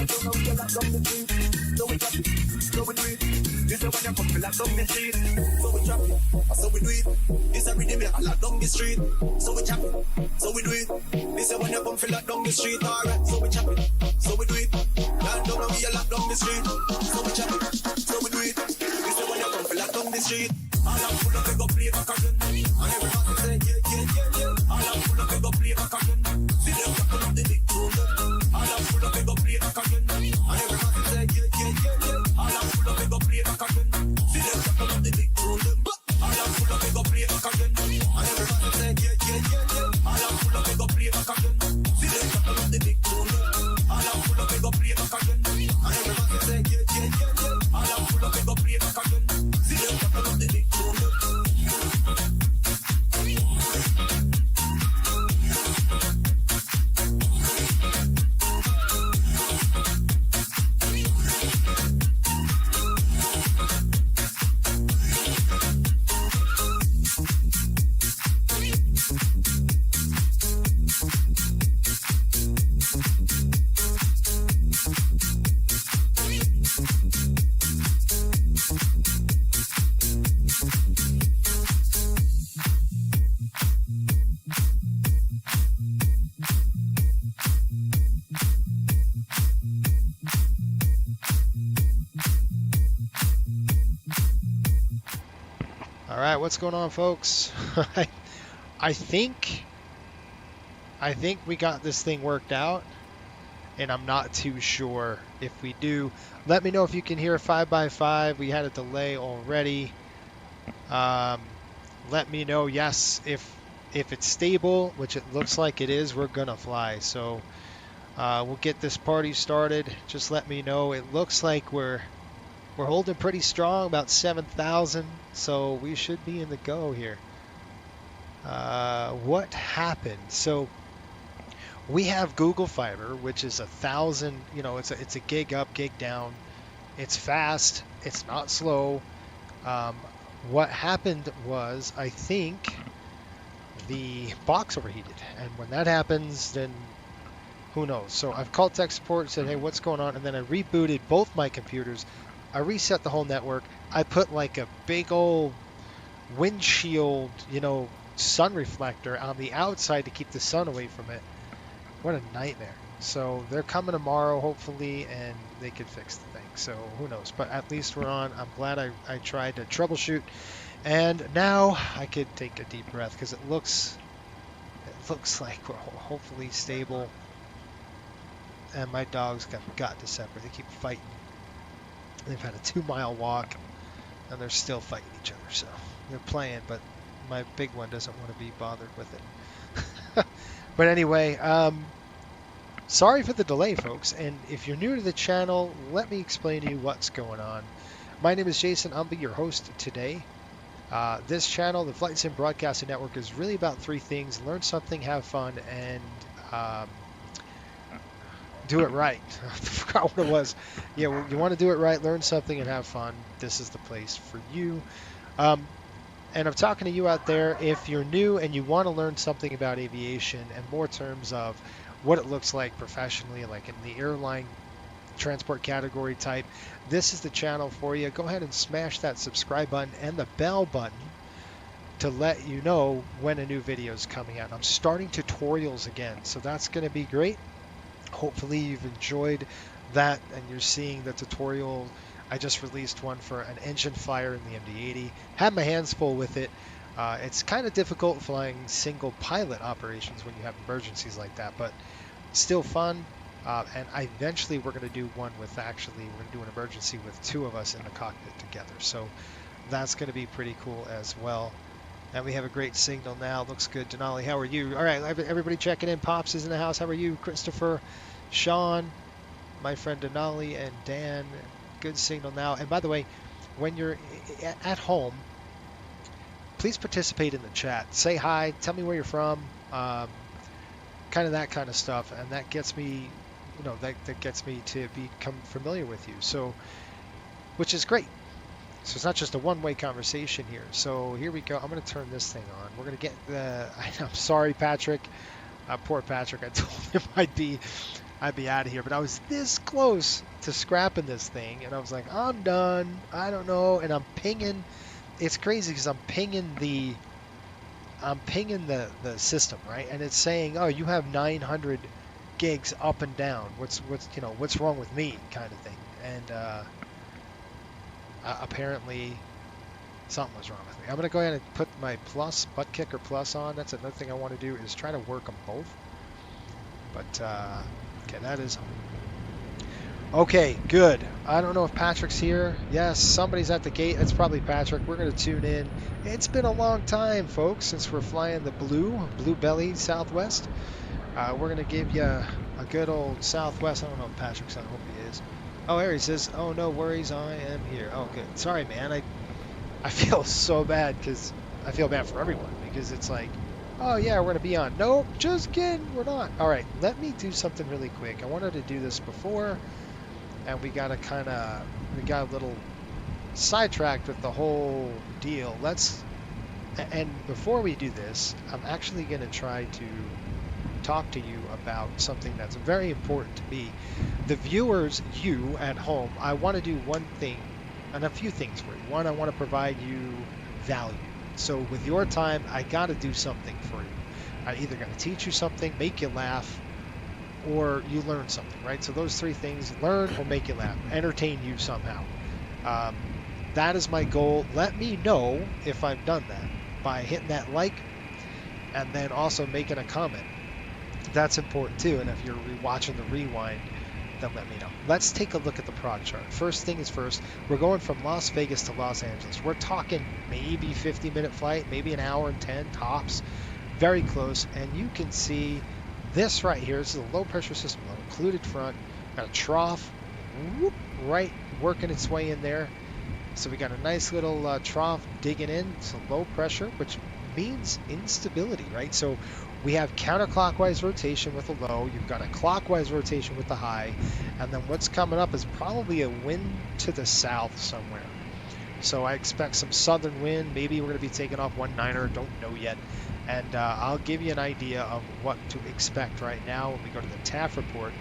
don't know we lock down the street. So we drop it, so we do it. This is when you come to lock down the street. So we drop it, so we do it. This is rhythm I lock down the street. So we chop it, so we do it. This is when you come to lock down the street. Alright, so we chop it, so we do it. Y'all don't know we lock down the street. So we chop it, so we do it. This is when you come to lock down the street. All I'm full of, they go play back again. And everybody say, yeah. All I'm full of, they go play back again. See them talking up the big tune. All I'm full of, they go play back again. And everybody say, yeah. All I'm full of, they go play back again. See them talking up the big tune. All I'm full of, they go play back again. And everybody say, yeah. All I'm full of, they go play back again. See them talking up the big tune. All I'm full of, they go play back again. And everybody say, yeah. All I'm full of, they go play back again. See them talking up the big tune. What's going on, folks? I think we got this thing worked out, and I'm not too sure if we do. Let me know if you can hear a 5x5. We had a delay already. Let me know, yes, if it's stable, which it looks like it is, we're gonna fly. So we'll get this party started. Just let me know. It looks like we're holding pretty strong, about 7,000, so we should be in the go here. What happened? So we have Google Fiber, which is 1,000. You know, it's a gig up, gig down. It's fast. It's not slow. What happened was, I think the box overheated, and when that happens, then who knows? So I've called tech support and said, hey, what's going on? And then I rebooted both my computers. I reset the whole network. I put like a big old windshield, sun reflector on the outside to keep the sun away from it. What a nightmare. So they're coming tomorrow, hopefully, and they can fix the thing. So who knows? But at least we're on. I'm glad I tried to troubleshoot. And now I could take a deep breath because it looks like we're hopefully stable. And my dogs got to separate. They keep fighting. They've had a 2-mile walk, and they're still fighting each other. So they're playing, but my big one doesn't want to be bothered with it. But anyway, sorry for the delay, folks. And if you're new to the channel, let me explain to you what's going on. My name is Jason. I'll be your host today. This channel, the Flight Sim Broadcasting Network, is really about 3 things: learn something, have fun, and do it right. I forgot what it was. Yeah, you want to do it right, learn something, and have fun. This is the place for you. And I'm talking to you out there. If you're new and you want to learn something about aviation and more terms of what it looks like professionally, like in the airline transport category type, this is the channel for you. Go ahead and smash that subscribe button and the bell button to let you know when a new video is coming out. And I'm starting tutorials again, so that's going to be great. Hopefully you've enjoyed that and you're seeing the tutorial. I just released one for an engine fire in the MD-80. Had my hands full with it. It's kind of difficult flying single pilot operations when you have emergencies like that, but still fun. And eventually we're going to do one with we're going to do an emergency with 2 of us in the cockpit together. So that's going to be pretty cool as well. And we have a great signal now. Looks good. Denali, how are you? All right, everybody checking in. Pops is in the house. How are you? Christopher, Sean, my friend Denali, and Dan. Good signal now. And by the way, when you're at home, please participate in the chat. Say hi. Tell me where you're from. Kind of that kind of stuff. And that gets me, that gets me to become familiar with you. So, which is great. So it's not just a one-way conversation here. So here we go. I'm going to turn this thing on. We're going to get I'm sorry, Patrick. Poor Patrick. I told him I'd be I'd be out of here. But I was this close to scrapping this thing, and I was like, I'm done. I don't know. And I'm pinging. It's crazy because I'm pinging the system, right? And it's saying, oh, you have 900 gigs up and down. What's wrong with me, kind of thing. And apparently something was wrong with me. I'm gonna go ahead and put my butt kicker plus on. That's another thing I want to do is try to work them both. But okay, that is okay. Good. I don't know if Patrick's here. Yes, somebody's at the gate. It's probably Patrick. We're gonna tune in. It's been a long time, folks, since we're flying the blue belly Southwest. We're gonna give you a good old Southwest. I don't know if Patrick's on. I hope he is. Oh, there he says, oh, no worries, I am here. Oh, good. Sorry, man. I feel so bad because I feel bad for everyone because it's like, oh, yeah, we're going to be on. Nope, just kidding. We're not. All right, let me do something really quick. I wanted to do this before, and we got a little sidetracked with the whole deal. And before we do this, I'm actually going to try to talk to you about something that's very important to me. The viewers, you at home, I want to do one thing and a few things for you. One, I want to provide you value. So with your time, I got to do something for you. I either got to teach you something, make you laugh, or you learn something, right? So those three things: learn or make you laugh, entertain you somehow. That is my goal. Let me know if I've done that by hitting that like and then also making a comment. That's important too. And if you're watching the rewind, then let me know. Let's take a look at the prod chart. First thing is first, we're going from Las Vegas to Los Angeles. We're talking maybe 50-minute flight, maybe an hour and 10 tops. Very close. And you can see this right here. This is a low pressure system, included front. Got a trough, right, working its way in there. So we got a nice little trough digging in. It's a low pressure, which means instability, right? So we have counterclockwise rotation with the low. You've got a clockwise rotation with the high. And then what's coming up is probably a wind to the south somewhere. So I expect some southern wind. Maybe we're going to be taking off 19er. Don't know yet. And I'll give you an idea of what to expect right now when we go to the TAF report.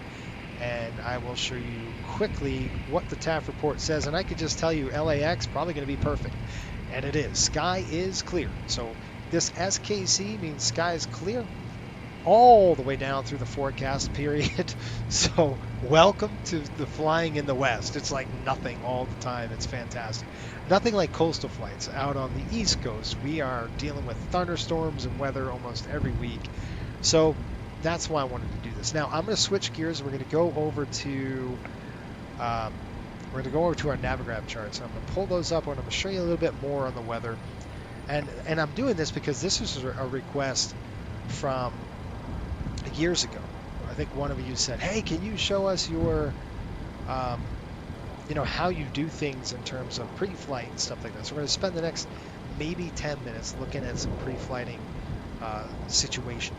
And I will show you quickly what the TAF report says. And I can just tell you LAX probably going to be perfect. And it is. Sky is clear. So this SKC means sky is clear all the way down through the forecast period. So welcome to the flying in the West. It's like nothing all the time. It's fantastic. Nothing like coastal flights out on the East Coast. We are dealing with thunderstorms and weather almost every week. So that's why I wanted to do this. Now I'm going to switch gears. We're going to go over to our Navigraph charts. I'm going to pull those up and I'm going to show you a little bit more on the weather. And I'm doing this because this is a request from years ago. I think one of you said, hey, can you show us your, how you do things in terms of pre-flight and stuff like that. So we're going to spend the next maybe 10 minutes looking at some pre-flighting situation.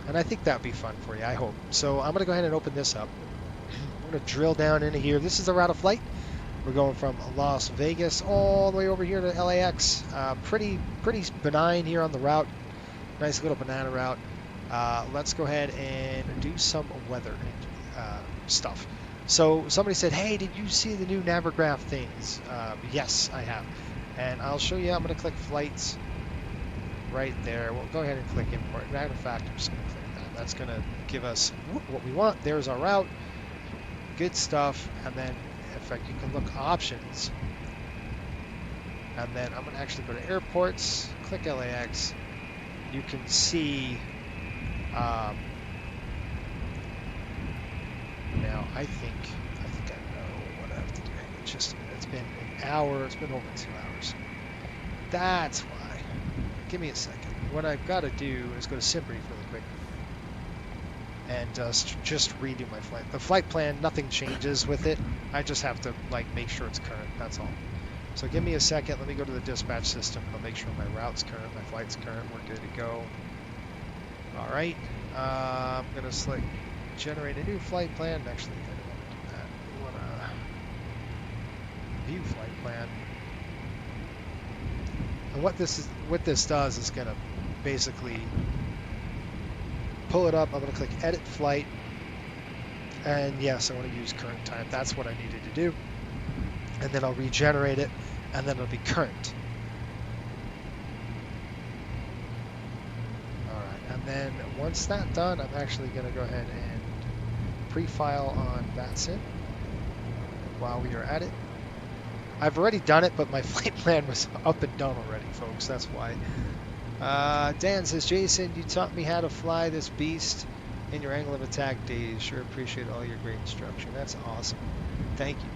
And I think that would be fun for you, I hope. So I'm going to go ahead and open this up. I'm going to drill down into here. This is the route of flight. We're going from Las Vegas all the way over here to LAX. Pretty benign here on the route. Nice little banana route. Let's go ahead and do some weather stuff. So somebody said, hey, did you see the new Navigraph things? Yes, I have. And I'll show you. I'm going to click flights right there. We'll go ahead and click import. Matter of fact, I'm just going to click that. That's going to give us what we want. There's our route. Good stuff. And then in fact, you can look options, and then I'm going to actually go to airports, click LAX. You can see now I think I know what I have to do. It's been an hour. It's been over 2 hours. That's why. Give me a second. What I've got to do is go to SimBrief really quick and just redo my flight. The flight plan, nothing changes with it. I just have to make sure it's current. That's all. So give me a second. Let me go to the dispatch system. I'll make sure my route's current, my flight's current. We're good to go. All right. I'm going to select generate a new flight plan. Actually, I don't want to do that. I want to view flight plan. And what this does is going to basically pull it up. I'm going to click edit flight, And yes, I want to use current time. That's what I needed to do. And then I'll regenerate it, and then it'll be current. All right, and then once that's done, I'm actually going to go ahead and pre-file on VATSIM while we are at it. I've already done it, but my flight plan was up and done already, folks. That's why. Dan says, Jason, you taught me how to fly this beast in your angle of attack days. Sure appreciate all your great instruction. That's awesome. Thank you.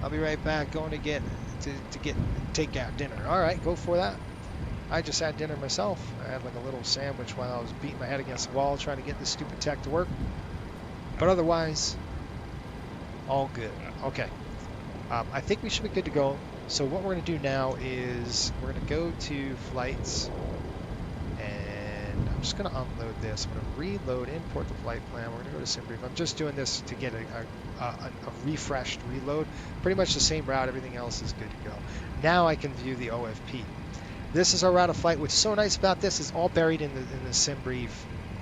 I'll be right back. Going to get takeout dinner. All right, go for that. I just had dinner myself. I had like a little sandwich while I was beating my head against the wall trying to get this stupid tech to work. But otherwise, all good. Okay. I think we should be good to go. So what we're going to do now is we're going to go to flights, and I'm just going to unload this. I'm going to reload, import the flight plan. We're going to go to SimBrief. I'm just doing this to get a refreshed reload. Pretty much the same route. Everything else is good to go. Now I can view the OFP. This is our route of flight. What's so nice about this is all buried in the SimBrief.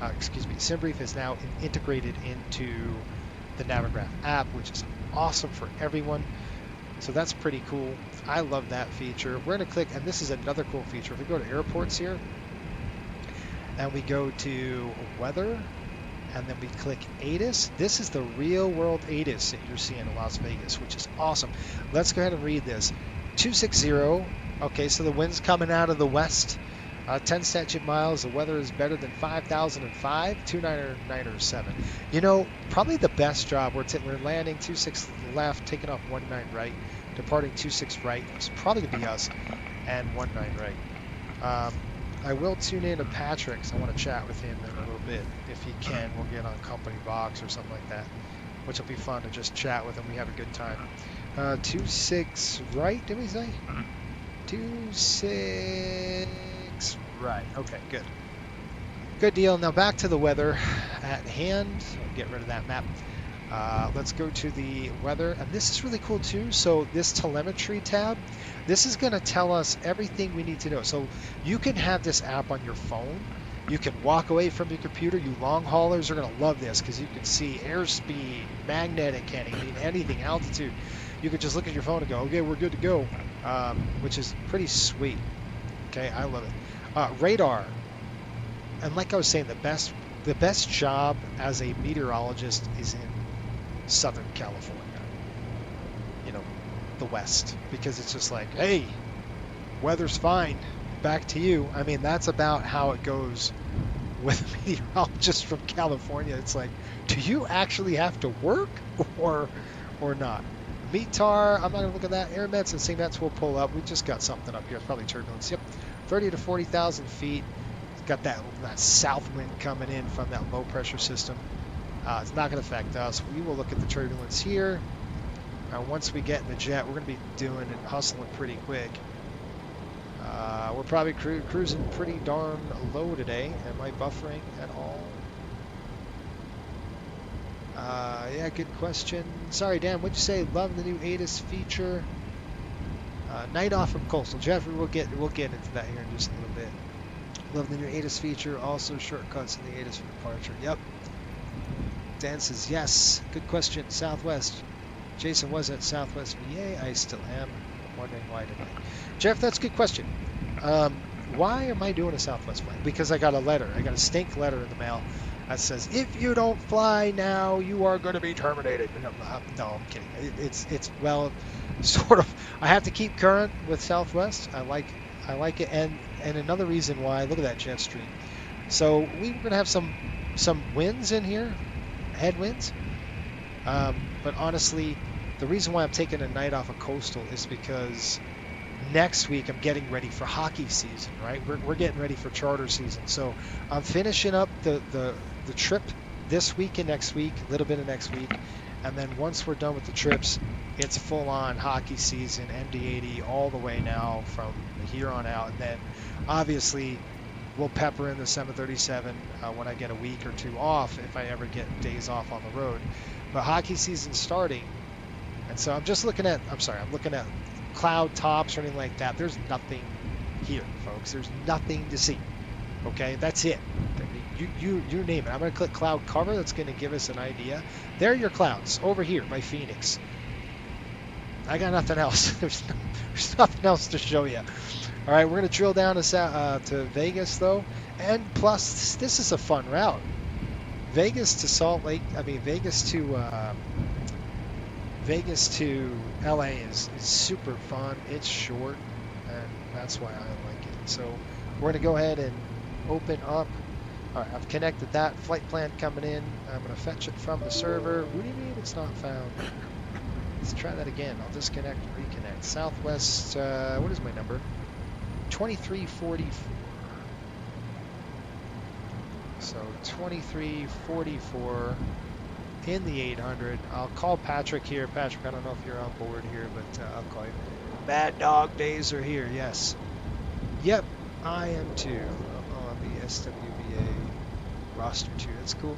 SimBrief is now integrated into the Navigraph app, which is awesome for everyone. So that's pretty cool. I love that feature. We're going to click, and this is another cool feature. If we go to airports here, and we go to weather, and then we click ATIS, this is the real world ATIS that you're seeing in Las Vegas, which is awesome. Let's go ahead and read this. 260, okay, so the wind's coming out of the west. 10 statute miles, the weather is better than 5,005, 29907. You know, probably the best job. We're landing 26 left, taking off 19 right, departing 26 right. It's probably going to be us, and 19 right. I will tune in to Patrick, because I want to chat with him in a little bit. If he can, we'll get on company box or something like that, which will be fun to just chat with him. We have a good time. 26 right, did we say? 26 right. Okay, good. Good deal. Now back to the weather at hand. I'll get rid of that map. Let's go to the weather. And this is really cool too. So this telemetry tab, this is going to tell us everything we need to know. So you can have this app on your phone. You can walk away from your computer. You long haulers are going to love this because you can see airspeed, magnetic anything, altitude. You can just look at your phone and go, okay, we're good to go, which is pretty sweet. Okay, I love it. Radar, and like I was saying, the best job as a meteorologist is in Southern California, you know, the West, because it's just like, hey, weather's fine, back to you. I mean, that's about how it goes with a meteorologist from California. It's like, do you actually have to work or not? METAR, I'm not going to look at that. Air Mets and CMETs will pull up. We just got something up here. It's probably turbulence. Yep, 30 to 40,000 feet. It's got that south wind coming in from that low pressure system. It's not going to affect us. We will look at the turbulence here. Once we get in the jet, we're going to be doing and hustling pretty quick. We're probably cruising pretty darn low today. Am I buffering at all? Yeah, good question. Sorry, Dan, what'd you say? Love the new ATIS feature. Night off from coastal. Jeffrey, we'll get into that here in just a little bit. Love the new ATIS feature. Also shortcuts in the ATIS for departure. Yep. Dan says yes. Good question. Southwest. Jason was at Southwest VA. I still am. I'm wondering why today. Jeff, that's a good question. Why am I doing a Southwest flight? Because I got a letter. I got a stink letter in the mail that says, if you don't fly now, you are going to be terminated. No, I'm kidding. It's well, sort of. I have to keep current with Southwest. I like it. And another reason why, look at that jet stream. So we're going to have some winds in here, headwinds. But honestly, the reason why I'm taking a night off of coastal is because next week I'm getting ready for hockey season, right? We're getting ready for charter season. So I'm finishing up the trip this week and next week, a little bit of next week. And then once we're done with the trips, it's full on hockey season, MD-80 all the way now from here on out. And then obviously we'll pepper in the 737 when I get a week or two off, if I ever get days off on the road. But hockey season's starting. And so I'm looking at cloud tops or anything like that. There's nothing here, folks. There's nothing to see. Okay, that's it. you name it. I'm going to click cloud cover. That's going to give us an idea. There are your clouds over here by Phoenix. I got nothing else. There's nothing else to show you. All right, we're going to drill down to Vegas, though. And plus, this is a fun route. Vegas to Salt Lake, Vegas to LA is super fun. It's short, and that's why I like it. So we're going to go ahead and open up. All right, I've connected that flight plan coming in. I'm going to fetch it from the server. What do you mean it's not found? Let's try that again. I'll disconnect and reconnect. Southwest, what is my number? 2344. So 2344 in the 800. I'll call Patrick here. Patrick, I don't know if you're on board here, but I'll call you. Mad Dog days are here, yes. Yep, I am too. I'm on the SWBA roster too. That's cool.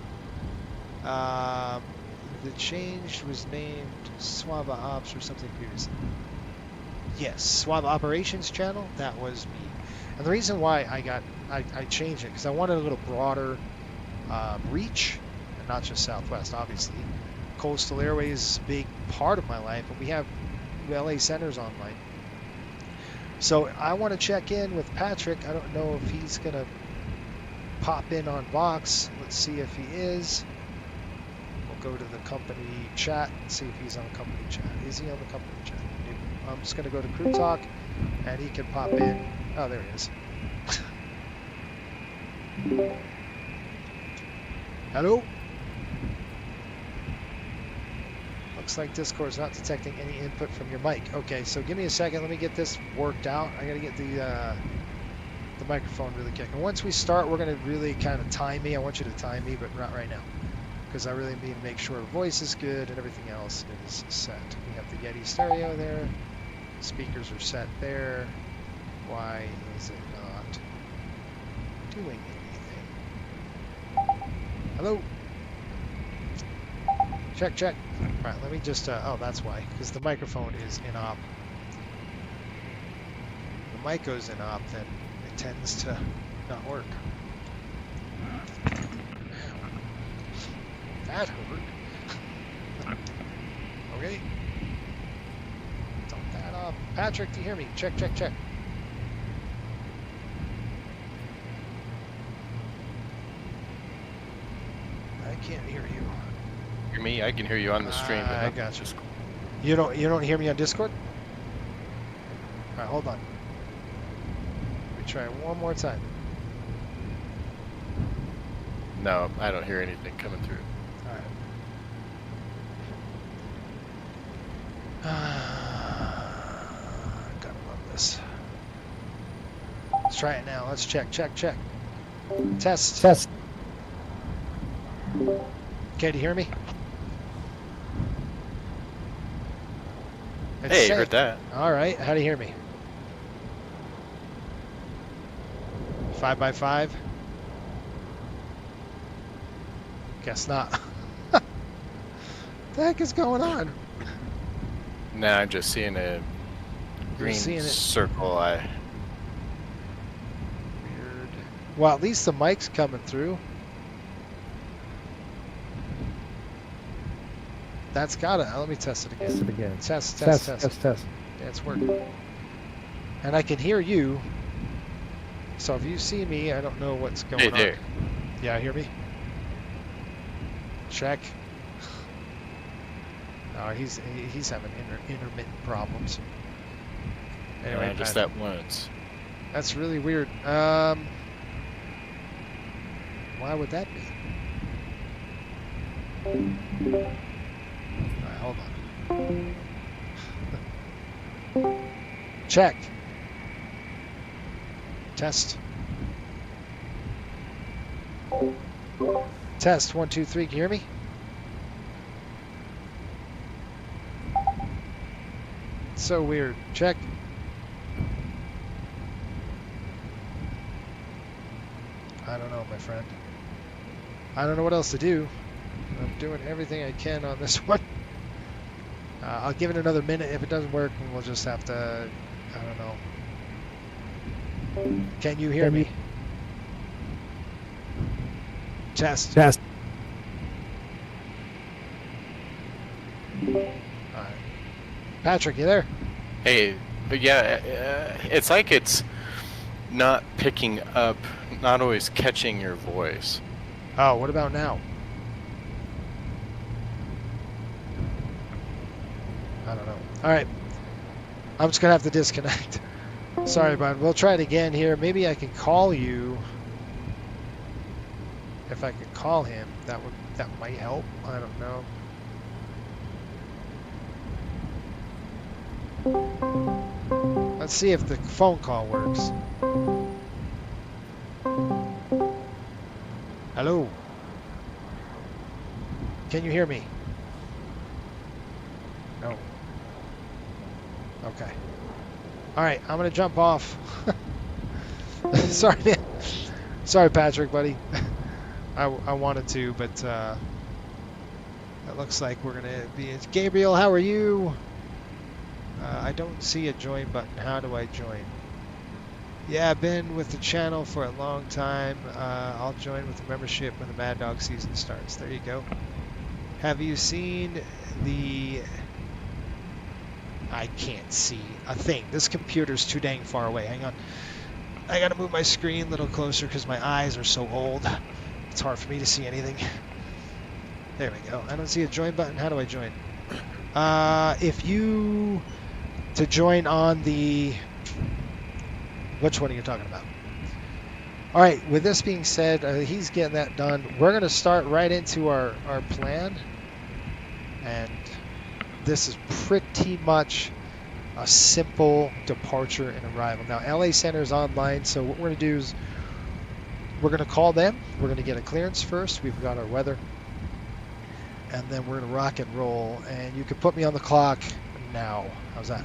The change was named Swava Ops or something previously. Yes, Swava Operations channel. That was me. And the reason why I changed it because I wanted a little broader reach, and not just Southwest, obviously. Coastal Airways is a big part of my life, but we have LA centers online. So I want to check in with Patrick. I don't know if he's going to pop in on Vox. Let's see if he is. We'll go to the company chat and see if he's on company chat. Is he on the company chat? No. I'm just going to go to Crew Talk, and he can pop in. Oh, there he is. Hello? Looks like Discord's not detecting any input from your mic. Okay, so give me a second. Let me get this worked out. I got to get the microphone really kicked. And once we start, we're going to really kind of time me. I want you to time me, but not right now. Because I really need to make sure voice is good and everything else is set. We have the Yeti stereo there. Speakers are set there. Why is it not doing anything? Hello? Check, check. All right, let me just, oh, that's why. Because the microphone is in op. The mic goes in op, then it tends to not work. That hurt. Okay. Dump that off. Patrick, do you hear me? Check, check, check. I can't hear you. Hear me? I can hear you on the stream. I got you. You don't hear me on Discord? All right, hold on. Let me try one more time. No, I don't hear anything coming through. All right. Gotta love this. Let's try it now. Let's check, check, check. Test. Test. Okay, do you hear me? Hey, heard that. All right, how do you hear me? 5x5? Guess not. What the heck is going on? Nah, I'm just seeing a green circle. Weird. Well, at least the mic's coming through. That's got it. Let me test it again. Test it again. Test. Test. Yeah, it's working. And I can hear you. So if you see me, I don't know what's going on. There. Yeah, hear me? Check. Oh, he's having intermittent problems. Anyway, just that once. That's really weird. Why would that be? Alright, hold on. Check. Test. Test. 1, 2, 3. Can you hear me? It's so weird. Check. I don't know, my friend. I don't know what else to do. I'm doing everything I can on this one. I'll give it another minute. If it doesn't work, we'll just have to, I don't know. Can you hear me? Test. Test. All right. Patrick, you there? Hey, but yeah, it's like it's not picking up, not always catching your voice. Oh, what about now? I don't know. All right. I'm just going to have to disconnect. Sorry, bud. We'll try it again here. Maybe I can call you. If I could call him, that might help. I don't know. Let's see if the phone call works. Hello? Can you hear me? No. Okay. All right, I'm going to jump off. Sorry, man. Sorry, Patrick, buddy. I wanted to, but it looks like we're going to be... Gabriel, how are you? I don't see a join button. How do I join? Yeah, I've been with the channel for a long time. I'll join with the membership when the Mad Dog season starts. There you go. Have you seen the... I can't see a thing. This computer's too dang far away. Hang on. I gotta move my screen a little closer because my eyes are so old. It's hard for me to see anything. There we go. I don't see a join button. How do I join? If you... To join on the... Which one are you talking about? All right, with this being said, he's getting that done. We're going to start right into our plan. And this is pretty much a simple departure and arrival. Now, LA Center is online, so what we're going to do is we're going to call them. We're going to get a clearance first. We've got our weather. And then we're going to rock and roll. And you can put me on the clock now. How's that?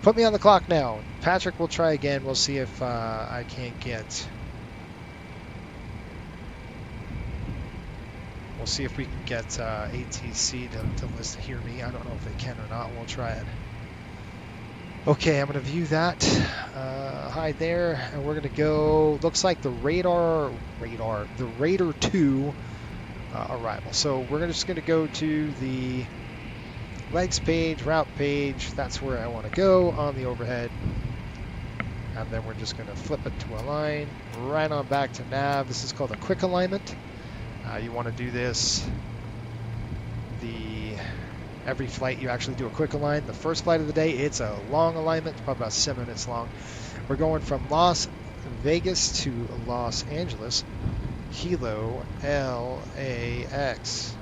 Put me on the clock now. Patrick will try again. We'll see if I can't get... We'll see if we can get ATC to hear me. I don't know if they can or not. We'll try it. Okay, I'm going to view that. Hi there. And we're going to go... Looks like the Raider 2 arrival. So we're just going to go to the... legs page, route page, that's where I want to go on the overhead. And then we're just going to flip it to a line, right on back to nav. This is called a quick alignment. You want to do this every flight you actually do a quick align. The first flight of the day, it's a long alignment, probably about 7 minutes long. We're going from Las Vegas to Los Angeles. Kilo LAX.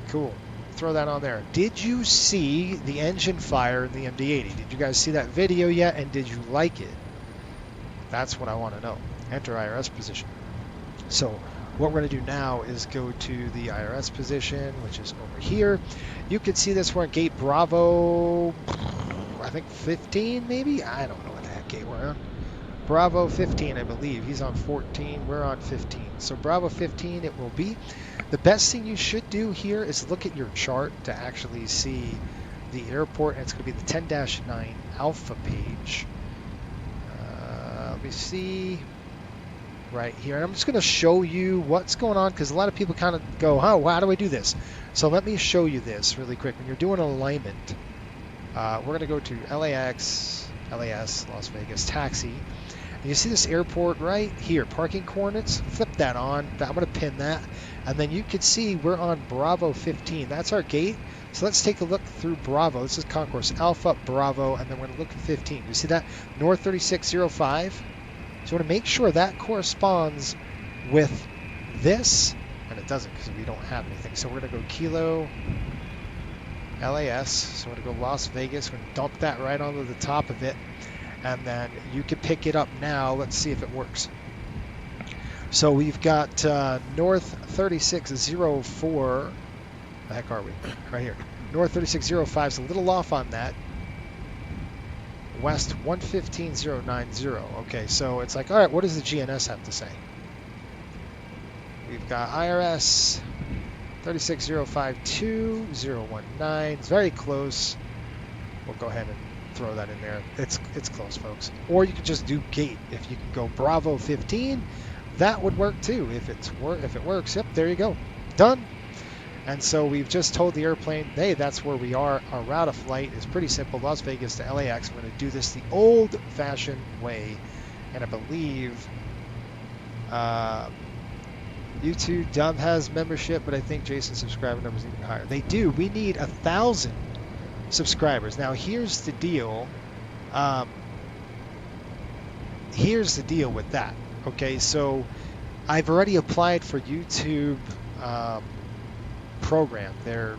Cool. Throw that on there. Did you see the engine fire in the MD-80? Did you guys see that video yet, and did you like it? That's what I want to know. Enter IRS position. So what we're going to do now is go to the IRS position, which is over here. You can see this. We're at gate Bravo, I think 15 maybe? I don't know what the heck gate we're on. Bravo 15, I believe. He's on 14. We're on 15. So Bravo 15 it will be. The best thing you should do here is look at your chart to actually see the airport. And it's going to be the 10-9 alpha page. Let me see. Right here. And I'm just going to show you what's going on because a lot of people kind of go, oh, how do I do this? So let me show you this really quick. When you're doing an alignment, we're going to go to LAS, Las Vegas, taxi. And you see this airport right here, parking coordinates? Flip that on. I'm going to pin that. And then you can see we're on Bravo 15. That's our gate. So let's take a look through Bravo. This is Concourse Alpha, Bravo, and then we're going to look at 15. You see that? North 3605. So you want to make sure that corresponds with this. And it doesn't because we don't have anything. So we're going to go Kilo LAS. So we're going to go Las Vegas. We're going to dump that right onto the top of it. And then you can pick it up now. Let's see if it works. So we've got North 3604. The heck are we? Right here. North 3605 is a little off on that. West 115090. Okay, so it's like, all right, what does the GNS have to say? We've got IRS 36052 019. It's very close. We'll go ahead and throw that in there. It's close, folks. Or you could just do gate. If you can go Bravo 15, that would work too. If it works, yep, there you go. Done. And so we've just told the airplane, hey, that's where we are. Our route of flight is pretty simple, Las Vegas to LAX. We're going to do this the old-fashioned way. And I believe YouTube Dub has membership, but I think Jason's subscriber number is even higher. They do. We need 1,000 subscribers. Now, here's the deal. Here's the deal with that. Okay, so I've already applied for YouTube program, their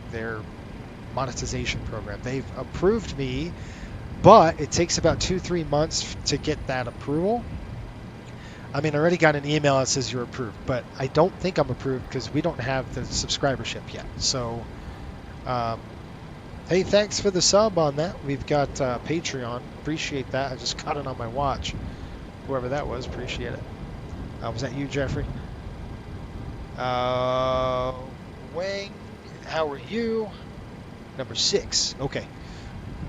monetization program. They've approved me, but it takes about 2-3 months to get that approval. I mean, I already got an email that says you're approved, but I don't think I'm approved because we don't have the subscribership yet. So, hey, thanks for the sub on that. We've got Patreon. Appreciate that. I just got it on my watch. Whoever that was, appreciate it. Was that you, Jeffrey? Wang, how are you? Number 6. Okay.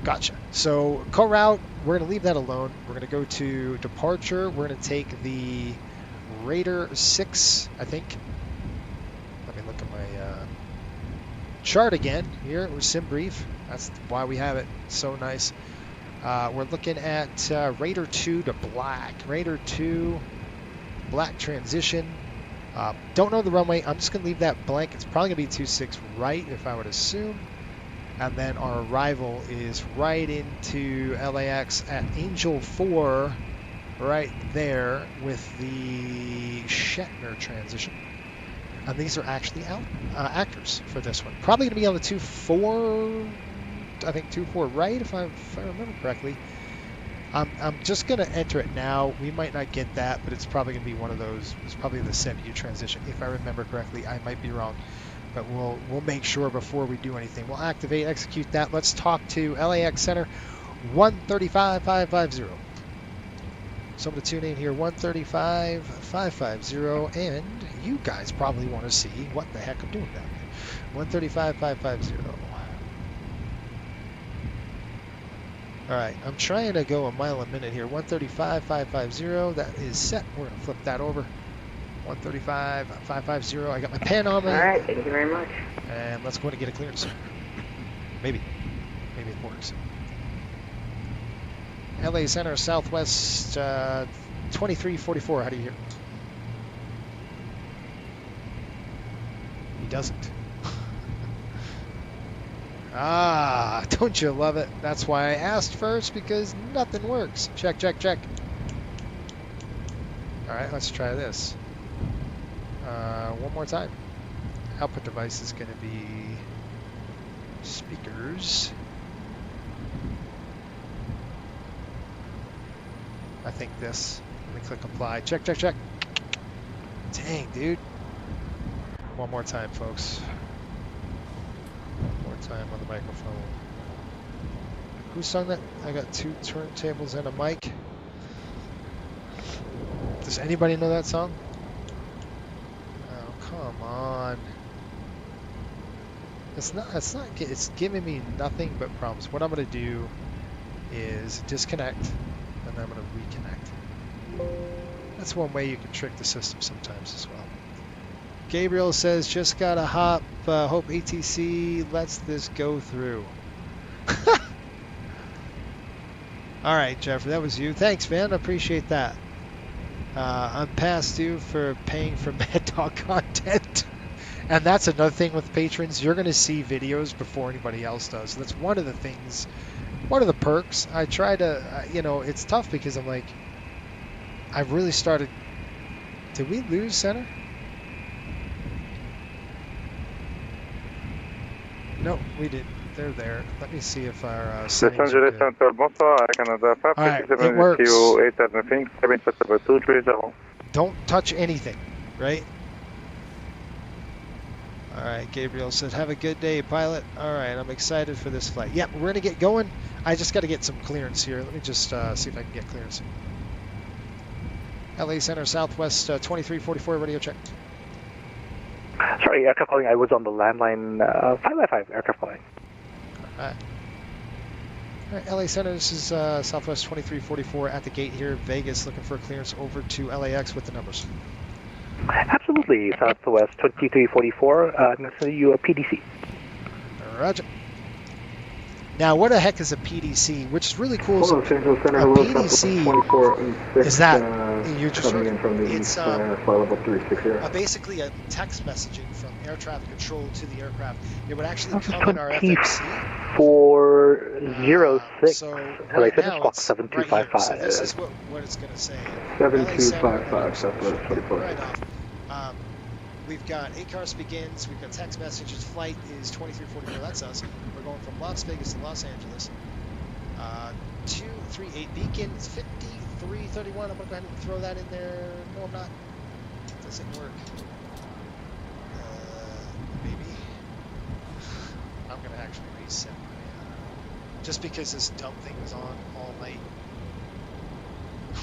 Gotcha. So, co-route, we're going to leave that alone. We're going to go to departure. We're going to take the Raider 6, I think. Let me look at my chart again. Here, it was sim brief. That's why we have it. So nice. We're looking at Raider 2 to black. Raider 2, black transition. Don't know the runway. I'm just going to leave that blank. It's probably going to be 26 right, if I would assume. And then our arrival is right into LAX at Angel 4, right there with the Shatner transition. And these are actually actors for this one. Probably going to be on the 2-4, I think 2-4 right, if I remember correctly. I'm just going to enter it now. We might not get that, but it's probably going to be one of those. It's probably the 7U transition, if I remember correctly. I might be wrong. But we'll make sure before we do anything. We'll activate, execute that. Let's talk to LAX Center 135550. So I'm going to tune in here 135550, and you guys probably want to see what the heck I'm doing down here. 135550. All right, I'm trying to go a mile a minute here. 135550. That is set. We're going to flip that over. 135550. I got my pen on me. All right, thank you very much. And let's go ahead and get a clearance. Maybe it works. LA Center Southwest 2344. How do you hear? He doesn't. Don't you love it? That's why I asked first, because nothing works. Check, check, check. All right, let's try this. One more time. Output device is going to be speakers. I think this. Let me click apply. Check, check, check. Dang, dude. One more time, folks. One more time on the microphone. Who sung that? I got 2 turntables and a mic. Does anybody know that song? Oh, come on. It's giving me nothing but problems. What I'm going to do is disconnect, and then I'm going to reconnect. That's one way you can trick the system sometimes as well. Gabriel says, just got to hop. Hope ATC lets this go through. All right, Jeffrey, that was you. Thanks, man. I appreciate that. I'm past due for paying for Mad Dog content. And that's another thing with patrons. You're going to see videos before anybody else does. So that's one of the things, one of the perks. I try to, it's tough because I'm like, I've really started. Did we lose center? No, we didn't. They're there. Let me see if our settings are good. All right, it works. Don't touch anything, right? All right, Gabriel said, have a good day, pilot. All right, I'm excited for this flight. Yep, we're going to get going. I just got to get some clearance here. Let me just see if I can get clearance. LA Center Southwest 2344, radio check. Sorry, aircraft calling. I was on the landline 555 aircraft calling. All right, LA Center, this is Southwest 2344 at the gate here, Vegas, looking for clearance over to LAX with the numbers. Absolutely, Southwest 2344. I'm going to send you a PDC. Roger. Now, what the heck is a PDC? Which is really cool. So, Los Angeles Center, a hello, PDC 24 and 6, is that you just coming in from the it's east, flight level 360. basically a text messaging from air traffic control to the aircraft. It would actually come in our FMC. 2406. So LA right Center, now squawk it's right here. 7255. So this is what it's going to say. 7255, Southwest 24. Right off. We've got ACARS begins. We've got text messages. Flight is 2344. That's us. We're going from Las Vegas to Los Angeles. 238 beacon is 5331. I'm going to go ahead and throw that in there. No, I'm not. It doesn't work. Maybe. I'm going to actually reset my, just because this dumb thing was on all night.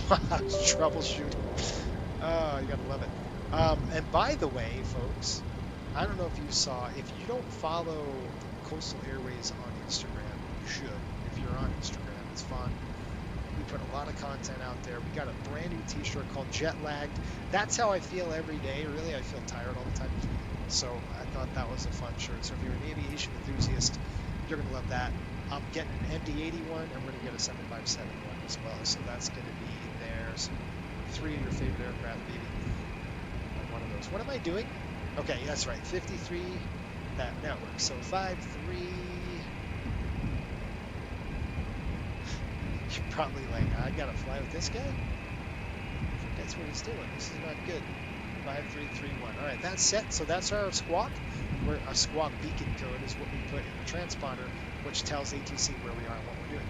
Troubleshooting. Oh, you gotta love it. And by the way, folks, I don't know if you saw, if you don't follow Coastal Airways on Instagram, you should. If you're on Instagram, it's fun. We put a lot of content out there. We got a brand new t-shirt called Jet Lagged. That's how I feel every day. Really, I feel tired all the time. So I thought that was a fun shirt. So if you're an aviation enthusiast, you're going to love that. I'm getting an MD-80 one. I'm going to get a 757 one as well. So that's going to be there. So 3 of your favorite aircraft, baby. One of those. What am I doing? Okay, that's right. 53, that network. So 53. You're probably like, I got to fly with this guy? I think that's what he's doing. This is not good. 5331. All right, that's set. So that's our squawk. Our squawk beacon code is what we put in the transponder, which tells ATC where we are and what we're doing.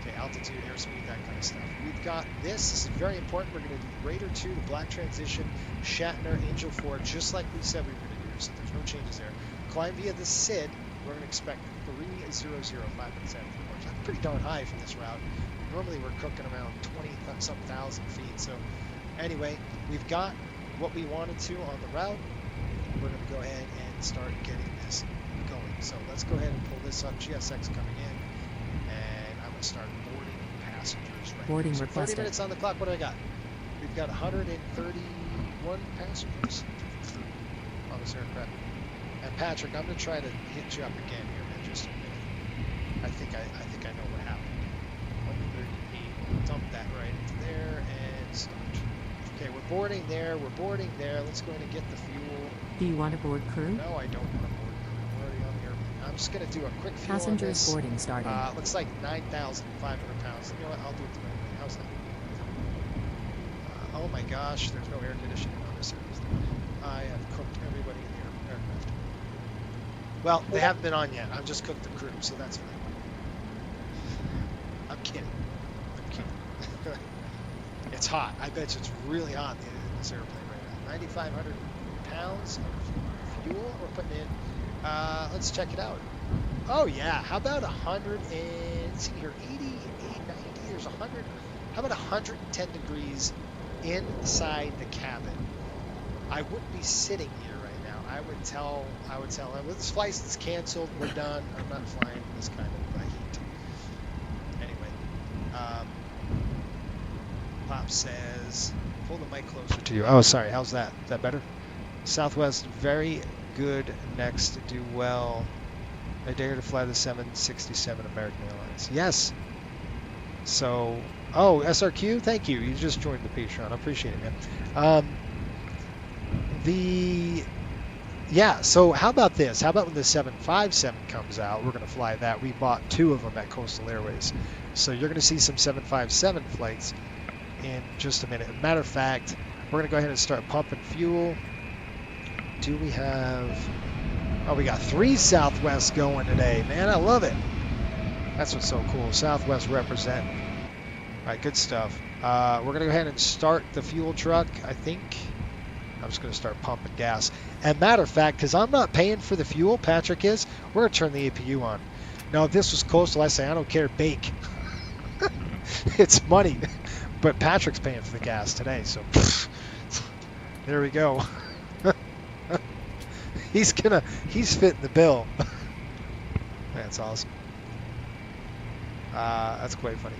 Okay, altitude, airspeed, that kind of stuff. We've got this. This is very important. We're going to do Raider 2 to black transition, Shatner, Angel 4, just like we said we were going to do. So there's no changes there. Climb via the SID. We're going to expect 300,570. That's pretty darn high for this route. Normally we're cooking around 20-some thousand feet. So anyway, we've got what we wanted to on the route. We're going to go ahead and start getting this going. So let's go ahead and pull this up. GSX coming in. And I'm going to start boarding passengers right Boarding now. So requested. 30 minutes on the clock. What do I got? We've got 131 passengers on this aircraft. And Patrick, I'm going to try to hit you up again here in just a minute. I think I know what happened. 138. Dump that right into there and start. Okay, we're boarding there. We're boarding there. Let's go ahead and get the fuel. Do you want to board crew? No, I don't want to board crew. We're already on the airplane. I'm just going to do a quick fuel on Passengers this. boarding starting. Looks like 9,500 pounds. You know what? I'll do it tonight. How's that? Oh my gosh, there's no air conditioning on this aircraft. I have cooked everybody in the aircraft. Well, they haven't been on yet. I've just cooked the crew, so that's fine. I'm kidding. It's hot. I bet you it's really hot in this airplane right now. 9,500 pounds of fuel we're putting in. Let's check it out. Oh yeah, how about 100 and, let's see here, 80, 90, there's 100. How about 110 degrees inside the cabin? I wouldn't be sitting here right now. I would tell them, this flight is canceled, we're done. I'm not flying in this kind of heat. Anyway, Pop says, pull the mic closer to you. Oh, sorry, how's that? Is that better? Southwest, very good. Next, do well. I dare to fly the 767 American Airlines. Yes. So, oh, SRQ, thank you. You just joined the Patreon. I appreciate it, man. Yeah, so how about this? How about when the 757 comes out, we're going to fly that. We bought 2 of them at Coastal Airways. So you're going to see some 757 flights in just a minute. Matter of fact, we're going to go ahead and start pumping fuel. Do we have... Oh, we got 3 Southwest going today. Man, I love it. That's what's so cool. Southwest represent. All right, good stuff. We're going to go ahead and start the fuel truck, I think. I'm just going to start pumping gas. And matter of fact, because I'm not paying for the fuel, Patrick is, we're going to turn the APU on. Now, if this was Coastal, I say, I don't care, bake. It's money. But Patrick's paying for the gas today, so there we go. He's fitting the bill. That's awesome. That's quite funny.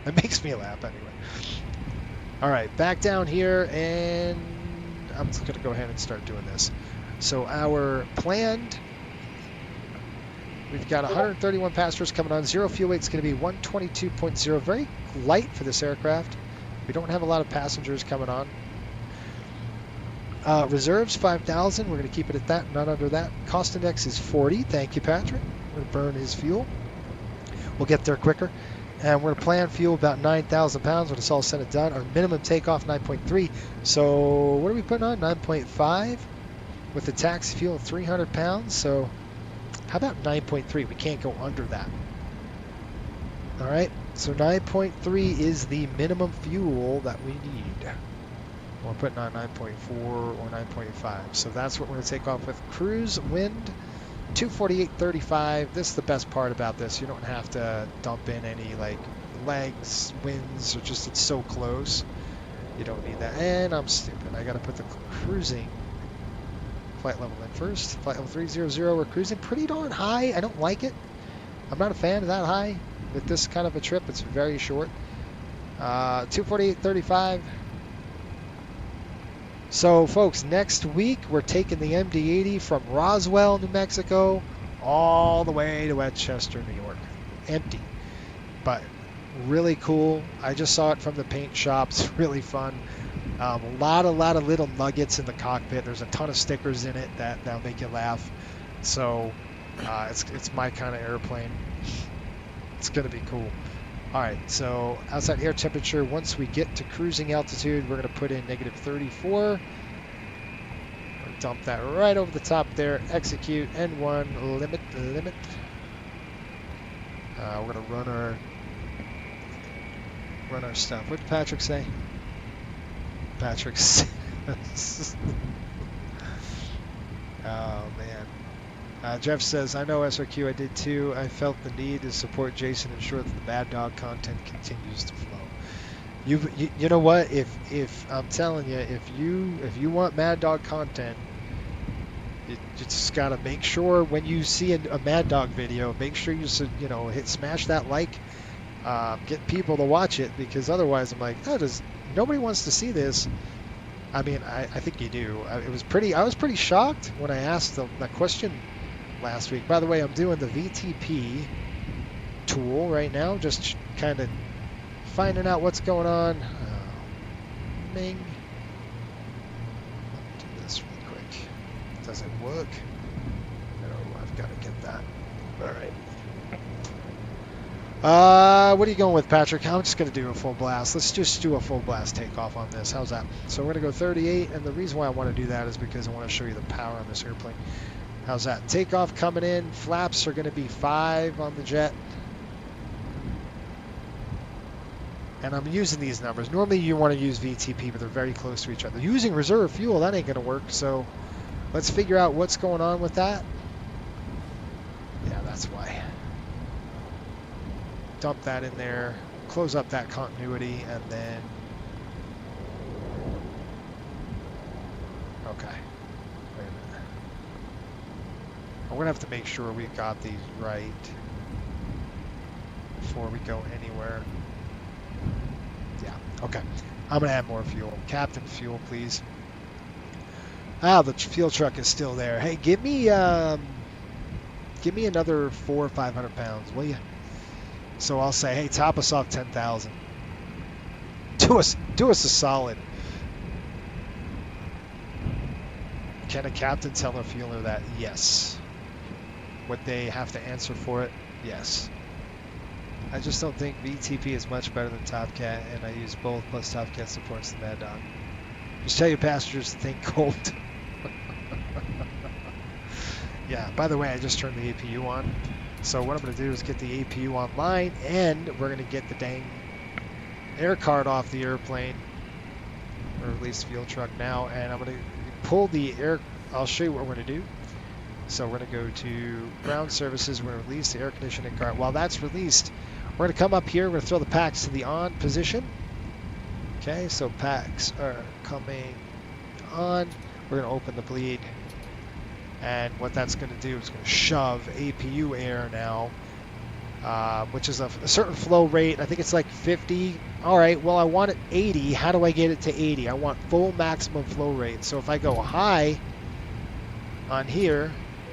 It makes me laugh anyway. All right, back down here, and I'm just going to go ahead and start doing this. So our planned, we've got 131 passengers coming on. Zero fuel weight is going to be 122.0. Very light for this aircraft. We don't have a lot of passengers coming on. Reserves 5,000. We're going to keep it at that, not under that. Cost index is 40. Thank you, Patrick. We're going to burn his fuel. We'll get there quicker. And we're going to plan fuel about 9,000 pounds when it's all said and done. Our minimum takeoff 9.3. So what are we putting on? 9.5 with the taxi fuel 300 pounds. So how about 9.3? We can't go under that. All right. So 9.3 is the minimum fuel that we need. We're putting on 9.4 or 9.5. So that's what we're going to take off with. Cruise wind 248.35. This is the best part about this. You don't have to dump in any like legs, winds, or just it's so close. You don't need that. And I'm stupid. I got to put the cruising flight level in first. Flight level 300. We're cruising pretty darn high. I don't like it. I'm not a fan of that high. With this kind of a trip, it's very short. 248.35. So, folks, next week we're taking the MD-80 from Roswell, New Mexico, all the way to Westchester, New York. Empty, but really cool. I just saw it from the paint shop. It's really fun. A lot of little nuggets in the cockpit. There's a ton of stickers in it that'll make you laugh. So, it's my kind of airplane. It's gonna be cool. All right, so outside air temperature, once we get to cruising altitude, we're going to put in negative 34. We'll dump that right over the top there. Execute, N1, limit. We're going to run our stuff. What did Patrick say? Patrick says... Oh, man. Jeff says, I know SRQ, I did too. I felt the need to support Jason and ensure that the Mad Dog content continues to flow. You know what? If I'm telling you, if you want Mad Dog content, you just gotta make sure when you see a Mad Dog video, make sure you smash that like, get people to watch it, because otherwise I'm like, nobody wants to see this. I mean, I think you do. I was pretty shocked when I asked that question last week. By the way, I'm doing the VTP tool right now, just kind of finding out what's going on. Ming. Let me do this really quick. Does it work? No, I've got to get that. All right. What are you going with, Patrick? I'm just going to do a full blast. Let's just do a full blast takeoff on this. How's that? So we're going to go 38, and the reason why I want to do that is because I want to show you the power on this airplane. How's that? Takeoff coming in. Flaps are going to be 5 on the jet. And I'm using these numbers. Normally you want to use VTP, but they're very close to each other. Using reserve fuel, that ain't going to work. So let's figure out what's going on with that. Yeah, that's why. Dump that in there. Close up that continuity, and then... Okay. Wait a minute. I'm going to have to make sure we've got these right before we go anywhere. Yeah, okay. I'm going to add more fuel. Captain, fuel, please. The fuel truck is still there. Hey, give me another 400 or 500 pounds, will you? So I'll say, hey, top us off 10,000. Do us a solid. Can a captain tell a fueler that? Yes. Would they have to answer for it? Yes. I just don't think VTP is much better than Top Cat, and I use both, plus Top Cat supports the Mad Dog. Just tell your passengers to think cold. Yeah, by the way, I just turned the APU on. So what I'm going to do is get the APU online, and we're going to get the dang air card off the airplane, or at least fuel truck now, and I'm going to pull the air. I'll show you what we're going to do. So we're going to go to ground services. We're going to release the air conditioning card. While that's released, we're going to come up here. We're going to throw the packs to the on position. Okay, so packs are coming on. We're going to open the bleed. And what that's going to do is going to shove APU air now which is a certain flow rate. I think it's like 50. All right, well, I want it 80. How do I get it to 80? I want full maximum flow rate. So if I go high on here,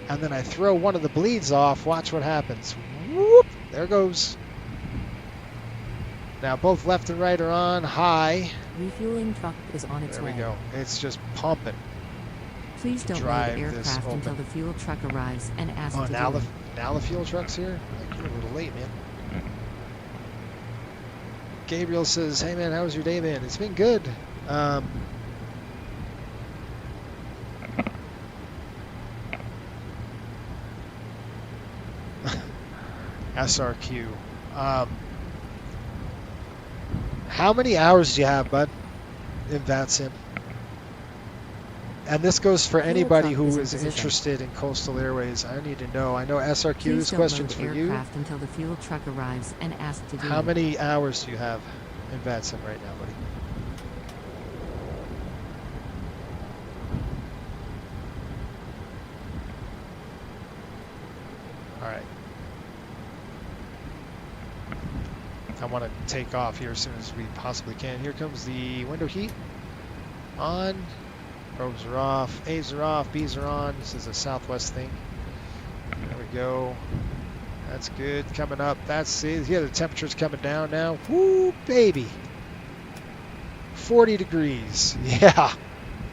and then I throw one of the bleeds off, watch what happens. Whoop, there goes. Now both left and right are on high. Refueling truck is on its way. There we go. It's just pumping. Please don't Drive load this aircraft open. until the fuel truck arrives and ask Oh, to now do the, it. now the fuel truck's here? Like, you're a little late, man. Gabriel says, hey, man, how was your day, man? It's been good. SRQ. How many hours do you have, bud, in VATSIM? And this goes for anybody who is interested in Coastal Airways. I need to know. I know SRQ, this question's for you. Until the fuel truck arrives and ask to do How it. many hours do you have in VATSIM right now, buddy? All right. I want to take off here as soon as we possibly can. Here comes the window heat. On. Probes are off. A's are off. B's are on. This is a Southwest thing. There we go. That's good. Coming up. That's it. Yeah, the temperature's coming down now. Woo, baby. 40 degrees. Yeah.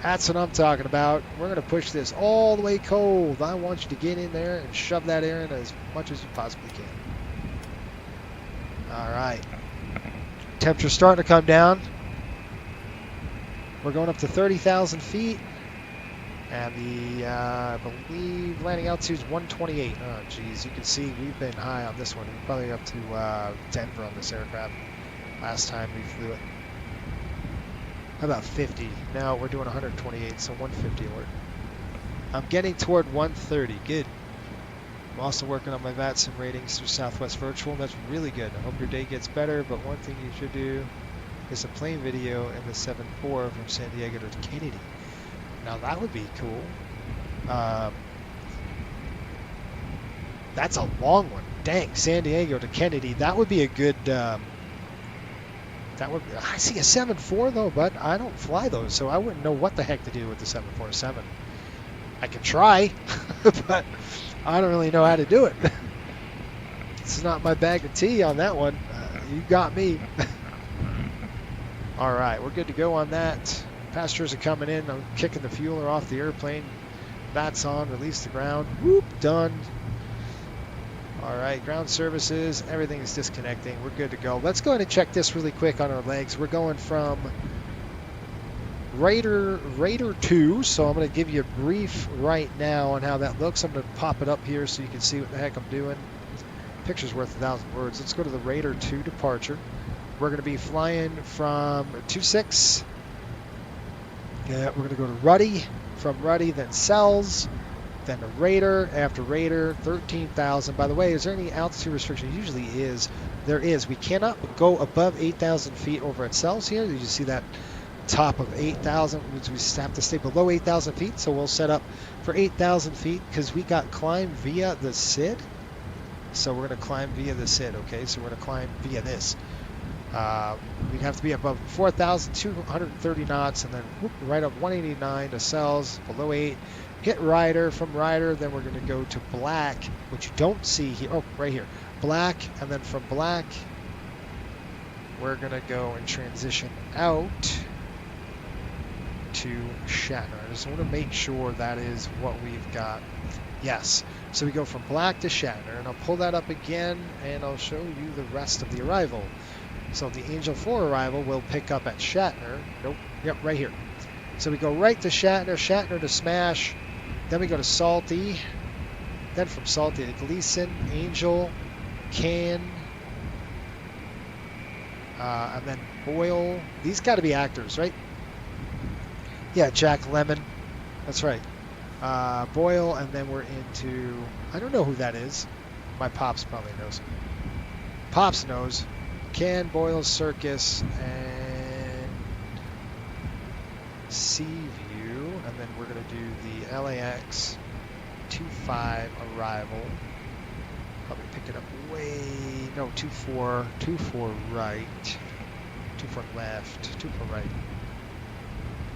That's what I'm talking about. We're going to push this all the way cold. I want you to get in there and shove that air in as much as you possibly can. All right. Temperature's starting to come down. We're going up to 30,000 feet. And the, I believe, landing altitude is 128. Oh, geez. You can see we've been high on this one. We're probably up to Denver on this aircraft last time we flew it. How about 50? Now we're doing 128, so 150 alert. I'm getting toward 130. Good. I'm also working on my VATSIM ratings through Southwest Virtual. That's really good. I hope your day gets better, but one thing you should do is a plane video in the 7-4 from San Diego to Kennedy. Now that would be cool. That's a long one. Dang, San Diego to Kennedy. That would be a good... that would. I see a 7-4 though, but I don't fly those, so I wouldn't know what the heck to do with the 747. I could try, but I don't really know how to do it. It's not my bag of tea on that one. You got me. All right, we're good to go on that. Passengers are coming in. I'm kicking the fueler off the airplane. That's on. Release the ground. Whoop, done. All right, ground services. Everything is disconnecting. We're good to go. Let's go ahead and check this really quick on our legs. We're going from Raider 2, so I'm going to give you a brief right now on how that looks. I'm going to pop it up here so you can see what the heck I'm doing. Picture's worth 1,000 words. Let's go to the Raider 2 departure. We're going to be flying from 26. Yeah, we're going to go to Ruddy. From Ruddy, then Cells, then to Raider. After Raider, 13,000. By the way, is there any altitude restriction? Usually is. There is. We cannot go above 8,000 feet over at Cells here. You see that top of 8,000, which we have to stay below 8,000 feet. So we'll set up for 8,000 feet because we got climb via the SID. So we're going to climb via the SID, okay? So we're going to climb via this. We'd have to be above 4,230 knots and then whoop, right up 189 to Cells, below 8. Hit Rider. From Rider, then we're going to go to Black, which you don't see here. Oh, right here. Black, and then from Black, we're going to go and transition out to Shatner. I just want to make sure that is what we've got. Yes. So we go from Black to Shatner, and I'll pull that up again, and I'll show you the rest of the arrival. So the Angel 4 arrival will pick up at Shatner. Nope. Yep, right here. So we go right to Shatner, Shatner to Smash. Then we go to Salty. Then from Salty to Gleason, Angel, Can, and then Boyle. These got to be actors, right? Yeah, Jack Lemmon. That's right. Boyle, and then we're into... I don't know who that is. My Pops probably knows. Pops knows. Can, Boyle, Circus, and Seaview, and then we're going to do the LAX 25 arrival. Probably pick it up way No, 24 right. 24 left. 24 right.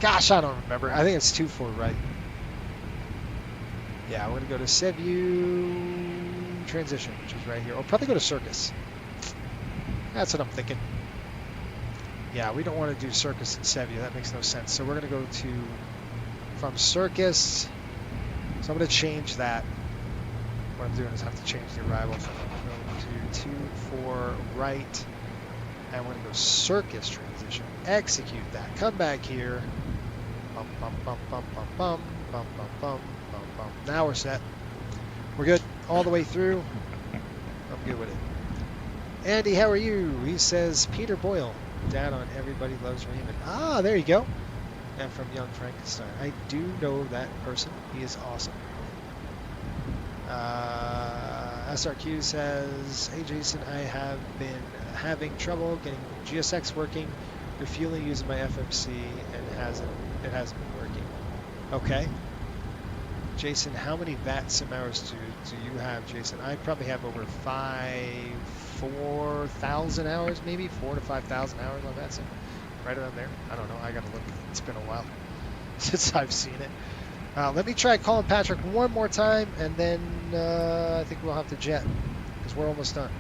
Gosh, I don't remember. I think it's 24 right. Yeah, we're going to go to Sevu transition, which is right here. Or probably go to Circus. That's what I'm thinking. Yeah, we don't want to do Circus and Sevu. That makes no sense. So we're going to go to from Circus. So I'm going to change that. What I'm doing is I have to change the arrival from go to 24 right. And we're going to go Circus transition. Execute that. Come back here. Bum, bum, bum, bum, bum, bum, bum, bum, bum, bum, bum. Now we're set. We're good all the way through. I'm good with it. Andy, how are you? He says Peter Boyle. Dad on Everybody Loves Raymond. Ah, there you go. And from Young Frankenstein. I do know that person. He is awesome. SRQ says, hey Jason, I have been having trouble getting GSX working, refueling using my FMC, and it hasn't been working. Okay. Jason, how many VAT sim hours do you have, Jason? I probably have over 4,000 hours, maybe 4,000 to 5,000 hours on VAT sim. Right around there. I don't know. I gotta look. It's been a while since I've seen it. Let me try calling Patrick one more time, and then I think we'll have to jet because we're almost done.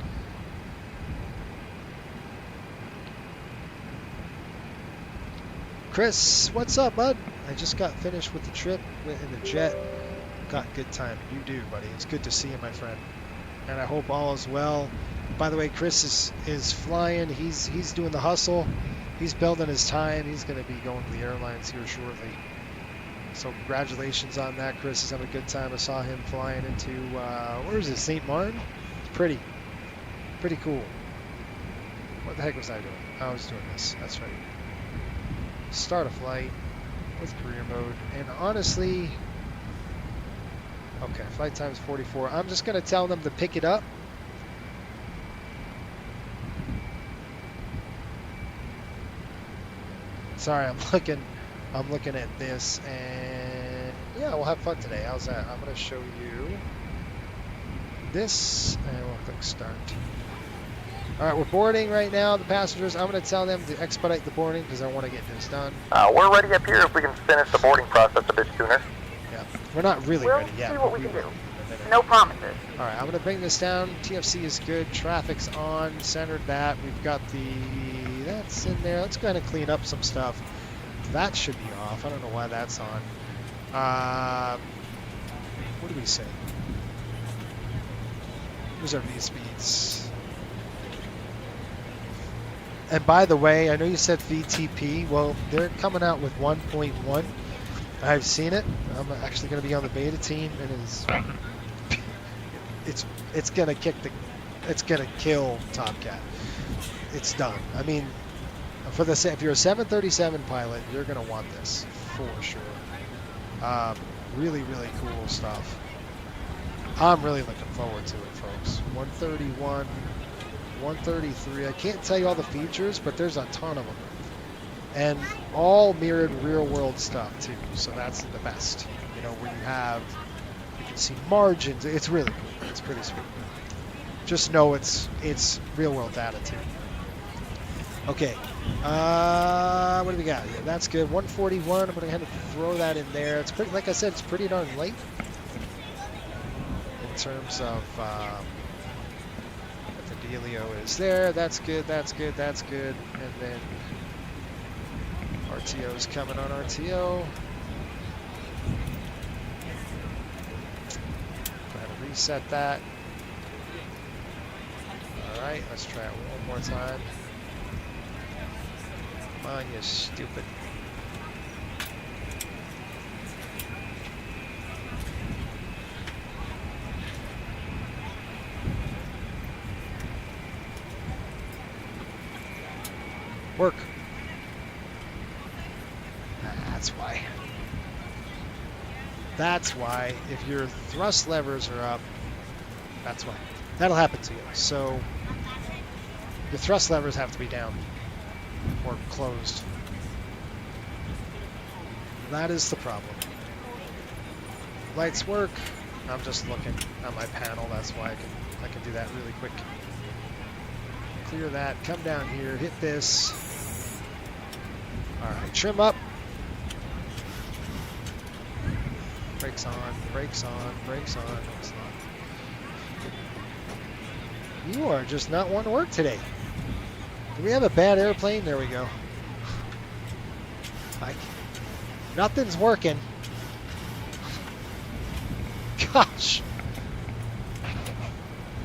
Chris, what's up, bud? I just got finished with the trip in the jet. Got good time. You do, buddy. It's good to see you, my friend. And I hope all is well. By the way, Chris is flying. He's doing the hustle. He's building his time. He's going to be going to the airlines here shortly. So congratulations on that, Chris. He's having a good time. I saw him flying into, where is it, St. Martin? It's pretty cool. What the heck was I doing? I was doing this. That's right. Start a flight with career mode. And honestly, okay, flight time's 44. I'm just going to tell them to pick it up. Sorry, I'm looking at this, and yeah, we'll have fun today. How's that? I'm going to show you this, and we'll click start. All right, we're boarding right now, the passengers. I'm going to tell them to expedite the boarding because I want to get this done. We're ready up here if we can finish the boarding process a bit sooner. Yeah, we're not really We'll ready yet. see what we can will do. in a minute. No promises. All right, I'm going to bring this down. TFC is good. Traffic's on. Centered that. We've got that's in there. Let's go ahead and clean up some stuff. That should be off. I don't know why that's on. What do we say? Here's our V speeds. And by the way, I know you said VTP. Well, they're coming out with 1.1. I've seen it. I'm actually going to be on the beta team, and it's going to kill Tomcat. It's done. I mean, if you're a 737 pilot, you're going to want this for sure. Really, really cool stuff. I'm really looking forward to it, folks. 131, 133. I can't tell you all the features, but there's a ton of them. And all mirrored real world stuff too. So that's the best. You know, where you can see margins. It's really cool. It's pretty sweet. Just know it's real world data too. Okay. What do we got? Yeah, that's good. 141. I'm going to have to throw that in there. It's pretty, like I said, it's pretty darn late in terms of what the dealio is there. That's good. That's good. That's good. And then RTO is coming on RTO. Go ahead and reset that. All right. Let's try it one more time. Come on, you stupid. Work. That's why. That's why. If your thrust levers are up, that's why. That'll happen to you. So your thrust levers have to be down or closed. That is the problem. Lights work. I'm just looking at my panel. That's why I can do that really quick. Clear that. Come down here. Hit this. All right. Trim up. Brakes on. Brakes on. Brakes on. It's not. You are just not wanting to work today. Do we have a bad airplane? There we go. Like, nothing's working. Gosh. All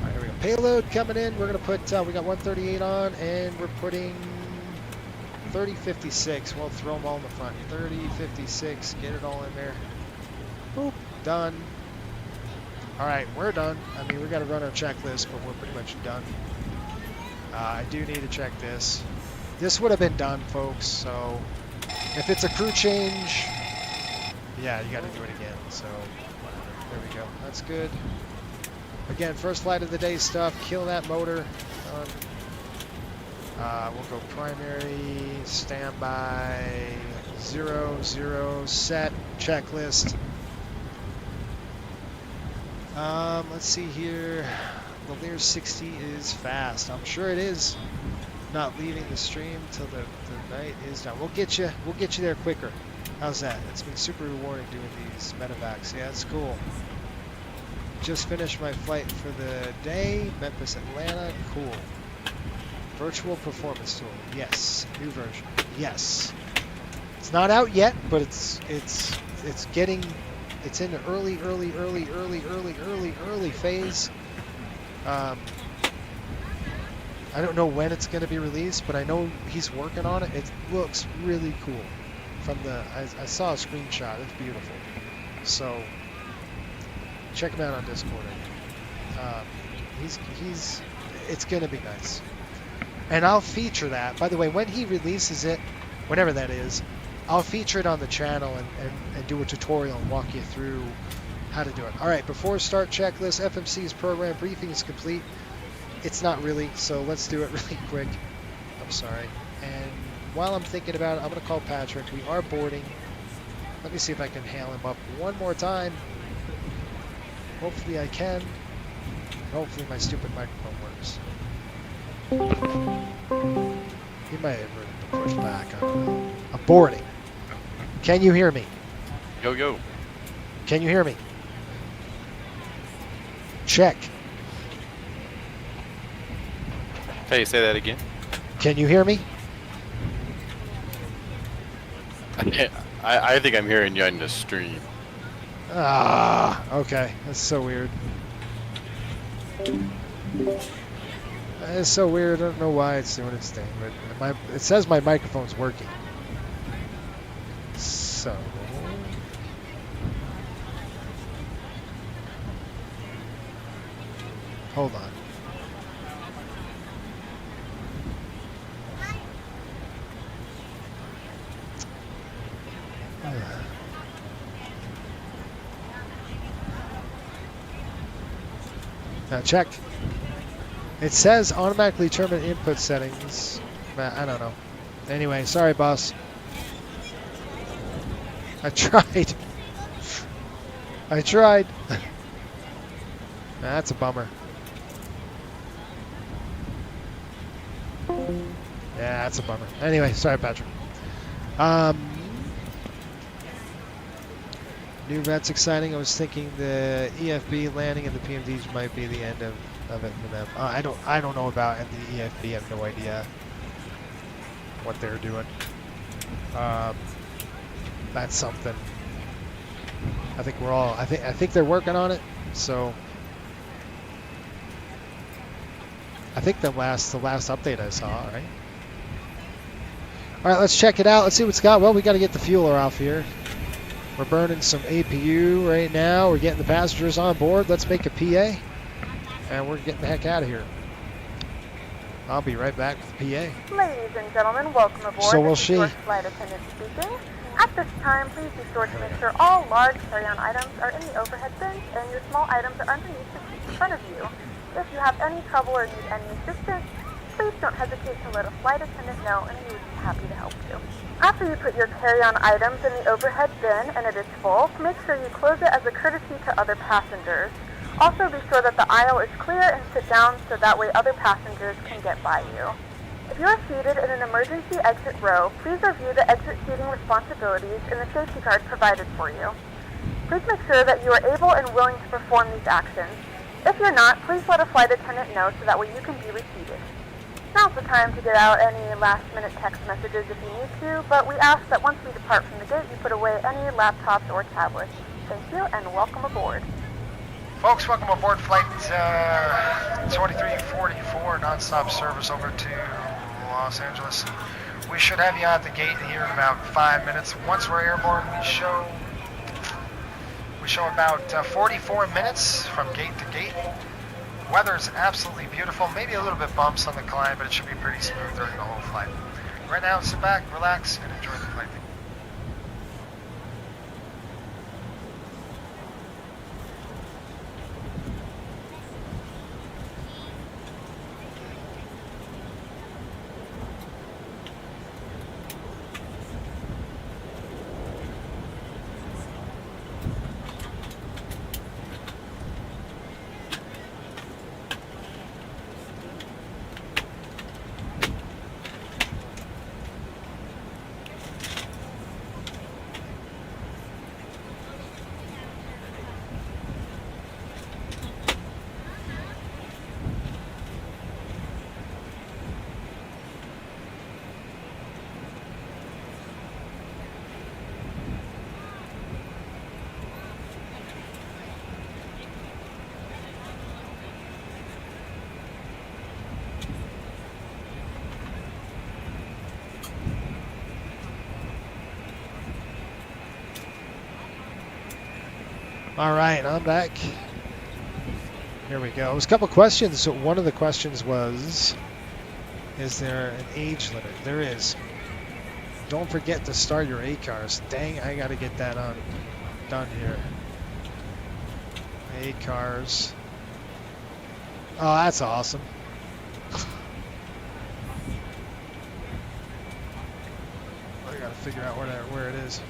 right, here we go. Payload coming in. We're going to put, we got 138 on, and we're putting 3056. We'll throw them all in the front. 3056. Get it all in there. Boop. Done. All right, we're done. I mean, we got to run our checklist, but we're pretty much done. I do need to check this. This would have been done, folks, so if it's a crew change, yeah, you got to do it again. So there we go. That's good. Again, first flight of the day stuff. Kill that motor. We'll go primary, standby, 0, 0, set, checklist. Let's see here. The Lear 60 is fast. I'm sure it is. Not leaving the stream till the night is done. We'll get you there quicker. How's that? It's been super rewarding doing these medevacs. Yeah, it's cool. Just finished my flight for the day. Memphis, Atlanta. Cool. Virtual performance tool. Yes. New version. Yes. It's not out yet, but it's getting. It's in the early phase. I don't know when it's going to be released, but I know he's working on it. It looks really cool. From the, I saw a screenshot. It's beautiful. So check him out on Discord. It's going to be nice. And I'll feature that. By the way, when he releases it, whenever that is, I'll feature it on the channel and do a tutorial and walk you through how to do it. All right, before start checklist, FMC's program briefing is complete. It's not really, so let's do it really quick. I'm sorry. And while I'm thinking about it, I'm going to call Patrick. We are boarding. Let me see if I can hail him up one more time. Hopefully I can. Hopefully my stupid microphone works. He might have heard the pushback. I don't know. I'm boarding. Can you hear me? Yo, yo. Can you hear me? Check. Hey, say that again. Can you hear me? I think I'm hearing you on the stream. Ah, okay. That's so weird. It's so weird. I don't know why it's doing its thing, but it says my microphone's working. So hold on. Now check. It says automatically terminate input settings. I don't know. Anyway, sorry, boss. I tried. I tried. That's a bummer. Yeah, that's a bummer. Anyway, sorry, Patrick. New vet's exciting. I was thinking the EFB landing and the PMDs might be the end of it for them. I don't know about the EFB. I have no idea what they're doing. That's something. I think we're all. I think they're working on it. So I think the last update I saw. Right. All right. Let's check it out. Let's see what's got. Well, we got to get the fueler off here. We're burning some APU right now. We're getting the passengers on board. Let's make a PA. And we're getting the heck out of here. I'll be right back with the PA. Ladies and gentlemen, welcome aboard. So will This is she. your flight attendant speaking. At this time, please be sure to make sure all large carry-on items are in the overhead bins and your small items are underneath the seat in front of you. If you have any trouble or need any assistance, please don't hesitate to let a flight attendant know and we would be happy to help you. After you put your carry-on items in the overhead bin and it is full, make sure you close it as a courtesy to other passengers. Also, be sure that the aisle is clear and sit down so that way other passengers can get by you. If you are seated in an emergency exit row, please review the exit seating responsibilities in the safety card provided for you. Please make sure that you are able and willing to perform these actions. If you're not, please let a flight attendant know so that way you can be reseated. Now's the time to get out any last-minute text messages if you need to, but we ask that once we depart from the gate, you put away any laptops or tablets. Thank you, and welcome aboard. Folks, welcome aboard flight 2344, non-stop service over to Los Angeles. We should have you out the gate here in about 5 minutes. Once we're airborne, we show about 44 minutes from gate to gate. Weather is absolutely beautiful. Maybe a little bit bumps on the climb, but it should be pretty smooth during the whole flight. Right now, sit back, relax, and enjoy the flight. All right, I'm back. Here we go. It was a couple questions. So one of the questions was, is there an age limit? There is. Don't forget to start your ACARs. Dang, I got to get that done here. ACARs. Oh, that's awesome. I got to figure out where it is.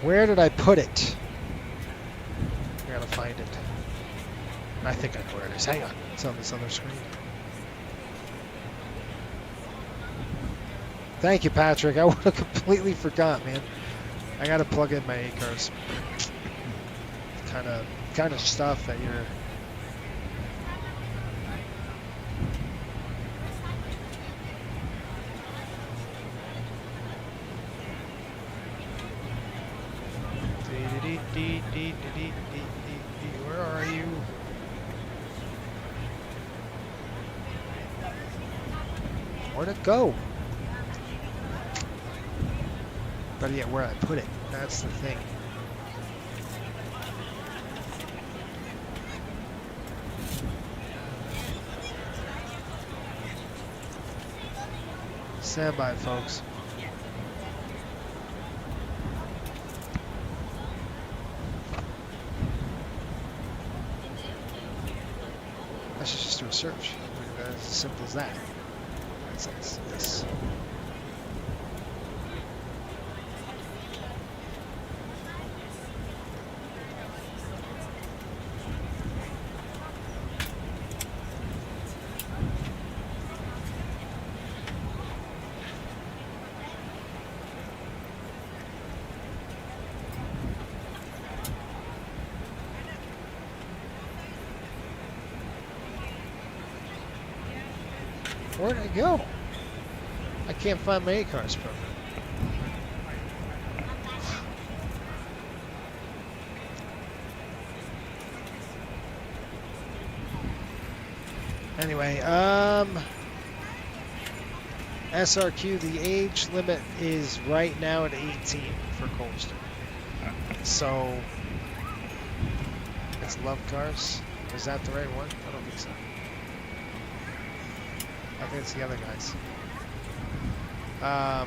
Where did I put it? I gotta find it. I think I know where it is. Hang on. It's on this other screen. Thank you, Patrick. I would have completely forgot, man. I gotta plug in my ACARs. Kind of stuff that you're... Where are you? Where'd it go? But yeah, where I put it. That's the thing. Stand by, folks. I should just do a search. It's as simple as that. That's this. Where'd I go? I can't find my ACARS program. Anyway, SRQ, the age limit is right now at 18 for Colston. So, it's Love Cars. Is that the right one? I don't think so. I think it's the other guys. No.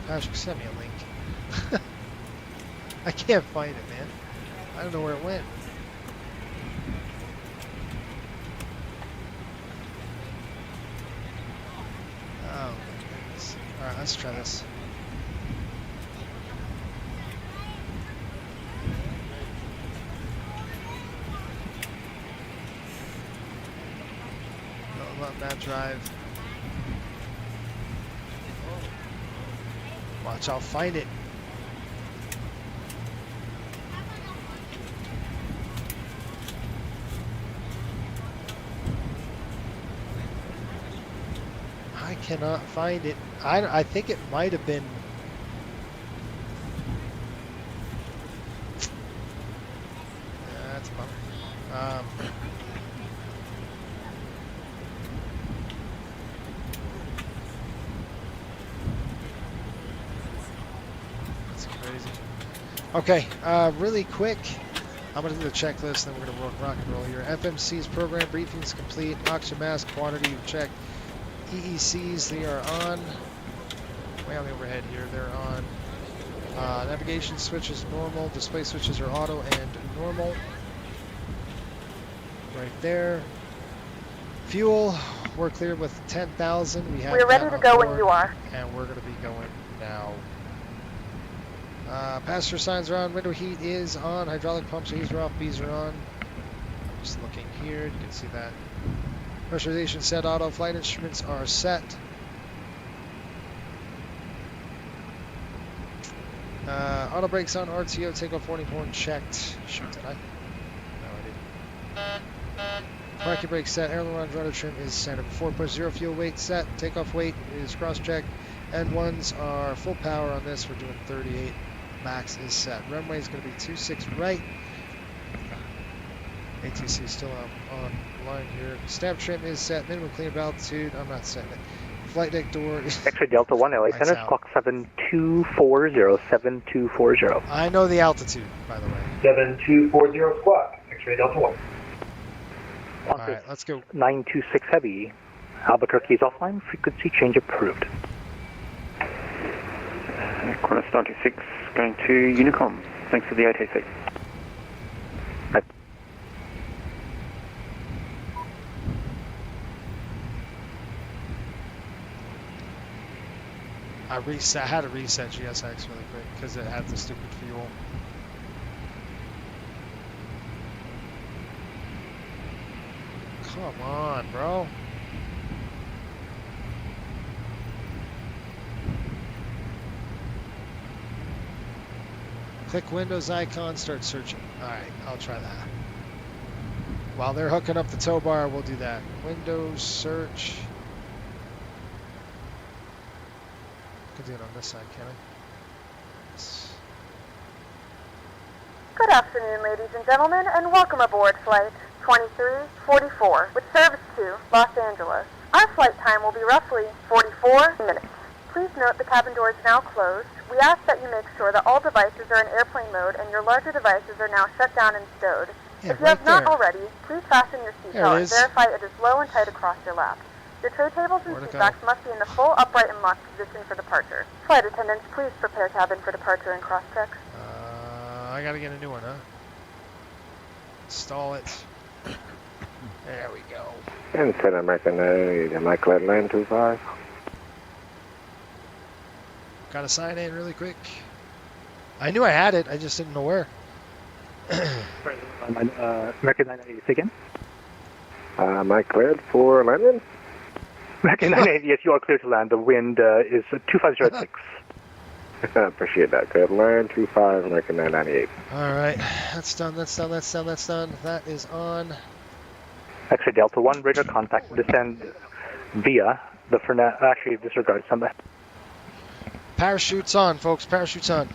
Patrick, send me a link. I can't find it, man. I don't know where it went. let's try this. Don't let that drive. Watch, I'll find it. I cannot find it. I think it might have been. That's a bummer. That's crazy. Okay, really quick. I'm going to do the checklist, then we're going to rock and roll here. FMC's program briefings complete. Oxygen mask quantity checked. EECs, they are on. Way on the overhead here, they're on. Navigation switches normal. Display switches are auto and normal. Right there. Fuel, we're clear with 10,000. We're ready to go when you are. And we're going to be going now. Passenger signs are on. Window heat is on. Hydraulic pumps, A's are off. B's are on. I'm just looking here. You can see that. Pressurization set. Auto flight instruments are set. Auto brakes on. RTO takeoff warning horn checked. Shoot, did I? No, I didn't. Parking brake set. Aileron rudder trim is set. 4.0 fuel weight set. Takeoff weight is cross-checked. N1s are full power on this. We're doing 38. Max is set. Runway is going to be 26 right. ATC is still on line here. Stab trim is set. Minimum clean up altitude. I'm not setting it. Flight deck door is... X-ray Delta 1 LA Center, clock 7240, 7240. I know the altitude, by the way. 7240 squawk. X-ray Delta 1. Alright, let's go. 926 Heavy. Albuquerque is offline. Frequency change approved. Qantas 96 going to Unicom. Thanks for the ATC. I had to reset GSX really quick because it had the stupid fuel. Come on, bro. Click Windows icon, start searching. Alright, I'll try that. While they're hooking up the tow bar, we'll do that. Windows search. Could do it on this side, can I? Good afternoon, ladies and gentlemen, and welcome aboard Flight 2344 with service to Los Angeles. Our flight time will be roughly 44 minutes. Please note the cabin door is now closed. We ask that you make sure that all devices are in airplane mode and your larger devices are now shut down and stowed. Yeah, if you have not already, please fasten your seatbelt and verify it is low and tight across your lap. Your tray tables and seat backs must be in the full upright and locked position for departure. Flight attendants, please prepare cabin for departure and cross-check. I gotta get a new one, huh? Install it. There we go. And 10 American 8, am I clear land 25? Gotta sign in really quick. I knew I had it, I just didn't know where. American 980 again. Am I cleared for landing? American 980, yes, you are clear to land. The wind is 250 at 6. Appreciate that. Cleared land 25, American 998. Alright, that's done, that's done, that's done, that's done. That is on. X-ray Delta 1, radar contact, descend via the actually disregard some. Parachutes on, folks, parachutes on.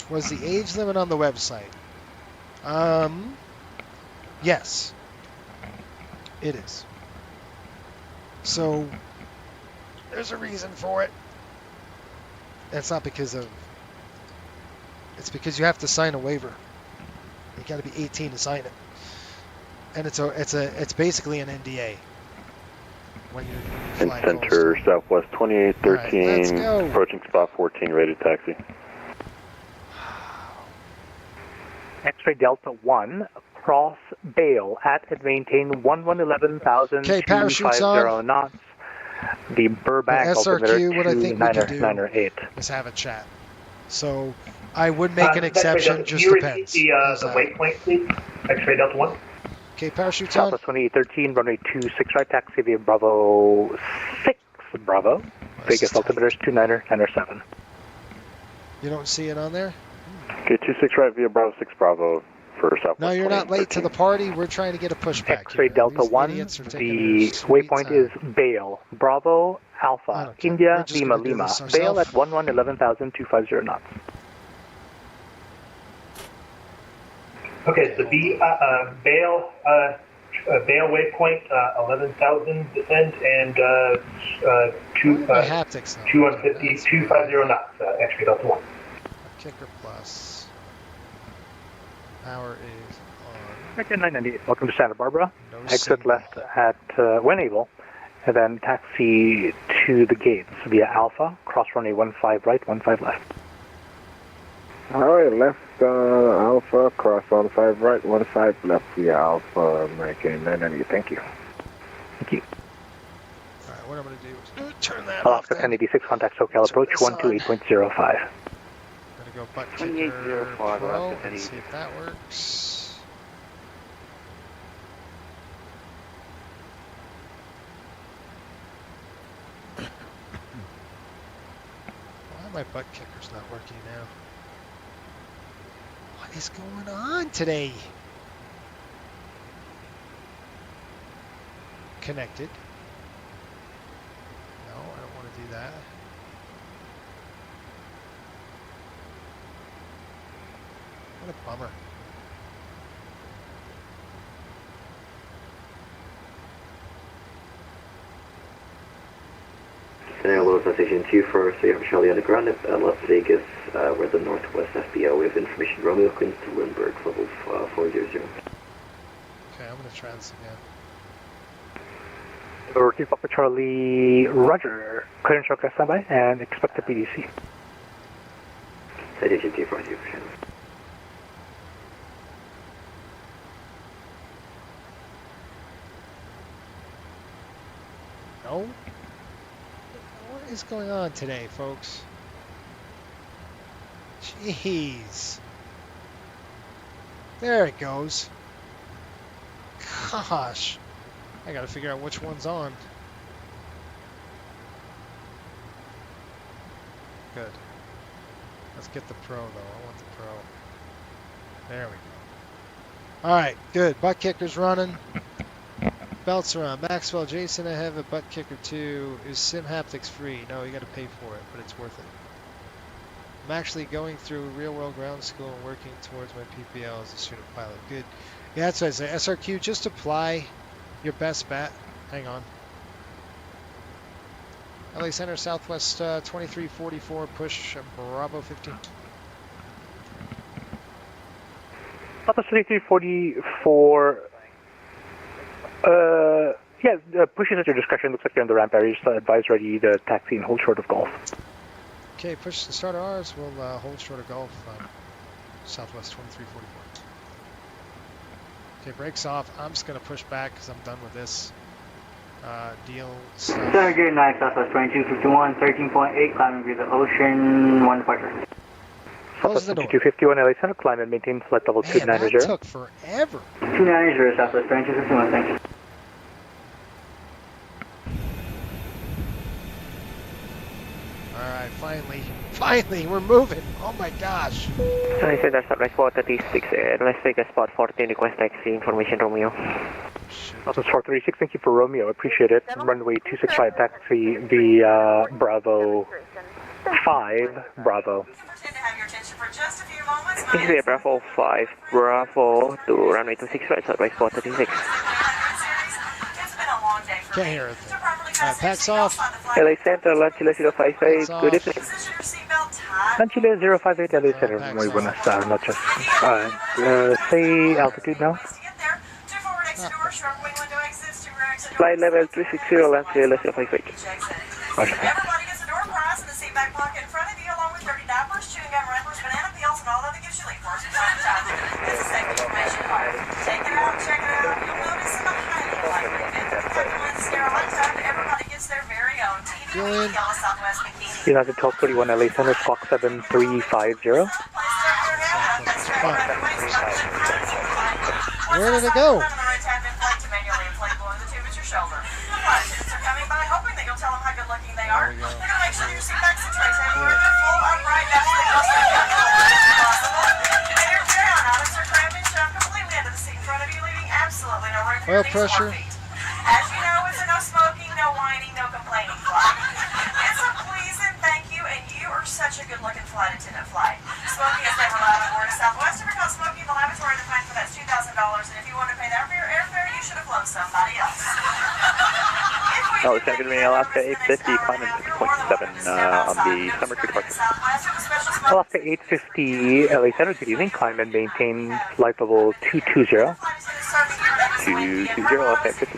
Was the age limit on the website? Yes, it is. So there's a reason for it. It's not because of. It's because you have to sign a waiver. You got to be 18 to sign it, and it's basically an NDA. When you fly Center Southwest 2813, right, approaching spot 14, ready to taxi. X-ray Delta 1, cross bail at and maintain 11,000 Okay, parachutes on. knots. The Burbank altimeter SRQ, what I think we could do 2998. is have a chat. So I would make an X-ray exception, Delta, just can you depends. repeat the waypoint, please? X-ray Delta 1. Okay, parachutes on. Southwest 2813, runway 26 right, taxi via Bravo 6, Bravo. Vegas altimeter is 2997. You don't see it on there? Okay, 26 right via Bravo 6 Bravo for Southwest. No, you're not late to the party. We're trying to get a pushback. X-ray Delta 1, the waypoint is Bail, Bravo, Alpha, India, Lima, Lima. Bail at 11,250 knots. Okay, so Bail waypoint 11,000 descend and 250 knots. X-ray Delta 1. Kicker plus. Power is on. Okay, 998. Welcome to Santa Barbara. No Exit signal. left at when able, and then taxi to the gates via Alpha. Cross runway 15 right, 15 left. Alright, left Alpha, cross 15 right, 15 left via Alpha, American 990. Thank you. Thank you. Alright, what I'm going to do is turn that Alaska off. 1086, contact SoCal approach 128.05. I'm going to go butt kicker 2805, pro Alaska and see if that works. Why my butt kicker's not working now? What is going on today? Connected. No, I don't want to do that. What a bummer. Hello, Station 2 for Sierra Charlie Underground at Las Vegas. We're the Northwest FBO. We have information. Romeo Queens to Lindbergh, level 400. Okay, I'm going to try this again. Rookie Papa Charlie, Roger. Clearance request standby and expect the PDC. Citation 240. No? What is going on today, folks? Jeez. There it goes. Gosh. I gotta figure out which one's on. Good. Let's get the pro, though. I want the pro. There we go. Alright, good. Butt kicker's running. Belts are on. Maxwell, Jason, I have a butt kicker too. Is Sim Haptics free? No, you gotta pay for it, but it's worth it. I'm actually going through real world ground school and working towards my PPL as a student pilot. Good. Yeah, that's what I say. SRQ, just apply your best bet. Hang on. LA Center, Southwest 2344, push Bravo 15. Southwest 2344. Push is at your discretion. Looks like you're in the ramp area. Just advise ready to taxi and hold short of Golf. Okay, push the start of ours. We'll hold short of Golf. Southwest 2344. Okay, brakes off. I'm just going to push back because I'm done with this deal stuff. Center Gate 9, Southwest 2251, 13.8, climbing via the ocean, 1 departure. Close the door. 2251 LA Center, climb and maintain flight level 290. That took forever. 290, Southwest 2251, thank you. Alright, finally, we're moving. Oh my gosh. I said that's Southwest 436, Las Vegas Spot 14, request taxi information Romeo. Southwest 436, thank you for Romeo, appreciate it. Runway 265 taxi via Bravo 5, Bravo. This is Bravo 5, Bravo to runway 26 right, Southwest 436. Can't hear it. Packs off. LA Center, Lanchile 058, good evening. Lanchile 058, LA Center, muy buenas noches. Say altitude now. Flight level 360, Lanchile 058. Roger. Everybody gets a door prize in the seat back pocket in front of you, along with 30 diapers, chewing gum, wrappers, banana peels, and all other gifts you leave for us. It's United 1231 LA Center, squawk 7350. Where did it go? There we go. Oil pressure. As you know, it's a no smoking, no whining, no complaining flight. It's a please and thank you, and you are such a good-looking flight attendant flight. Smoking is never allowed on board of Southwest. If you're caught smoking in the lavatory, the fine for that's $2,000, and if you want to pay that for your airfare, you should have flown somebody else. Oh, it's going to be Alaska 850, climbing 6.7 on the summer 2 departure. Alaska 850 LA Center, good evening. Climb and maintain flight level 220. 220, Alaska 850.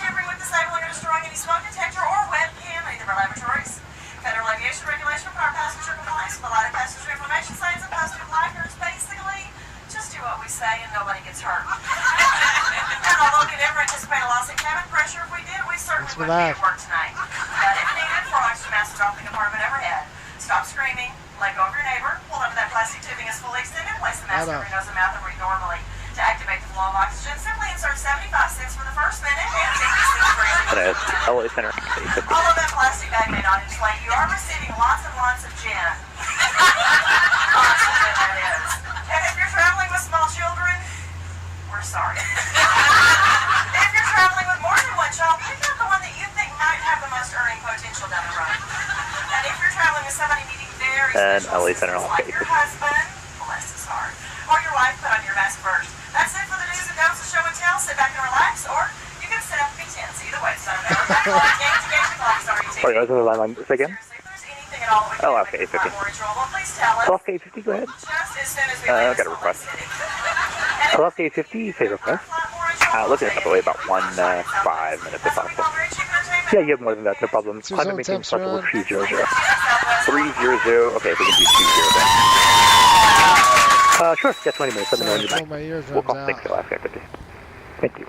Tampering with, disabling, or destroying any smoke detector or webcam at either of our laboratories. Federal aviation regulation for our passenger compliance, melodic passenger information signs and positive placards. Basically, just do what we say and nobody gets hurt. And although we never anticipate a loss in cabin pressure, if we did, we certainly wouldn't be at work tonight. But if needed, for oxygen mask off the compartment overhead. Stop screaming, let go of your neighbor, pull under that plastic tubing is fully extended, place the mask over your nose and mouth and breathe normally. To activate the flow of oxygen, simply insert 75 cents for the first minute and 50 cents for each. LA Center. All of that plastic bag may not inflate. You are receiving lots and lots of gin. Oxygen, that is. And if you're traveling with small children, we're sorry. If you're traveling with more than one child, pick out the one that you think might have the most earning potential down the road. And if you're traveling with somebody needing very special LA Center, assistance, like your husband, bless his heart, or your wife, put on your mask first. That's it for the do's and don'ts of show and tell. Sit back and relax, or you can sit up and be tense. Either way, it's not a matter of fact. Game to game, the clock's already ticking. Sorry, I was on the line again. Alaska 850. Alaska 850, go ahead. I've got a request. Alaska 850, say request. Looking at away about 5 minutes if possible. Yeah, you have more than that, no problem. Climb and maintain flight level 300. 300, okay, if we can do 20 then. Sure, yeah, 20 minutes. Let me know when you're back. We'll call 6 Alaska 50. Thank you.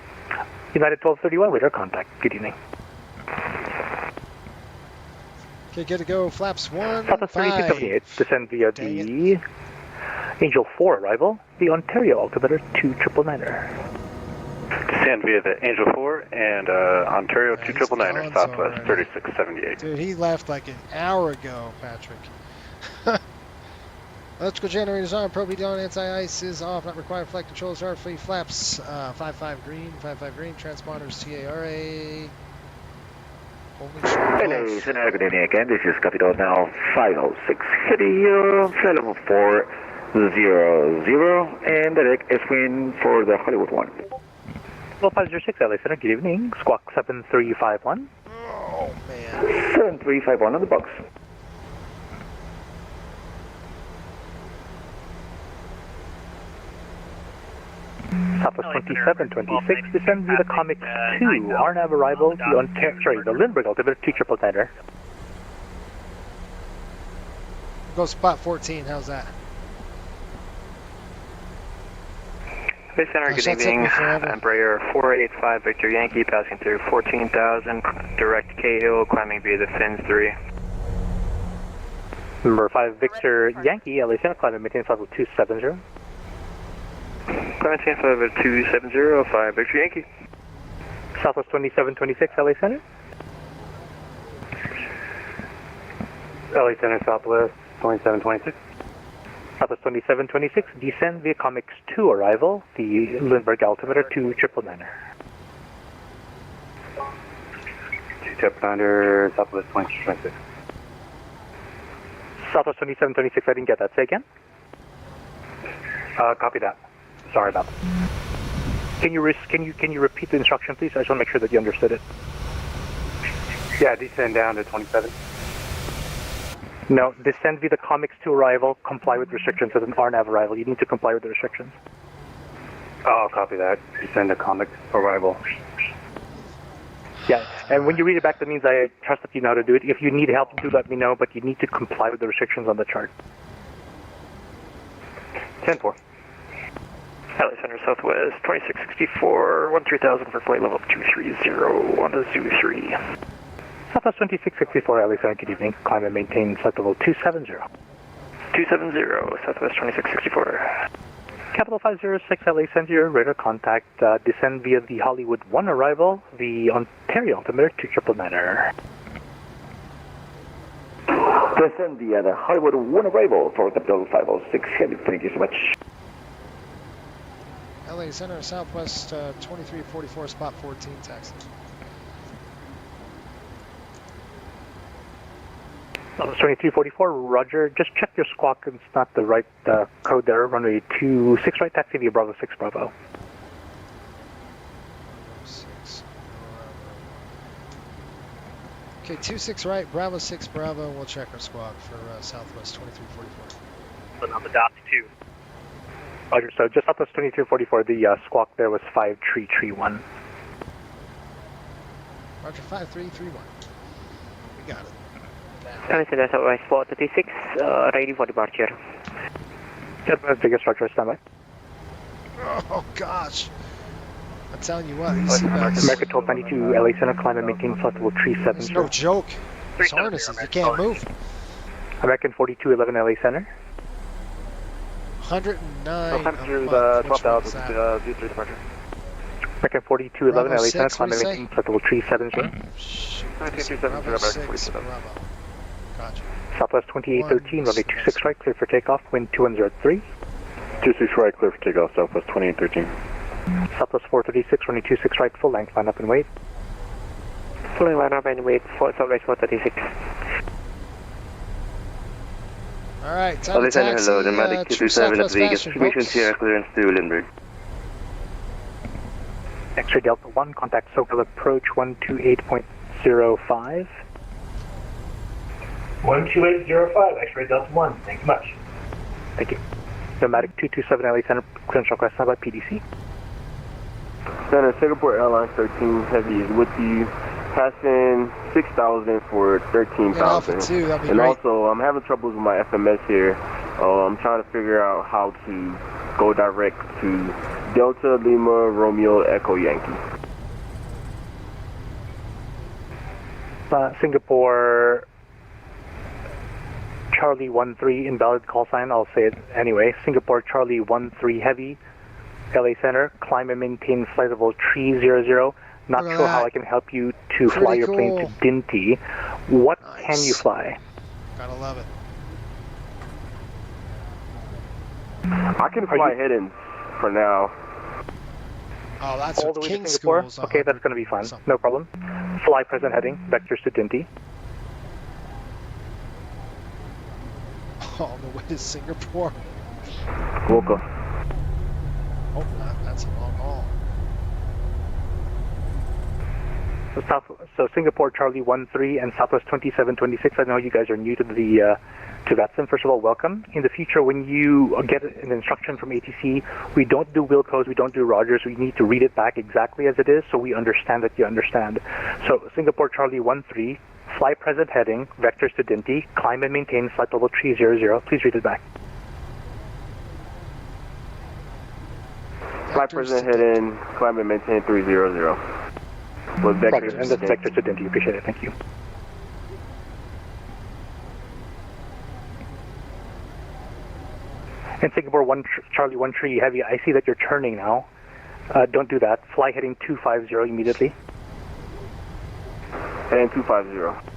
United 1231, radar contact. Good evening. Okay, good to go. Flaps 1, Southwest 5. Descend via the Angel 4 arrival, the Ontario altimeter 2999er. Descend via the Angel 4 and Ontario 2999er, Southwest 3678. Dude, he left like an hour ago, Patrick. Electrical generators on, Pro-B on, anti-ice is off, not required, flight controls are free, flaps 55 green, transponders TARA. Hello, Senator, good evening again. This is Capital now 506 heading flight level 400 and direct S-Wing for the Hollywood one. Well, 506 LA Center, good evening. Squawk 7351. Oh, man. 7351 on the box. Southwest 2726, descend via the Comics 2, RNAV arrival, the Lindbergh altimeter 2999er. Go spot 14, how's that? Base Center, good evening. Embraer 485 Victor Yankee, passing through 14,000, direct Cahill, climbing via the fins 3. Number 5 Victor Yankee, LA Center, climb and maintain flight level 270. Climb maintain flight level 270, 5 Victor Yankee. Southwest 2726 LA Center. LA Center, Southwest 2726. Southwest 2726, descend via Comics 2 arrival, the Lindbergh altimeter 2999er. 2999er, Southwest 2726. Southwest 2726, I didn't get that. Say again? Copy that. Sorry about that. Can you repeat the instruction, please? I just want to make sure that you understood it. Yeah, descend down to 27. No, descend via the Comics 2 arrival, comply with restrictions as an RNAV arrival. You need to comply with the restrictions. Oh, copy that. Descend to Comics arrival. Yeah, and when you read it back, that means I trust that you know how to do it. If you need help, do let me know, but you need to comply with the restrictions on the chart. 10-4. LA Center, Southwest 2664, 13,000 for flight level 230 on the Zoo 3. Southwest 2664, LA Center, good evening. Climb and maintain flight level 270. 270, Southwest 2664. Capital 506, LA Center, radar contact. Descend via the Hollywood 1 arrival, the Ontario altimeter 2999er. Descend via the Hollywood 1 arrival for Capital 506 Heavy. Thank you so much. LA Center, Southwest 2344, spot 14, taxi. Southwest 2344, roger. Just check your squawk. It's not the right code there. Runway 26 right, taxi via Bravo 6 Bravo. Okay, 26 right, Bravo 6 Bravo. We'll check our squawk for Southwest 2344. But on the dot 2. Roger, so just Southwest 2344, the squawk there was 5331. Roger, 5331. We got it. Consider Southwest 436, ready for departure. Biggest structure, standby. Oh, gosh. I'm telling you what, these American 1292, LA Center, climb and maintain flight level 370. It's no joke. These harnesses, you can't move. American 4211, LA Center. 109. Through the 12,000, V3 departure. American 4211, LA Center, 6, climb and maintain flight level 370. 1927, Bravo 6 Bravo. Gotcha. Southwest 2813, runway 26 right, clear for takeoff, wind 2103. 26 right, clear for takeoff, Southwest 2813. Southwest 436, runway 26 right, full length, line up and wait. Full line up and wait for Southwest 436. All right, time to taxi, hello, the Matic 227 at Vegas. Information folks. Sierra clearance to Lindbergh. X-ray Delta 1, contact SoCal approach 128.05. 12805, X-ray Delta 1. Thank you much. Thank you. Nomadic 227 LA Center, clearance request by PDC. Center, Singapore Airlines 13 Heavy is with you. Passing 6,000 for 13,000. And great. Also, I'm having troubles with my FMS here. I'm trying to figure out how to go direct to Delta Lima Romeo Echo Yankee. Singapore Charlie 13, invalid call sign, I'll say it anyway. Singapore Charlie 13 Heavy, LA Center, climb and maintain flight level 300. Not sure how I can help you to fly your plane to Dinty. What can you fly? Gotta love it. I can fly hidden for now. Oh, that's all the way King to Singapore? Schools, Okay, that's going to be fun. No problem. Fly present heading, vectors to Dinty. All the way to Singapore. Welcome. Hope not. That's a long haul. So Singapore Charlie 13 and Southwest 2726. I know you guys are new to the to VATSIM. First of all, welcome. In the future, when you get an instruction from ATC, we don't do Wilcos, we don't do Rogers. We need to read it back exactly as it is, so we understand that you understand. So Singapore Charlie 13, fly present heading, vectors to Dinty, climb and maintain flight level 300. Please read it back. Fly present heading, climb and maintain 300. With vectors and that's vectors to Dinty. Appreciate it. Thank you. And Singapore Charlie 13 Heavy, I see that you're turning now. Don't do that. Fly heading 250 immediately. And 250.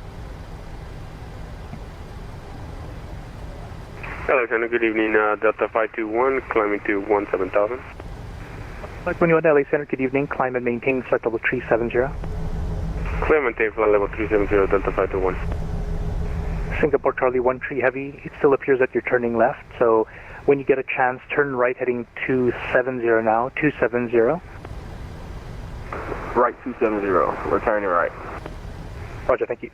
Alexander, good evening. Delta 521, climbing to 17,000. Like when you at LA Center, good evening. Climb and maintain flight level 370. Climb and maintain flight level 370, Delta 521. Singapore Charlie 13 Heavy, it still appears that you're turning left, so when you get a chance, turn right heading 270 now, 270. Right 270, we're turning right. Roger, thank you.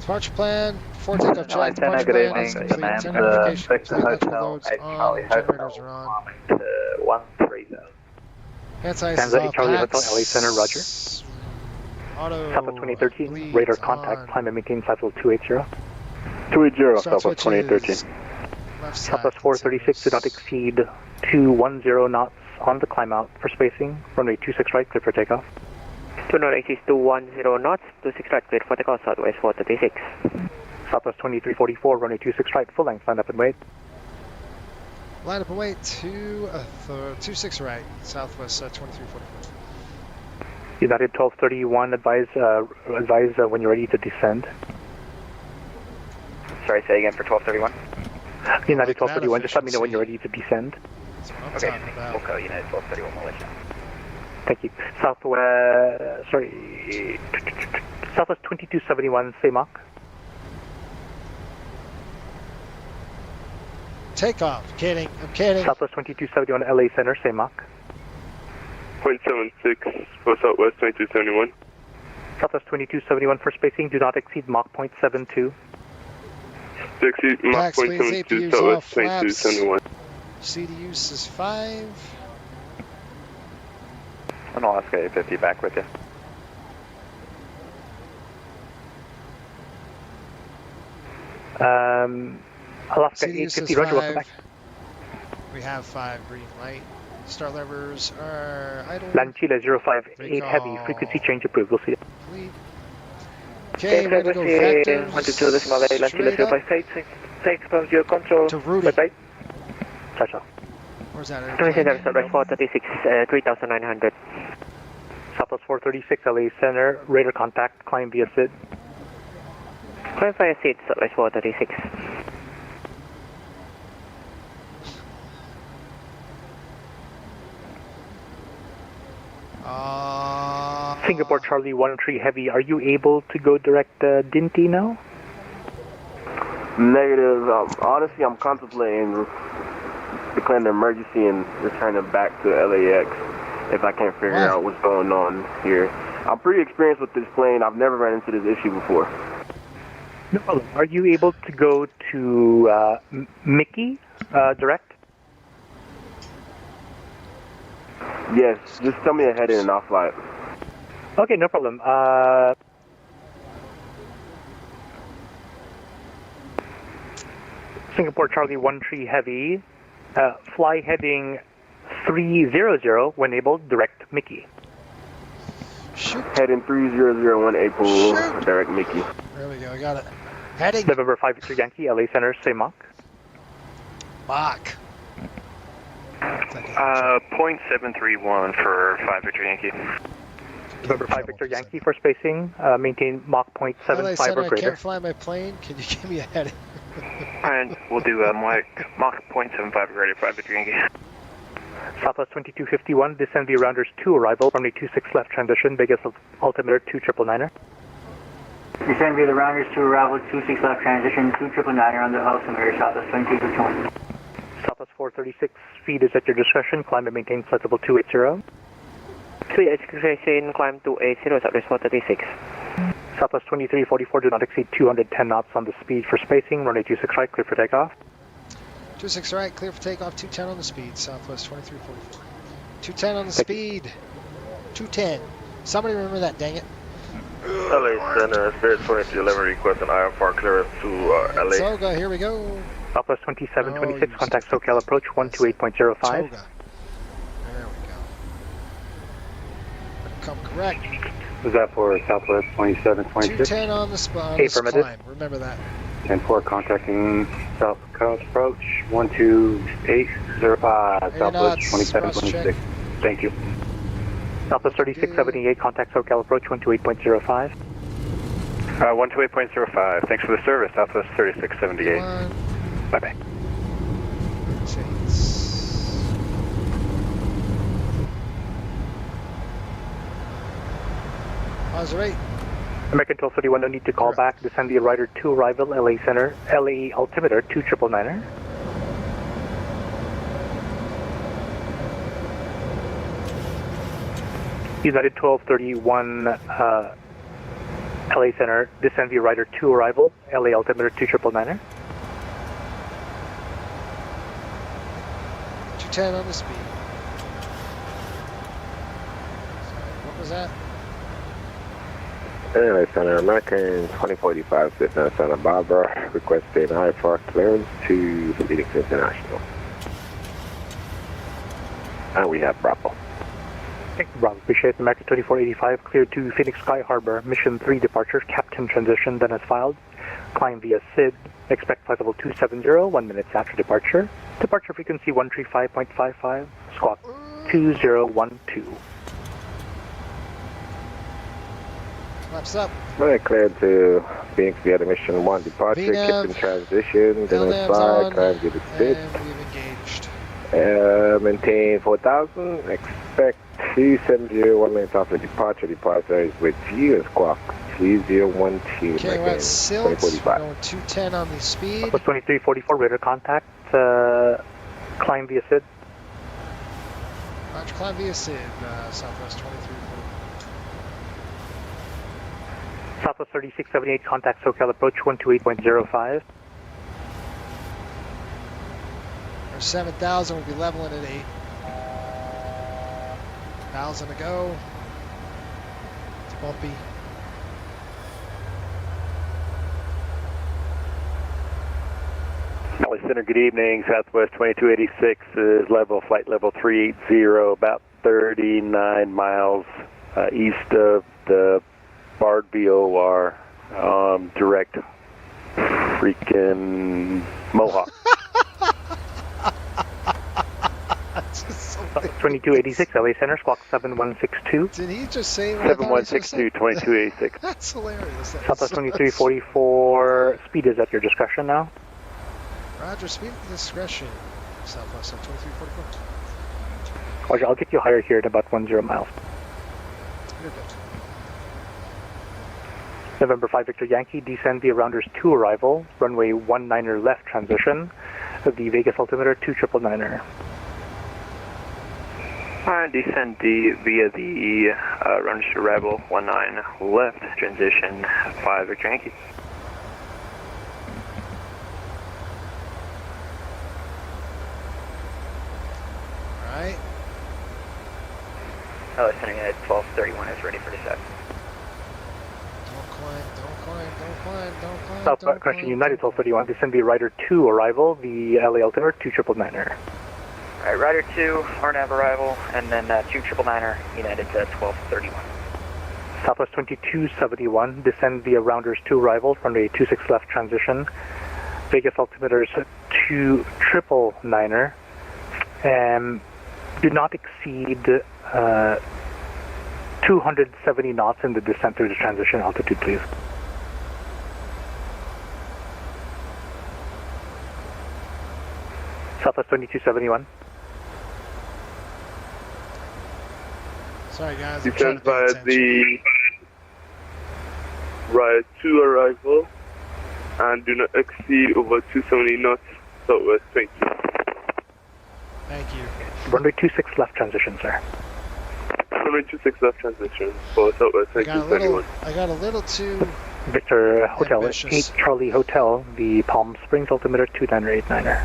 Departure plan, before takeoff check, departure good plan evening. is complete. Command, 10 notification, Vector electrical Hotel, loads on, Charlie Hotel, generators are on. 130. Anti-ice is Kansas off, Charlie Hotel, packs. LA Center, roger. Auto Southwest 2013, radar contact, climb and maintain flight level 280. 280, Southwest 2013. Southwest 436, do not exceed 210 knots on the climb out for spacing. Runway 26 right, clear for takeoff. 206 210 knots, 26 right, cleared for takeoff, Southwest 436. Southwest 2344, runway 26 right, full length, line up and wait. Line up and wait, 26 right, Southwest 2344. United 1231, advise when you're ready to descend. Sorry, say again for 1231. United 1231, just let me know when you're ready to descend. Okay, Moco, United 1231, we'll let you know. Thank you. Southwest 2271, say Mach. Takeoff. Kidding. I'm kidding. Southwest 2271, LA Center, say Mach. 0.76 for Southwest 2271. Southwest 2271 for spacing, do not exceed Mach 0.72. Exceed Mach 0.72, Southwest 2271. CDUs is 5. And Alaska A50 back with you. Alaska A50, roger, welcome back. We have 5, green light. Start levers are idle. Land Chile 058 heavy, frequency change approved, we'll see it. Okay, we're going to go vectors. 122.8, Land Chile 058, take from your control. To Rudy. Ciao, ciao. Where's that? Southwest 436, 3900. Southwest 436, LA Center, radar contact, climb via SID. Climb via SID, Southwest 436. Singapore Charlie 13 heavy, are you able to go direct Dinty now? Negative. Honestly, I'm contemplating declaring an emergency and returning back to LAX if I can't figure out what's going on here. I'm pretty experienced with this plane. I've never ran into this issue before. No problem. Are you able to go to Mickey direct? Yes, just tell me ahead and I'll fly it. Okay, no problem. Singapore Charlie 13 heavy, fly heading 300 when able, direct Mickey. Shoot. Heading 3001 April, direct Mickey. There we go, I got it. Heading. November 5 Victor Yankee, LA Center, say Mach. Mach. 0.731 for 5 Victor Yankee. November 5 Victor Yankee for spacing, maintain Mach 0.75 or I greater. can't fly my plane, can you give me a heading? And we'll do Mach 0.75 or greater, 5 Victor Yankee. Southwest 2251, descend via rounders 2 arrival, runway 26 left transition, biggest altimeter 2999er. Descend via the rounders 2 arrival, 26 left transition, 2999er on the altimeter, Southwest 2251. Southwest 436, speed is at your discretion, climb and maintain flexible 280. Speed at discretion, climb 280, Southwest 436. Southwest 2344, do not exceed 210 knots on the speed for spacing, runway 26 right, clear for takeoff. 26 right, clear for takeoff, 210 on the speed, Southwest 2344. 210 on the speed. 210. Somebody remember that, dang it. LA Center, Spirit 2311 requesting IFR clearance to LA. Soga, here we go. Southwest 2726, contact SoCal approach 128.05. Soga. There we go. Come correct. Was that for Southwest 2726? 210 on the spot. Climb. Remember that. 10-4 contacting South Coast approach 12805, Southwest 2726. Thank you. Southwest 3678, contact SoCal approach 128.05. 128.05. Thanks for the service, Southwest 3678. Bye-bye. Pause rate. American 1231, no need to call back. Descend the Rider 2 arrival, LA Center, LA altimeter 2999er. United 1231, LA Center, descend via Rider 2 arrival, LA altimeter 2999er. 210 on the speed. What was that? LA Center, American 2045, sitting at Santa Barbara, requesting IFR clearance to Phoenix International. And we have Bravo. Bravo, appreciate it. American 2485, clear to Phoenix Sky Harbor, Mission 3 departure, Captain transition, then as filed. Climb via SID, expect flight level 270, 1 minute after departure. Departure frequency 135.55, squawk 2012. Flaps up. Alright, cleared to Phoenix via the Mission 1 departure, VNAV, Captain transition, then LAM's as filed, on, climb via the SID. And we've engaged. Maintain 4,000, expect 270, 1 minute after departure. Departure is with you, squawk 2012. Okay, we're at Silt, we're going 210 on the speed. Southwest 2344, radar contact, climb via SID. Roger, climb via SID, Southwest 2344. Southwest 3678, contact SoCal approach 128.05. Our 7,000 will be leveling at 8. 1,000 to go. It's bumpy. LA Center, good evening. Southwest 2286 is flight level 380, about 39 miles east of the Bard VOR, direct freaking Mohawk. 2286, LA Center, squawk 7162. Did he just say 7162, 2286. That's hilarious. Southwest 2344, speed is at your discretion now. Roger, speed at discretion. Southwest 2344. Roger, I'll get you higher here at about 10 miles. You're good. November 5 Victor Yankee, descend via Rounders 2 arrival, runway 19er left transition, of the Vegas altimeter 2999er. Descend via the Rounders 2 arrival 19 left transition 5 Victor Yankee. Alright. LA Center Unit 1231 is ready for descent. Southwest correction, United 1231, descend via Rider 2 arrival, the LA altimeter 2999er. Alright, Rider 2, RNAV arrival, and then 2999er, United 1231. Southwest 2271, descend via Rounders 2 arrival, runway 26 left transition, Vegas altimeter 2999er, do not exceed 270 knots in the descent through the transition altitude, please. Southwest 2271. Sorry guys. Descend via the Rider 2 arrival and do not exceed over 270 knots, Southwest 20. Thank you. Runway 26 left transition, sir. Runway 26 left transition for Southwest 2221. I got a little too Victor Hotel, ambitious. 8 Charlie Hotel, the Palm Springs altimeter 2989er.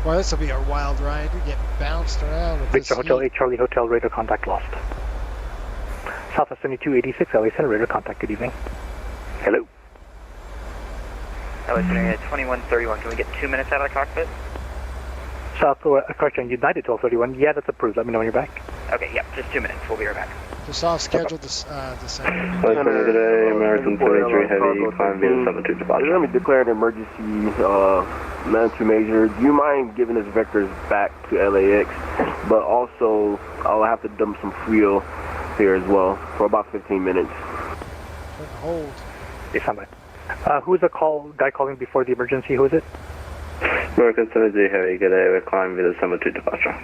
Well, this will be a wild ride. We're getting bounced around with Victor this Hotel, heat. 8 Charlie Hotel, radar contact lost. Southwest 7286, LA Center, radar contact, good evening. Hello. LA Center Unit 2131, can we get 2 minutes out of the cockpit? Southwest, correction, United 1231, yeah, that's approved. Let me know when you're back. Okay, yep, just 2 minutes, we'll be right back. Just off schedule descent. LA Center today, American 23 Heavy, climb via 72 departure. Let me declare an emergency mandatory measure. Do you mind giving us vectors back to LAX? But also, I'll have to dump some fuel here as well for about 15 minutes. Hold. Yes, I'm right. Who is the guy calling before the emergency? Who is it? American 73 Heavy, good day, we're climbing via 72 departure.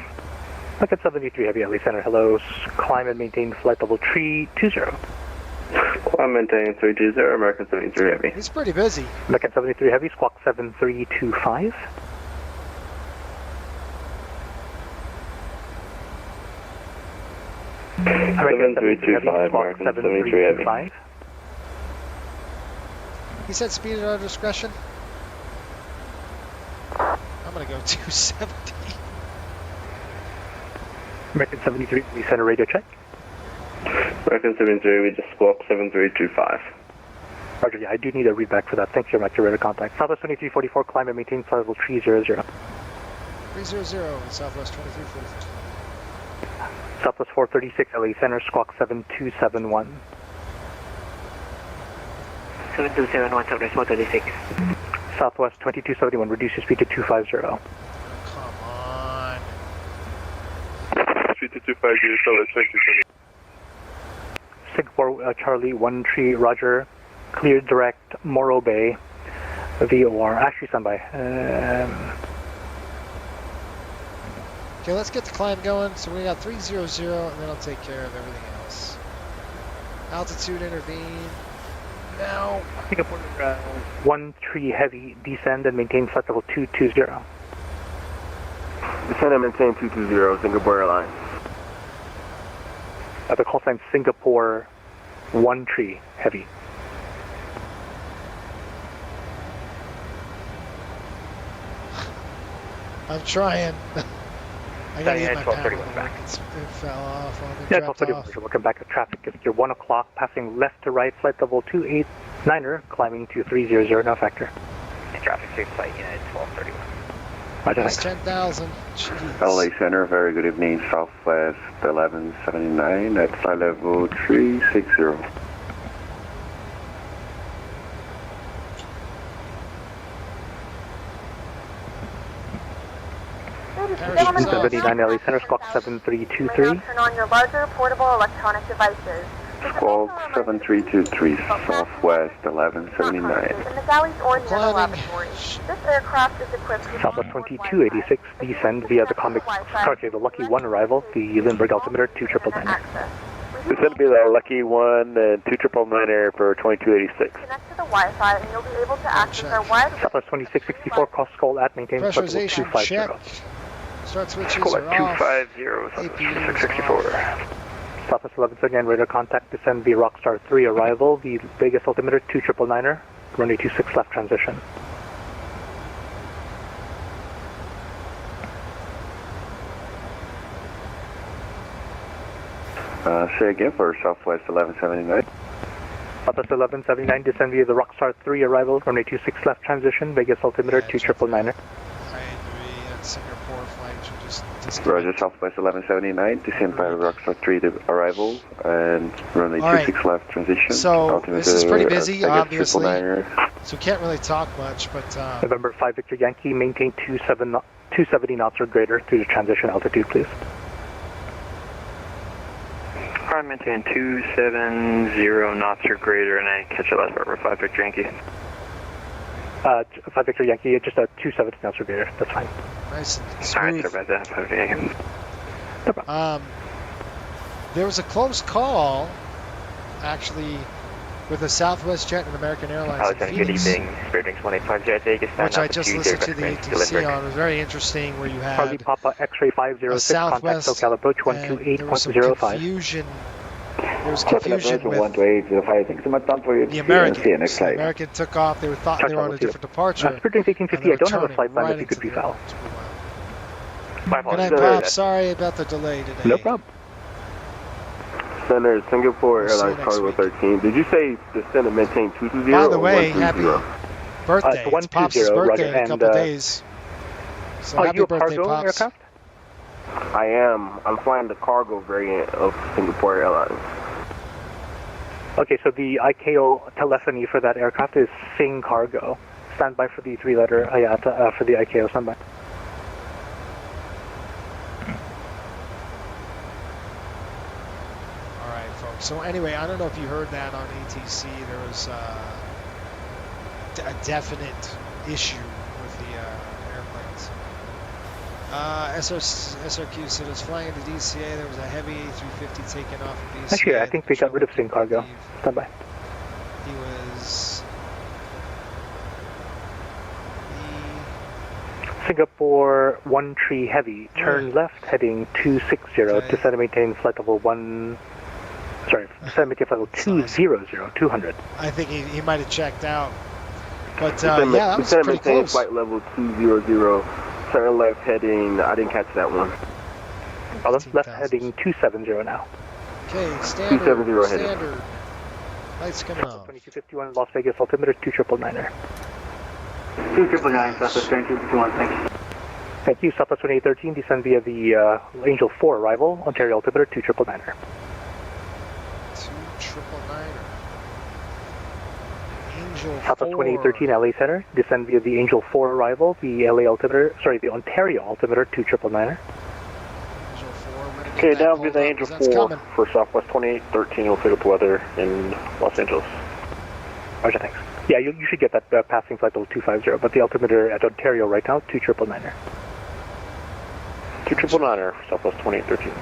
American 73 Heavy, LA Center, hello. Climb and maintain flight level 320. Climb maintain 320, American 73 Heavy. He's pretty busy. American 73 Heavy, squawk 7325. American 7325, squawk American 73 Heavy. 7325. He said speed at our discretion. I'm gonna go 270. American 73, we send a radio check. American 73, we just squawk 7325. Roger, yeah, I do need a readback for that. Thanks very much, your radar contact. Southwest 2344, climb and maintain flight level 300. 300, Southwest 2344. Southwest 436, LA Center, squawk 7271. 7271, Southwest 436. Southwest 2271, reduce your speed to 250. Come on. Speed to 250, Southwest 2020. Singapore Charlie 13, roger. Cleared direct, Morro Bay, VOR. Actually, standby. Okay, let's get the climb going. So we got 300, and then I'll take care of everything else. Altitude intervene. Now. Singapore 13 heavy, descend and maintain flight level 220. Descend and maintain 220, Singapore Airlines. The call sign Singapore 13 heavy. I'm trying. I gotta get my Sorry, panel 12:31 back. It fell off on the Yeah, dropped 12:31. off. Welcome back to traffic. It's your 1 o'clock, passing left to right, flight level 289er, climbing to 300, now factor. Traffic safe flight United 1231. Roger, That's thanks. 10,000. Jeez. LA Center, very good evening. Southwest 1179 at flight level 360. Ladies and gentlemen, 279 LA Center, squawk 7323. turn on your larger portable electronic devices. Squawk 7323, Southwest 1179. In the galleys or near the lavatory. This aircraft is equipped with Southwest 2286, descend via the comic, the Lucky 1 arrival, the Lindbergh altimeter 2999. This is going to be the Lucky 1 and 2999 for 2286. Connect to the Wi-Fi and you'll be able to access our wide Southwest 2664, cross skull at maintain flight level Pressurization 250. check. Start switches Skull are at off. 250, APU is 664. Southwest 1179, radar contact, descend via Rockstar 3 arrival, the Vegas altimeter 2999, runway 26 left transition. Say again for Southwest 1179. Southwest 1179, descend via the Rockstar 3 arrival, runway 26 left transition, Vegas altimeter 2999. I agree. That Singapore flight should just Roger, Southwest 1179, descend by Rockstar 3 to arrival and runway All right. 26 left transition. So this is pretty busy, obviously. 999. So can't really talk much, but November 5 Victor Yankee, maintain 270 knots or greater through the transition altitude, please. Alright, maintain 270 knots or greater, and I catch you last part for 5 Victor Yankee. 5 Victor Yankee, just a 270 knots or greater, that's fine. nice and Alright, smooth. sorry about that, 5 Victor Yankee. There was a close call, actually, with a Southwest jet and American Airlines in Alexander, good Phoenix, evening. Spirit Drinks 185 Jet Vegas. which I just listened to the ATC on. It was very interesting, where you Charlie had Papa X-ray 506, contact Southwest, SoCal approach and there was some 128.05. confusion. There was confusion with 12805. Thanks so much, Tom, for your the American. See you next The flight. American took off. They thought they were on a different departure. Spirit Drinks 1850, I don't have a flight plan right if you could into the pre-file. Good night, Pop. Sorry about the delay today. No problem. Center, Singapore We'll see you Airlines next Cargo week. 13. Did you say descend and maintain 220 By the or way, 130? happy birthday. It's Pop's 120, birthday Roger, in a couple and, days. So are happy you a birthday, cargo Pops. aircraft? I am. I'm flying the cargo variant of Singapore Airlines. Okay, so the ICAO telephony for that aircraft is Sing Cargo. Stand by for the 3-letter IATA for the ICAO. Stand by. All right, folks. So anyway, I don't know if you heard that on ATC. There was a definite issue with the airplanes. SRQ said it was flying into DCA. There was a heavy A350 taken off of DCA. Actually, I think they got rid of Sing Cargo. Stand by. He was... Singapore 13 heavy, turn left heading 260, descend and maintain flight level 200. I think he might have checked out. But Descend yeah, that was and pretty maintain close. flight level 200, turn left heading, I didn't catch that one. Left heading 270 now. Okay, standard. 270 heading. Standard. Lights coming on. 2251 Las Vegas altimeter 2999er. 2999, Southwest 2251, thanks. Thank you. Southwest 2813, descend via the Angel 4 arrival, Ontario altimeter 2999. 2999. Angel Southwest 4. 2813, LA Center, descend via the Angel 4 arrival, the Ontario altimeter 2999. Angel 4. Okay, down via the Angel 4 for Southwest 2813. We'll pick up the weather in Los Angeles. Roger, thanks. Yeah, you should get that passing flight level 250, but the altimeter at Ontario right now, 2999. 2999 for Southwest 2813.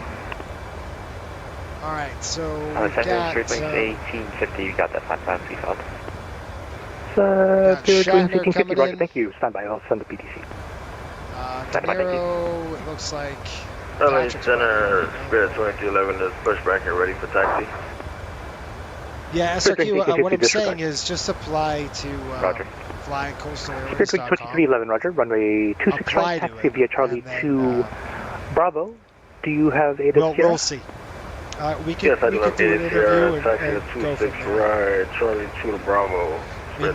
All right, so Send we've got... straight link 1850, you got that 55 seatbelt. Clear doing Shatner 1850, coming Roger, in. thank you. Stand by, I'll send the PTC. Camaro, it looks like... LA Center, Spirit 2211 is pushback and ready for taxi. Yeah, SRQ, what I'm saying is just apply to flycoastalairways.com. Spirit 2311, Roger, runway 265, taxi via Charlie 2 Bravo. Do you have ADIS We'll see. We can, yes, I do do an have interview and taxi go to from 26 there. right, Charlie 2 to Bravo.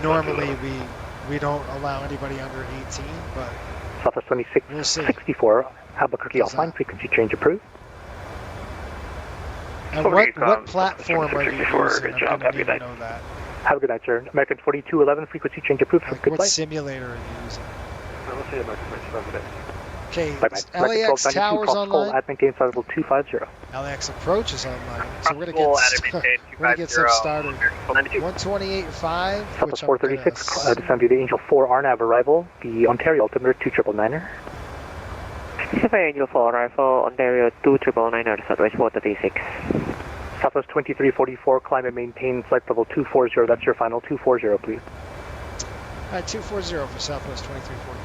Normally we don't allow anybody under 18, but Southwest 2664, Albuquerque offline, frequency change approved. And what platform are you using? I'm going to need to know that. Have a good night, sir. American 4211, frequency change approved. Good What flight. simulator are you using? Let's see American 27. Okay, bye-bye. LAX Tower's online. At maintain flight level 250. LAX Approach is online. So we're gonna get some started. 128.5. Southwest 436, descend via the Angel 4 RNAV arrival, the Ontario altimeter 2999er. Angel 4 arrival, Ontario 2999, Southwest 436. Southwest 2344, climb and maintain flight level 240. That's your final 240, please. All right, 240 for Southwest 2344.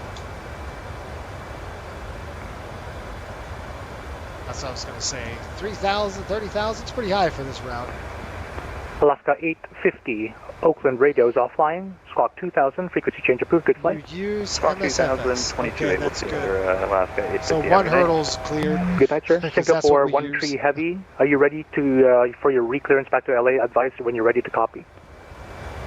That's what I was going to say. 3,000, 30,000, it's pretty high for this route. Alaska 850, Oakland radio is offline. Squawk 2000, frequency change approved. Good flight. You use Squawk MSFS. 2000, 22 okay, able that's to good. Alaska 850. So one hurdle's cleared. Good night, sir. Singapore 13 use. Heavy. Are you ready to for your reclearance back to LA? Advise when you're ready to copy.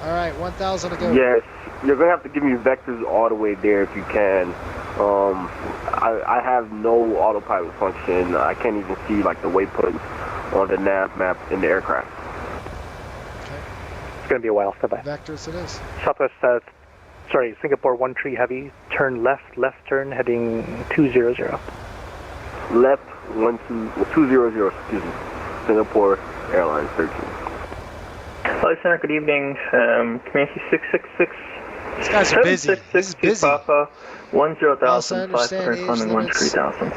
All right, 1,000 to go. Yes, you're gonna have to give me vectors all the way there if you can. I have no autopilot function. I can't even see like the waypoints on the nav map in the aircraft. Okay. It's gonna be a while. Step by. Vectors it is. Southwest, Singapore 13 Heavy. Turn left turn heading 200. Left 200. Excuse me. Singapore Airlines 13. Hello, Center. Good evening. Community 666. These guys are busy. This is busy. Papa, 10,000, Also, 500, climbing 13,000.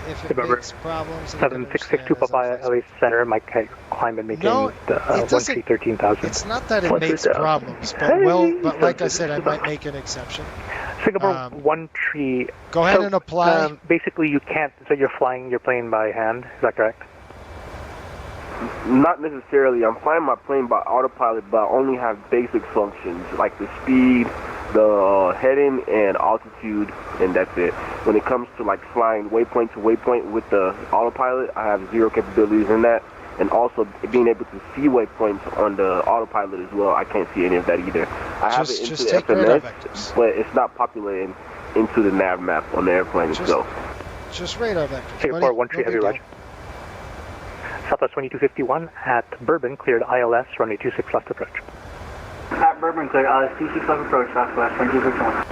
If it makes problems, 7662 Papaya LA Center. Mike climb and maintain 13,000. It's not that it makes problems, but like I said, I might make an exception. Singapore 13. Go ahead and apply. Basically, you can't. So you're flying your plane by hand. Is that correct? Not necessarily. I'm flying my plane by autopilot, but I only have basic functions like the speed, the heading, and altitude, and that's it. When it comes to like flying waypoint to waypoint with the autopilot, I have zero capabilities in that. And also being able to see waypoints on the autopilot as well, I can't see any of that either. I have it into the FMS, but it's not populating into the nav map on the airplane itself. Just radar vectors. Singapore 13 Heavy, Roger. Southwest 2251 at Bourbon, cleared ILS, runway 26 left approach. At Bourbon, cleared ILS 26 left approach, Southwest 2251.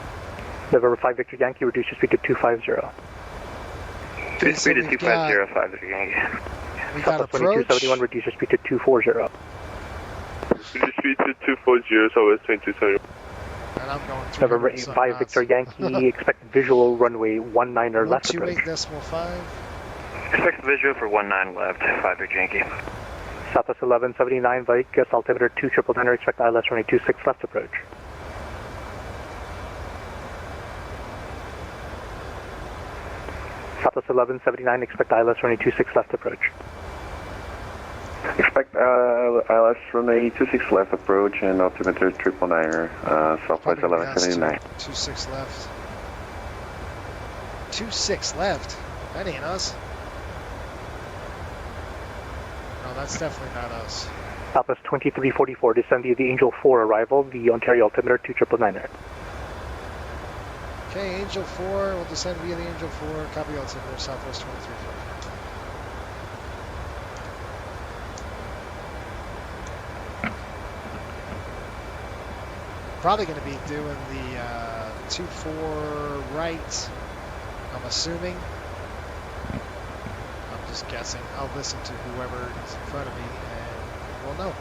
November 5 Victor Yankee, reduce your speed to 250. Speed to 250, 5 Victor Yankee. We got Southwest 2271, reduce your speed to 240. Reduce speed to 240, Southwest 2271. And I'm going November 5 Victor Yankee, expect visual runway 19er left approach. 128.5. Expect visual for 19 left, 5 Victor Yankee. Southwest 1179 Vegas, altimeter 2999, expect ILS runway 26 left approach. Southwest 1179, expect ILS runway 26 left approach. Expect ILS runway 26 left approach and altimeter 999, Southwest 1179. 26 left. 26 left? That ain't us. No, that's definitely not us. Southwest 2344, descend via the Angel 4 arrival, the Ontario altimeter 2999. Okay, Angel 4, we'll descend via the Angel 4, copy altimeter, Southwest 23. Probably going to be doing the 2-4 right, I'm assuming. I'm just guessing. I'll listen to whoever is in front of me and we'll know.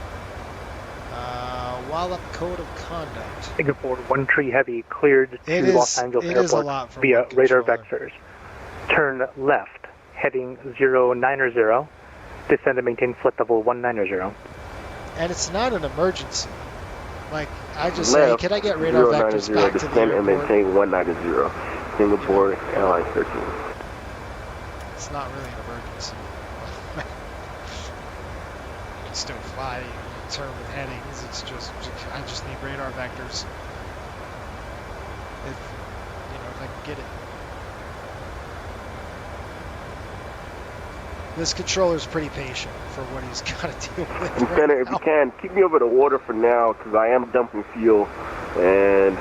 Wallop Code of Conduct. Singapore 1-3 Heavy cleared to Los Angeles Airport via radar vectors. Turn left, heading 090. Descend and maintain flight level 190. And it's not an emergency. Like, I just say, can I get radar vectors back to the descend and airport? maintain 190. Singapore Airlines 13. It's not really an emergency. You can still fly, you can turn with headings. It's just, I just need radar vectors. If I can get it. This controller's pretty patient for what he's got to deal with. Lieutenant, if you can, keep me over the water for now, because I am dumping fuel, and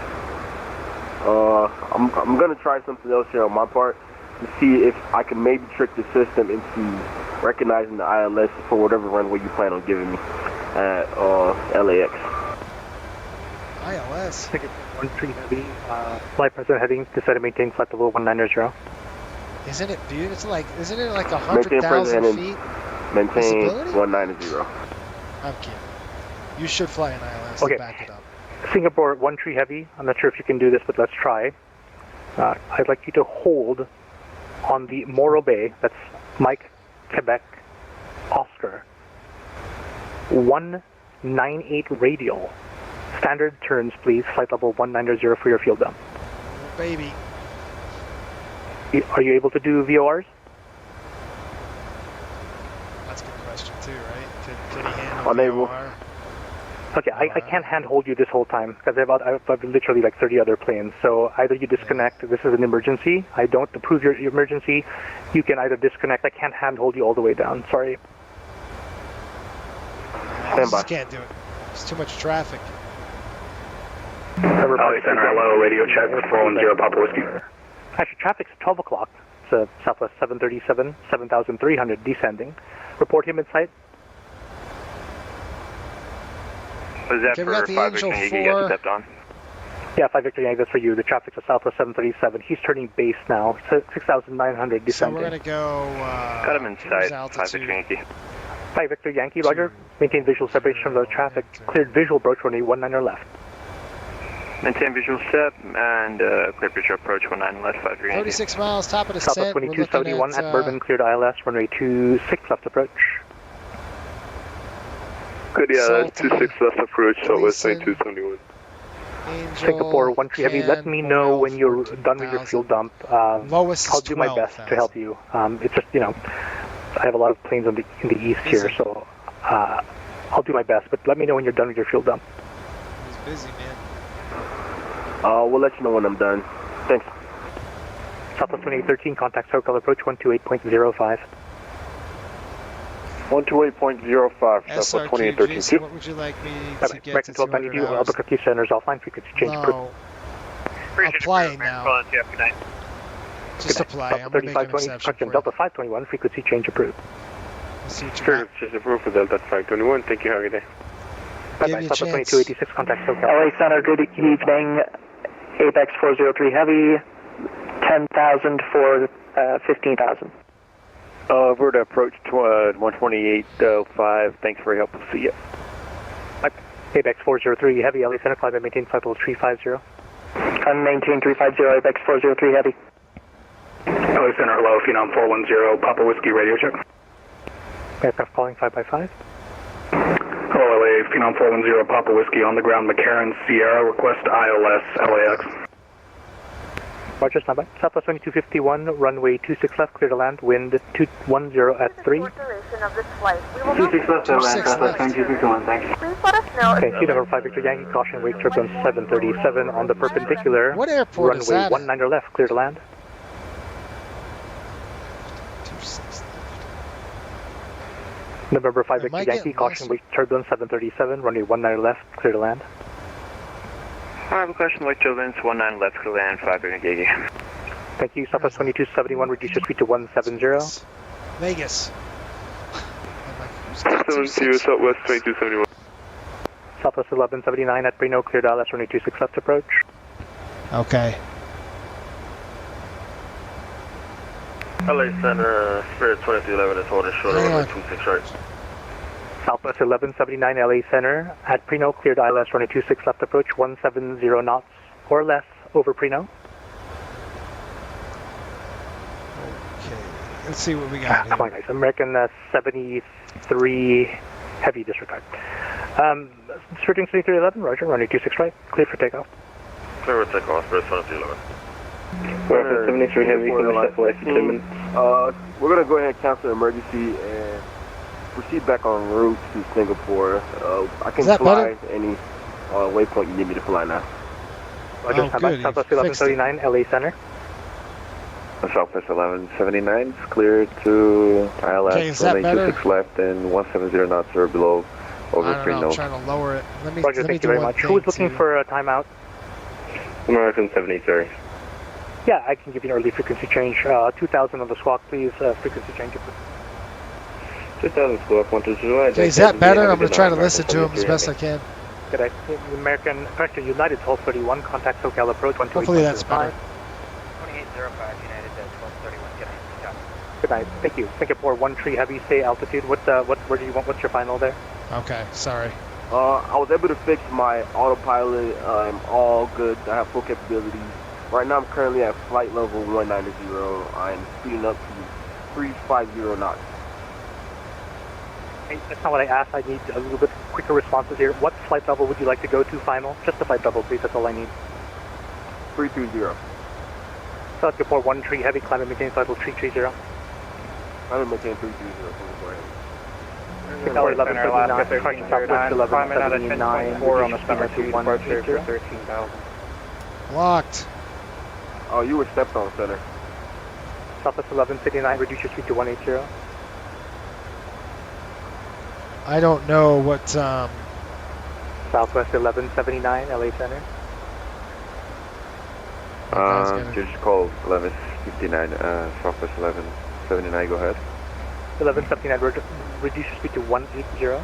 I'm gonna try something else here on my part to see if I can maybe trick the system into recognizing the ILS for whatever runway you plan on giving me at LAX. ILS? 1-3 Heavy, flight present heading, descend and maintain flight level 190. Isn't it beautiful? Isn't it like Maintain 100,000 present feet? Maintain Visibility? 190. I'm kidding. You should fly an ILS Okay. to back it up. Singapore 1-3 Heavy, I'm not sure if you can do this, but let's try. I'd like you to hold on the Morro Bay, that's Mike, Quebec, Oscar, 198 radial. Standard turns, please, flight level 190 for your fuel dump. Oh, baby. Are you able to do VORs? That's a good question too, right? Could he handle Unable. VOR? Okay, I can't hand hold you this whole time because I've literally like 30 other planes. So either you disconnect, this is an emergency, I don't approve your emergency, you can either disconnect, I can't hand hold you all the way down, sorry. I just can't do it. There's too much traffic. LA Center, hello, radio check, 410 Papa Whiskey. Actually, traffic's 12 o'clock. It's Southwest 737, 7,300 descending. Report him in sight. Was that Okay, we for got the 5 Angel Victor Yankee got 4. stepped on? Yeah, 5 Victor Yankee, that's for you. The traffic's at Southwest 737. He's turning base now. 6,900 So descending. we're going to go... Cut him in here's sight, 5 Victor Yankee. 5 Victor Yankee, Roger. Maintain visual separation from the traffic. Cleared visual approach runway 19 left. Maintain visual step and clear picture approach 19 left, 5 Victor Yankee. 36 miles, top of descent. Southwest We're looking 2271 at Bourbon, cleared ILS, runway 26 left approach. Good, yeah, 26 left approach, Southwest 2271. Singapore 1-3 Heavy, let me know when you're done with your fuel dump. I'll do my best to help you. It's just, I have a lot of planes in the east here, so I'll do my best, but let me know when you're done with your fuel dump. He's busy, man. We'll let you know when I'm done. Thanks. Southwest 2813, contact circle approach 128.05. 128.05, Southwest 2813. Jason, what would you like me to get Back to in 1292, 200 hours? Albuquerque Center's offline frequency change. No. Apply now. Just apply. I'm going to make an 3520, exception correction, for Delta 521, frequency change approved. Let's see what you Sure, got. just approved for Delta 521. Thank you, have a good day. Give you a Southwest chance. 2286, contact SoCal. LA Center, good evening. Apex 403 Heavy, 10,000 for 15,000. We're to approach 128.05. Thanks for your help. We'll see you. Apex 403 Heavy, LA Center, climb and maintain flight level 350. I'm maintain 350, Apex 403 Heavy. LA Center, hello, Phenom 410, Papa Whiskey, radio check. Aircraft calling 5x5. Hello, LA, Phenom 410, Papa Whiskey, on the ground, McCarran, Sierra, request ILS, LAX. Roger, standby. Southwest 2251, runway 26 left, clear to land, wind 210 at 3. Duration of this flight. We will 26 left, Southwest 2251, thanks. Please let us know. Okay, Sea number 5 Victor Yankee, caution wake turbulence 737 on the perpendicular. What airport runway is that? 19 left, clear to land. 26 November 5 Am Victor I Yankee, getting caution lost? wake turbulence 737, runway 19 left, clear to land. I have a question, Victor Lynch, 19 left, clear land, 5 Gigi. Thank you, Southwest 2271, reduce your speed to 170. Vegas. 70 Southwest 2271. Southwest 1179 at Breno, cleared ILS runway 26 left approach. Okay. LA Center, Spirit 2311 is holding short of runway 26 right. Southwest 1179 LA Center at Preno, cleared ILS runway 26 left approach, 170 knots or less over Preno. Okay, let's see what we got here. Come on guys, American 73 heavy disregard. Spirit 2311, roger, runway 26 right, clear for takeoff. Clear for takeoff, Spirit 2311. 73 heavy, Southwest 2 minutes. We're going to go ahead and cancel emergency and proceed back en route to Singapore. I can fly any waypoint you need me to fly now. Roger, good. Southwest 1179 LA Center. Southwest 1179 is cleared to ILS, runway 26 left and 170 knots or below over Preno. I'm trying to lower it. Roger, thank you very much. Who is looking for a timeout? American 73. Yeah, I can give you an early frequency change. 2000 on the squawk, please. Frequency change it. 2000 squawk, 120. Okay, is that better? I'm going to try to listen to him as best I can. Good day. American, correction, United 1231, contact SoCal approach 128. Hopefully that's better. 2805 United 1231, good night. Good night, thank you. Singapore 1 tree heavy, stay altitude. Where do you want, what's your final there? Okay, sorry. I was able to fix my autopilot. I'm all good. I have full capabilities. Right now I'm currently at flight level 190. I'm speeding up to 350 knots. Hey, that's not what I asked. I need a little bit quicker responses here. What flight level would you like to go to final? Just the flight level, please. That's all I need. 320. South Singapore 1 tree heavy, climb and maintain flight level 330. I'm going to maintain 330. Singapore heavy. Singapore 1139, Southwest 1179, on the speed to 130. 13,000. Locked. Oh, you were stepped on, center. Southwest 1159, reduce your speed to 180. I don't know what, Southwest 1179, LA Center. Just call 1159, Southwest 1179, go ahead. 1179, reduce your speed to 180.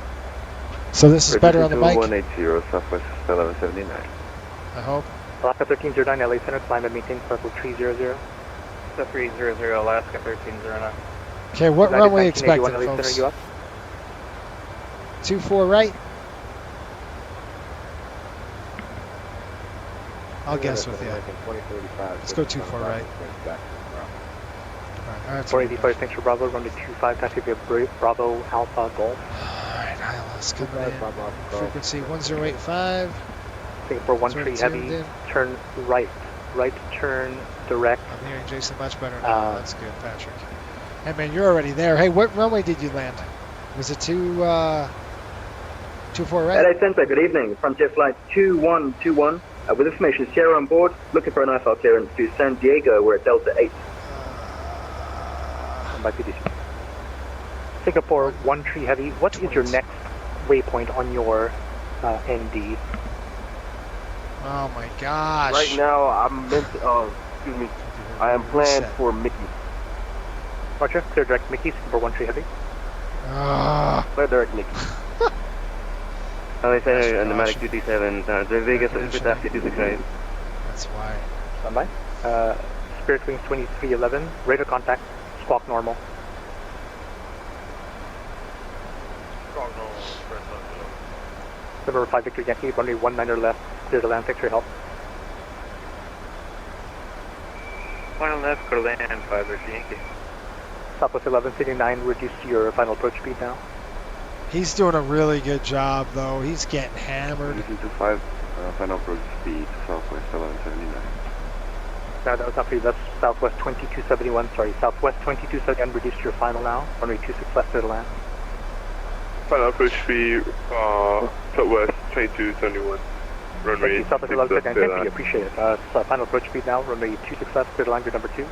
So this is better on the mic? 180, Southwest 1179. I hope. Alaska 1309, LA Center, climb and maintain level 300. So 300, Alaska 1309. Okay, what runway expected, LA folks? Center, US. 24 right? I'll guess with you. Let's go 24 right. Alright, 485, thanks for Bravo, runway 25, taxi via Bravo Alpha Golf. Alright, ILS coming in. Frequency 1085. Singapore 1 tree heavy, turn right turn direct. I'm hearing Jason much better now. That's good, Patrick. Hey man, you're already there. Hey, what runway did you land? Was it 24 right? LA Center, good evening. Frontier Flight 2121. With information Sierra on board, looking for an IFR clearance to San Diego, we're at Delta 8. By PDC. Singapore 1 tree heavy, what is your next waypoint on your ND? Oh my gosh. Right now, I'm meant to, excuse me, I am planned for Mickey. Roger, clear direct Mickey, Singapore 1 tree heavy. Clear direct Mickey. LA Center, pneumatic 237, Vegas, with after 269. That's why. Standby. Spirit Wings 2311, radar contact, squawk normal. Squawk normal, November 5 Victor Yankee, runway 19 left, clear to land, thanks for your help. Final left, clear land, 5 Victor Yankee. Southwest 1159, reduce your final approach speed now. He's doing a really good job though. He's getting hammered. Reducing to 5, final approach speed, Southwest 1179. No, that was not for you. That's Southwest 2271. Sorry, Southwest 2271. Reduced your final now. Runway 26 left to the land. Final approach speed, Southwest 2271. Runway 26 Southwest 1179. Thank you. Appreciate it. Final approach speed now. Runway 26 left to the land. Your number 2.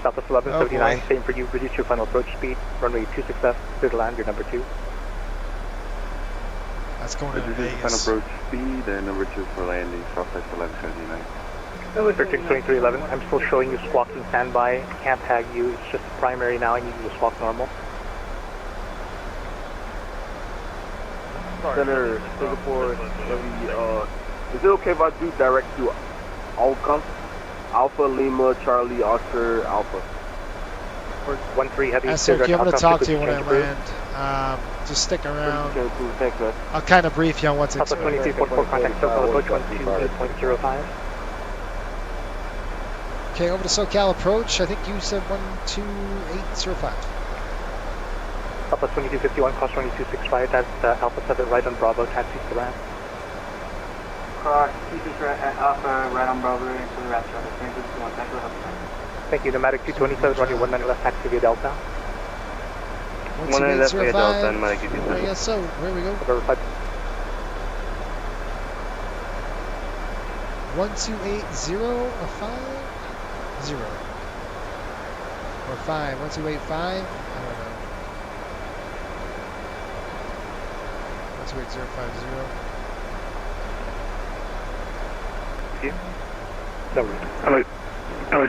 Southwest 1179, same for you. Reduce your final approach speed. Runway 26 left, clear to land, your number 2. That's going to Vegas. Final approach speed and number 2 for landing, Southwest 1179. 132311, I'm still showing you squawking standby. Can't tag you, it's just primary now, I need you to squawk normal. Center, Singapore, is it okay if I do direct to Alcom? Alpha, Lima, Charlie, Oscar, Alpha. 13 heavy. Sir, I'm going to talk to you when I land. Just stick around. I'll kind of brief you on what's expected. 2344, contact SoCal approach 128.05. Okay, over to SoCal approach. I think you said 12805. Alpha 2251, cross 2265, that's Alpha 7 right on Bravo, taxi to the ramp. Cross 26 Alpha right on Bravo into the ramp, 2251, thank you. Thank you, Nomadic 227, run your 19 left, taxi via Delta. 19 left via Delta, Nomadic 227. I guess so, here we go. 1280 or 5? 0. Or 5, 1285? I don't know. 128050. Hello. Hello.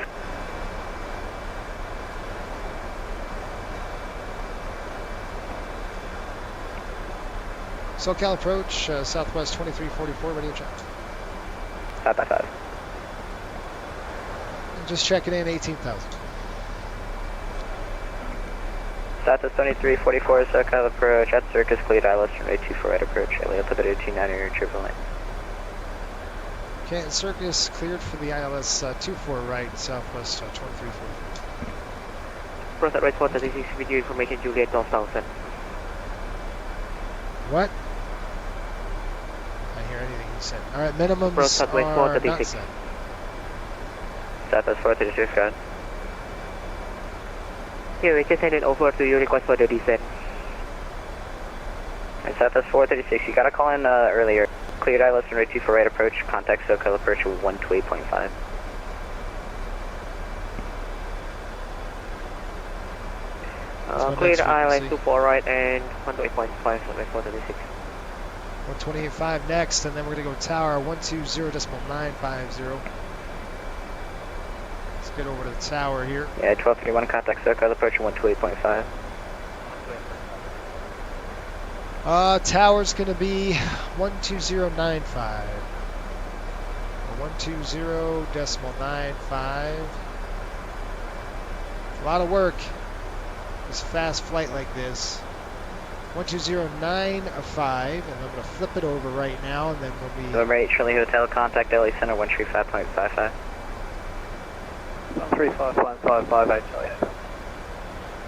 SoCal approach, Southwest 2344, radio check. 555. Just checking in, 18,000. Southwest 2344, SoCal approach, at Circus, cleared ILS runway 24 right approach, LA altimeter 29er, triple line. Okay, and Circus cleared for the ILS 24 right, Southwest 2344. Cross at right 436, video information, Juliet 12,000. What? I hear anything you said. Alright, minimums Cross at right are 436. not set. Southwest 436, go ahead. Here, we just sent it over to you, request for the descent. And Southwest 436, you got to call in earlier. Cleared ILS runway 24 right approach, contact SoCal approach 128.5. Cleared ILS 24 right and 128.5, Southwest 436. 128.5 next, and then we're going to go tower 120.950. Let's get over to the tower here. Yeah, 1231, contact SoCal approach 128.5. Tower's going to be 120.95. Or 120.95. A lot of work. This fast flight like this. 120.95, and I'm going to flip it over right now, and then we'll be... November 8, Charlie Hotel, contact LA Center 135.55. 135.55, Charlie.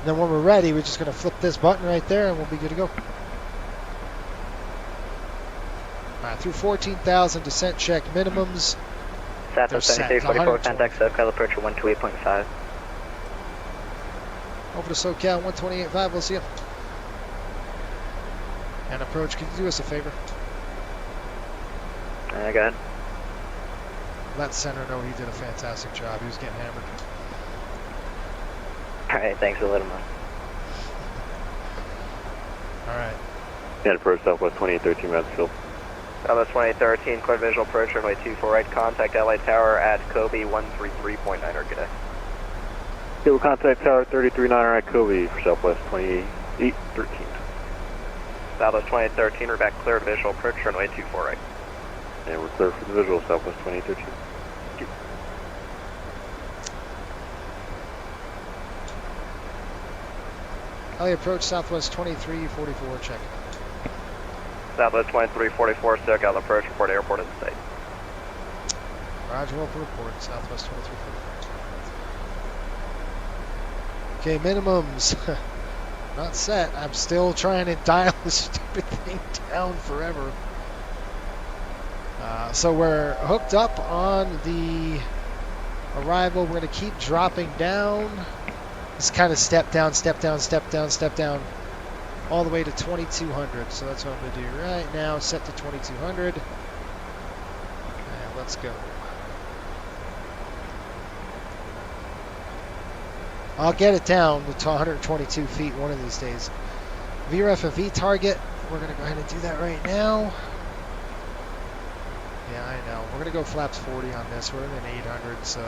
Then when we're ready, we're just going to flip this button right there, and we'll be good to go. Alright, through 14,000, descent check minimums. Southwest 7344, contact SoCal approach 128.5. Over to SoCal 128.5, we'll see you. And approach, could you do us a favor? Go ahead. Let Center know he did a fantastic job. He was getting hammered. Alright, thanks a little more. Alright. And approach Southwest 2813, Mansfield. Southwest 2813, clear visual approach, runway 24 right, contact LA Tower at Kobe 133.9, good day. Okay, we'll contact Tower 339 at Kobe for Southwest 2813. Southwest 2813, we're back clear visual approach, runway 24 right. And we're clear for the visual, Southwest 2813. Thank you. LA approach Southwest 2344, check. Southwest 2344, SoCal approach, report airport in the state. Roger, will report, Southwest 2344. Okay, minimums. Not set. I'm still trying to dial this stupid thing down forever. So we're hooked up on the arrival. We're going to keep dropping down. This kind of step down, step down, step down, step down, all the way to 2200. So that's what I'm going to do right now. Set to 2200. And let's go. I'll get it down to 122 feet one of these days. VRF and V target. We're going to go ahead and do that right now. Yeah, I know. We're going to go flaps 40 on this. We're in an 800, so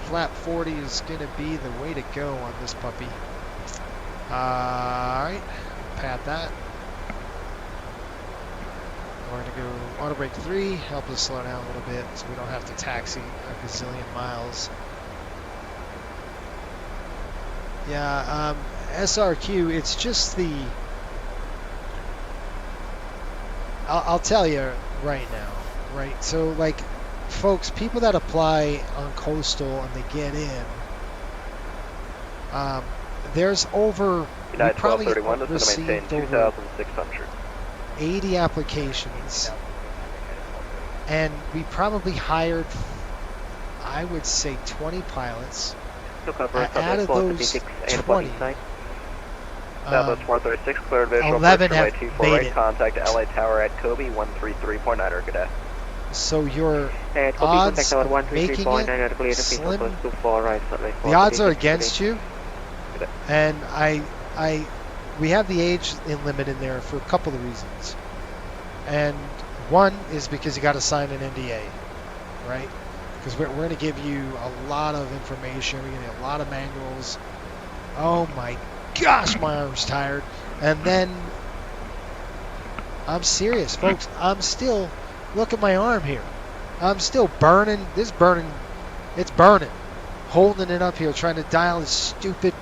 flap 40 is going to be the way to go on this puppy. Alright, pad that. We're going to go auto brake 3, help us slow down a little bit so we don't have to taxi a gazillion miles. Yeah, SRQ, it's just the... I'll tell you right now, right? So, like, folks, people that apply on coastal and they get in, there's over, we probably received over 80 applications, and we probably hired, I would say, 20 pilots. Out of those 20, Southwest 436, cleared visual 11 have made it. Contact LA Tower at Kobe, 133.9 Cadet. So your odds of making it slim, the odds are against you. And we have the age limit in there for a couple of reasons. And one is because you got to sign an NDA, right? Because we're going to give you a lot of information. We're going to get a lot of manuals. Oh my gosh, my arm's tired. And then, I'm serious, folks. I'm still, look at my arm here. I'm still burning. It's burning. Holding it up here, trying to dial the stupid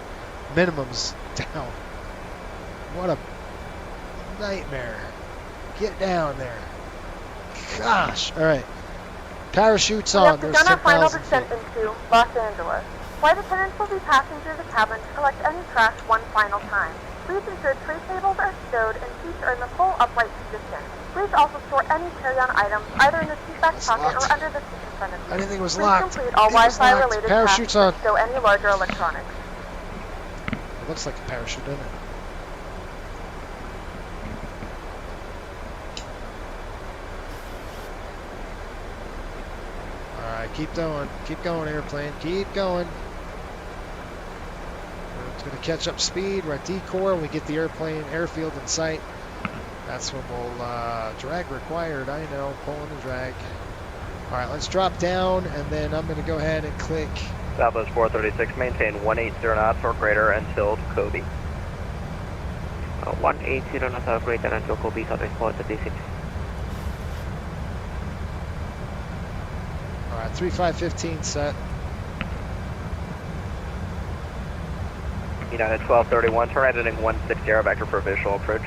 minimums down. What a nightmare. Get down there. Gosh. All right. Parachutes on. We have begun our final descent into Los Angeles. Flight attendants will be passing through the cabin to collect any trash one final time. Please ensure tray tables are stowed and seats are in the full upright position. Please also store any carry-on items either in the seat back pocket or under the seat in front of you. Anything was Please locked. complete all Wi-Fi related Parachutes tasks on. and stow any larger electronics. It looks like a parachute, doesn't it? Alright, keep going. Keep going, airplane. Keep going. It's going to catch up speed. We're at decore. We get the airfield in sight. That's when we'll drag required. I know, pulling the drag. Alright, let's drop down, and then I'm going to go ahead and click. Southwest 436, maintain 180 knots or greater until Kobe. 180 knots or greater until Kobe, Southwest 436. Alright, 3515 set. United 1231, turn right heading 160, vector for visual approach.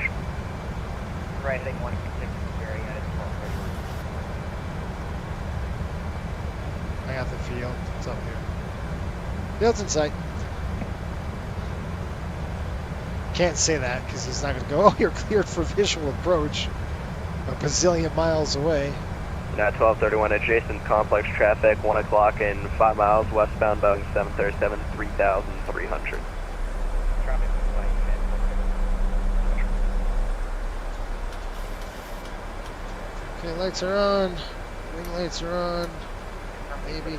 Right heading 160, United 1231. I got the field. It's up here. Field's in sight. Can't say that because he's not going to go, oh, you're cleared for visual approach a bazillion miles away. United 1231, adjacent complex traffic, 1 o'clock in 5 miles, westbound Boeing 737, 3,300. Okay, lights are on. Wing lights are on. Maybe.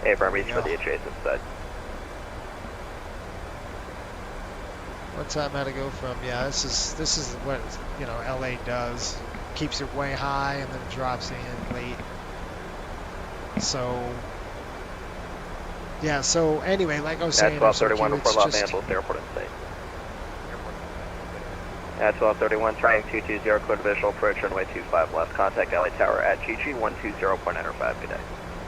Abram, reach for the adjacent side. What time had to go from? Yeah, this is what LA does. Keeps it way high and then it drops in late. So yeah. So anyway, like I was saying, 1231 before Los Angeles Airport in sight. At 1231, trying 220, cleared visual approach, runway 25 left. Contact LA Tower at GG 120.95. Good day.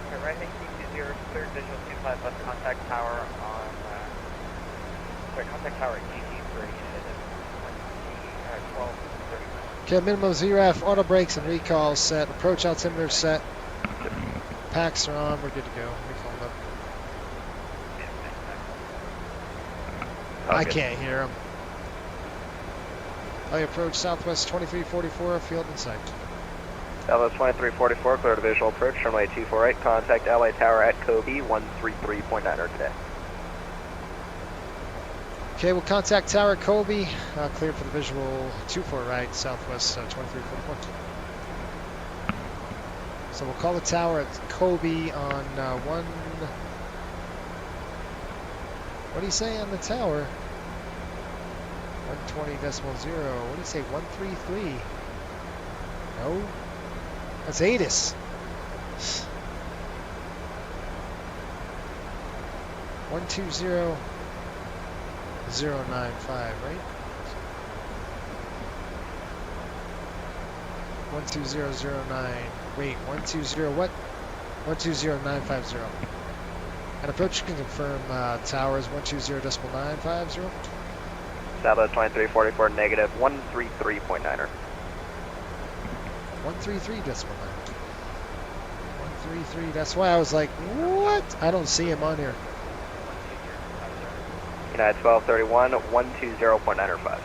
Okay, right heading 220, cleared visual 25 left. Contact tower on. Contact tower at GG for unit 1231. Okay, minimum ZRAF, auto brakes and recall set. Approach altimeter set. Packs are on. We're good to go. Recall up. I can't hear them. I approach Southwest 2344, field in sight. Southwest 2344, clear to visual approach, runway 248, contact LA Tower at Kobe, 133.9 today. Okay, we'll contact Tower at Kobe, cleared for the visual 24 right, Southwest 2344. So we'll call the tower at Kobe on What do you say on the tower? 120.0. What do you say? 133. No. That's ATIS. 120.095, right? 120.09. Wait, 120 what? 120.950. And approach can confirm towers 120.950. Southwest 2344 negative 133.9er. 133.9. 133. That's why I was like, what? I don't see him on here. United 1231 120.905.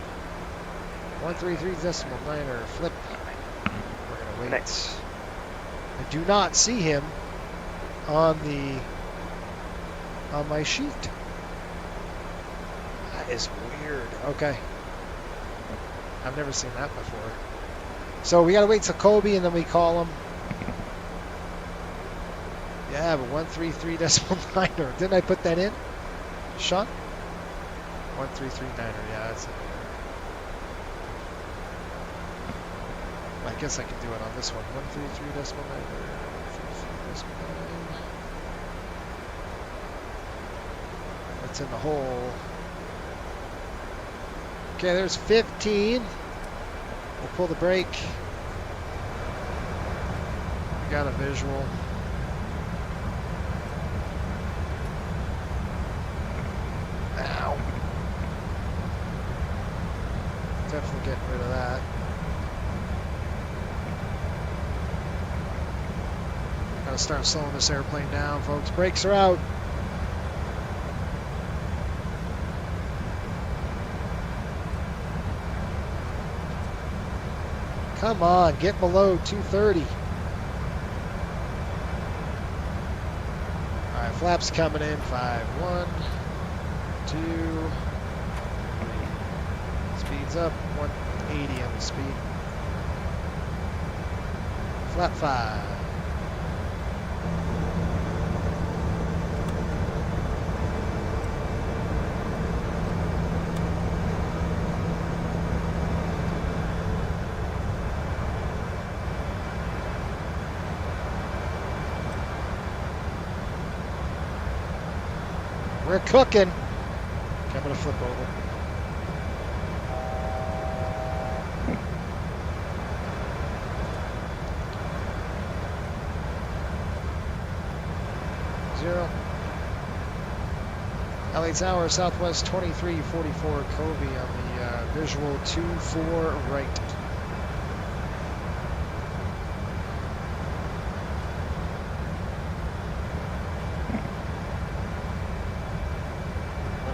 133.9er. Flip. We're gonna wait. Next. I do not see him on my sheet. That is weird. Okay. I've never seen that before. So we gotta wait till Kobe and then we call him. Yeah, but 133.9er. Didn't I put that in? Sean? 133.9er. Yeah, that's it. I guess I can do it on this one. 133.9er. That's in the hole. Okay, there's 15. We'll pull the brake. We got a visual. Ow. Definitely getting rid of that. Gotta start slowing this airplane down, folks. Brakes are out. Come on, get below 230. All right, flaps coming in. 5, 1, 2, 3. Speeds up. 180 on the speed. Flap 5. We're cooking. Okay, I'm gonna flip over. Zero. LA Tower, Southwest 2344, Kobe on the visual 24 right.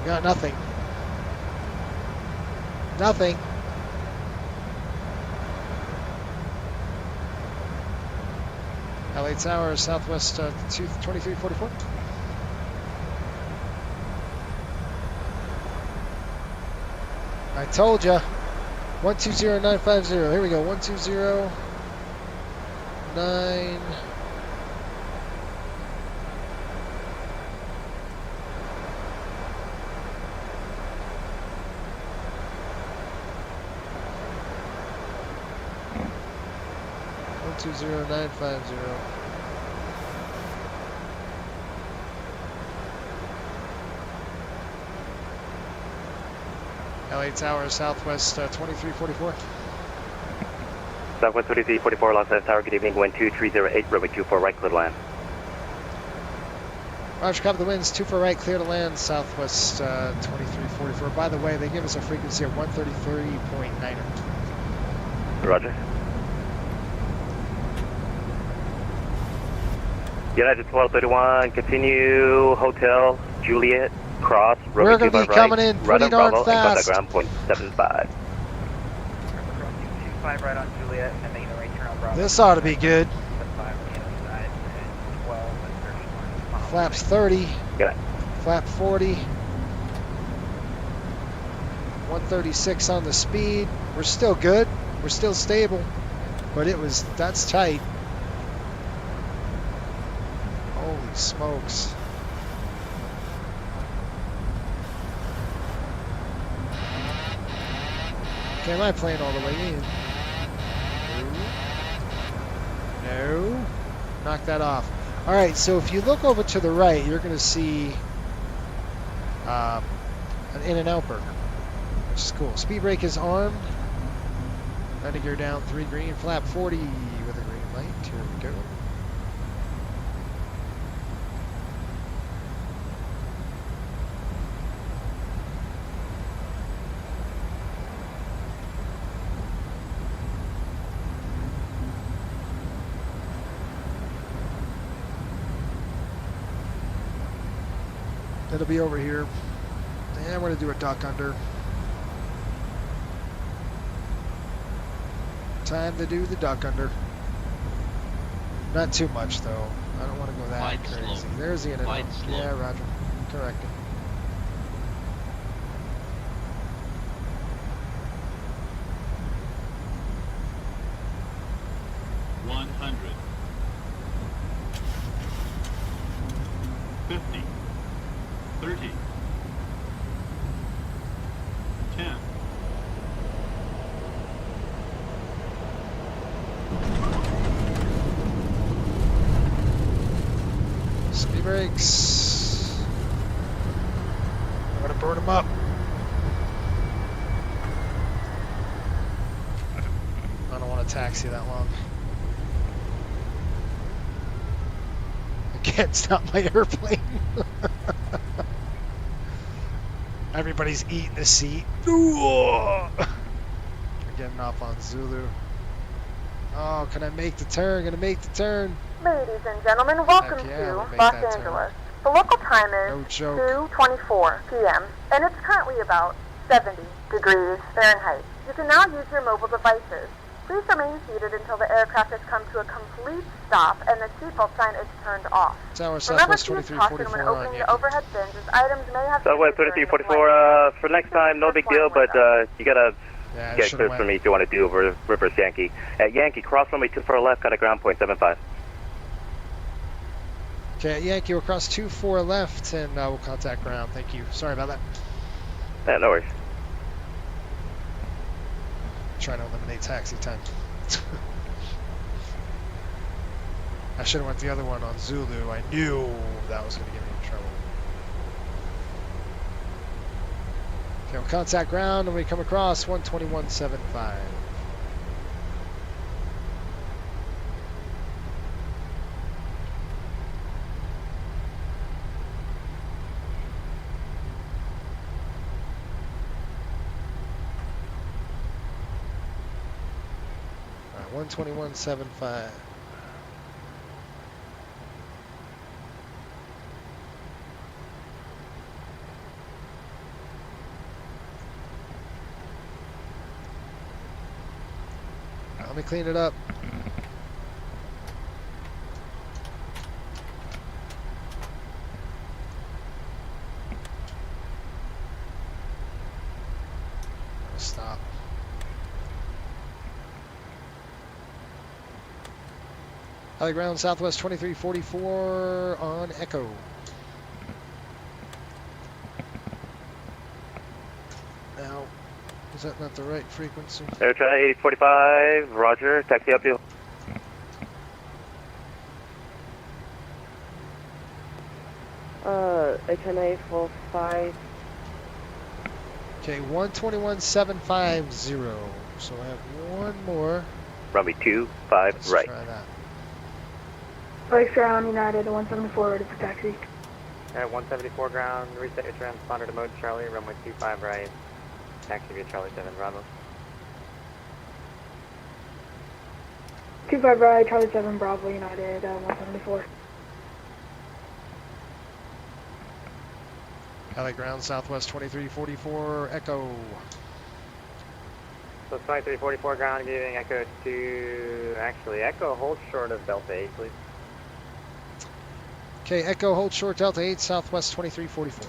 Got nothing. Nothing. LA Tower, Southwest 2344. I told ya. 120.950. Here we go. 120.9. Two 0950. LA Tower, Southwest 2344. Southwest 2344, Los Angeles Tower, good evening, wind 2308, runway 24 right, clear to land. Roger, copy the winds, 24 right, clear to land, Southwest 2344. By the way, they give us a frequency of 133.9. Roger. United 1231, continue, Hotel, Juliet, cross, we're going to be coming in pretty darn fast. Ground, 0.75. Right on Juliet, and making the right turn on Bravo. This ought to be good. Flaps 30. Good. Flap 40. 136 on the speed. We're still good. We're still stable. But that's tight. Holy smokes. Okay, am I playing all the way in? No. Knock that off. All right, so if you look over to the right, you're going to see an In-N-Out burger, which is cool. Speed brake is armed. Landing gear down, 3 green, flap 40 with a green light. Here we go. It'll be over here. And I'm going to do a duck under. Time to do the duck under. Not too much though. I don't want to go that Wide crazy. slope. There's the In-N-Out. Wide slope. Yeah, roger. Corrected. $100. 50. 30. 10. Speed brakes. I'm gonna burn them up. I don't want to taxi that long. I can't stop my airplane. Everybody's eating the seat. We're getting off on Zulu. Oh, can I make the turn? Gonna make the turn. Ladies and gentlemen, welcome yeah, to we'll make Los that turn. Angeles. The local time No is joke. 2:24 p.m. and it's currently about 70 degrees Fahrenheit. You can now use your mobile devices. Please remain seated until the aircraft has come to a complete stop and the seatbelt sign is turned off. Tower Remember Southwest to use caution when 2344 on opening the Yankee. overhead bins as items may have Southwest damage during the 2344, for next time, no big deal, but you gotta Yeah, I get should've clear for went. me if you want to do over reverse Yankee. At Yankee, cross runway 24 left, got a ground point 75. Okay, at Yankee, we'll cross 24 left and we'll contact ground. Thank you. Sorry about that. Yeah, no worries. Trying to eliminate taxi time. I should have went the other one on Zulu. I knew that was going to get me in trouble. Okay, we'll contact ground and we come across 121.75. All right, 121.75. Let me clean it up. Stop. High ground Southwest 2344 on Echo. Now, is that not the right frequency? Air China 8045, roger, taxi up you. China 845. Okay, 121.750. So I have one more. Runway 25 Let's right. try that. Brakes ground, United 174, ready for taxi. At 174 ground, reset your transponder to mode Charlie, runway 25 right. Taxi via Charlie 7 Bravo. 25 right, Charlie 7 Bravo, United 174. LA ground Southwest 2344 Echo. So 2344 ground, giving Echo to, actually, Echo hold short of Delta 8, please. Okay, Echo hold short Delta 8 Southwest 2344.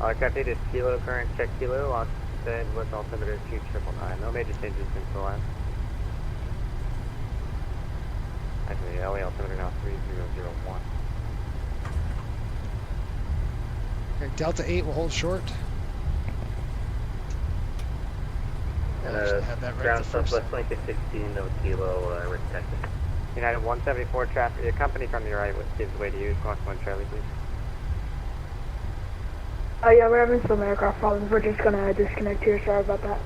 All aircraft is kilo current, check kilo, lost bed with altimeter 2999. No major changes since the last. Actually, LA altimeter now 3001. Okay, Delta 8 will hold short. Had that right ground the first Southwest time. 2616, no kilo, Rick Texas. United 174 traffic, your company from your right gives way to you, Squawk 1 Charlie, please. Yeah, we're having some aircraft problems. We're just gonna disconnect here. Sorry about that.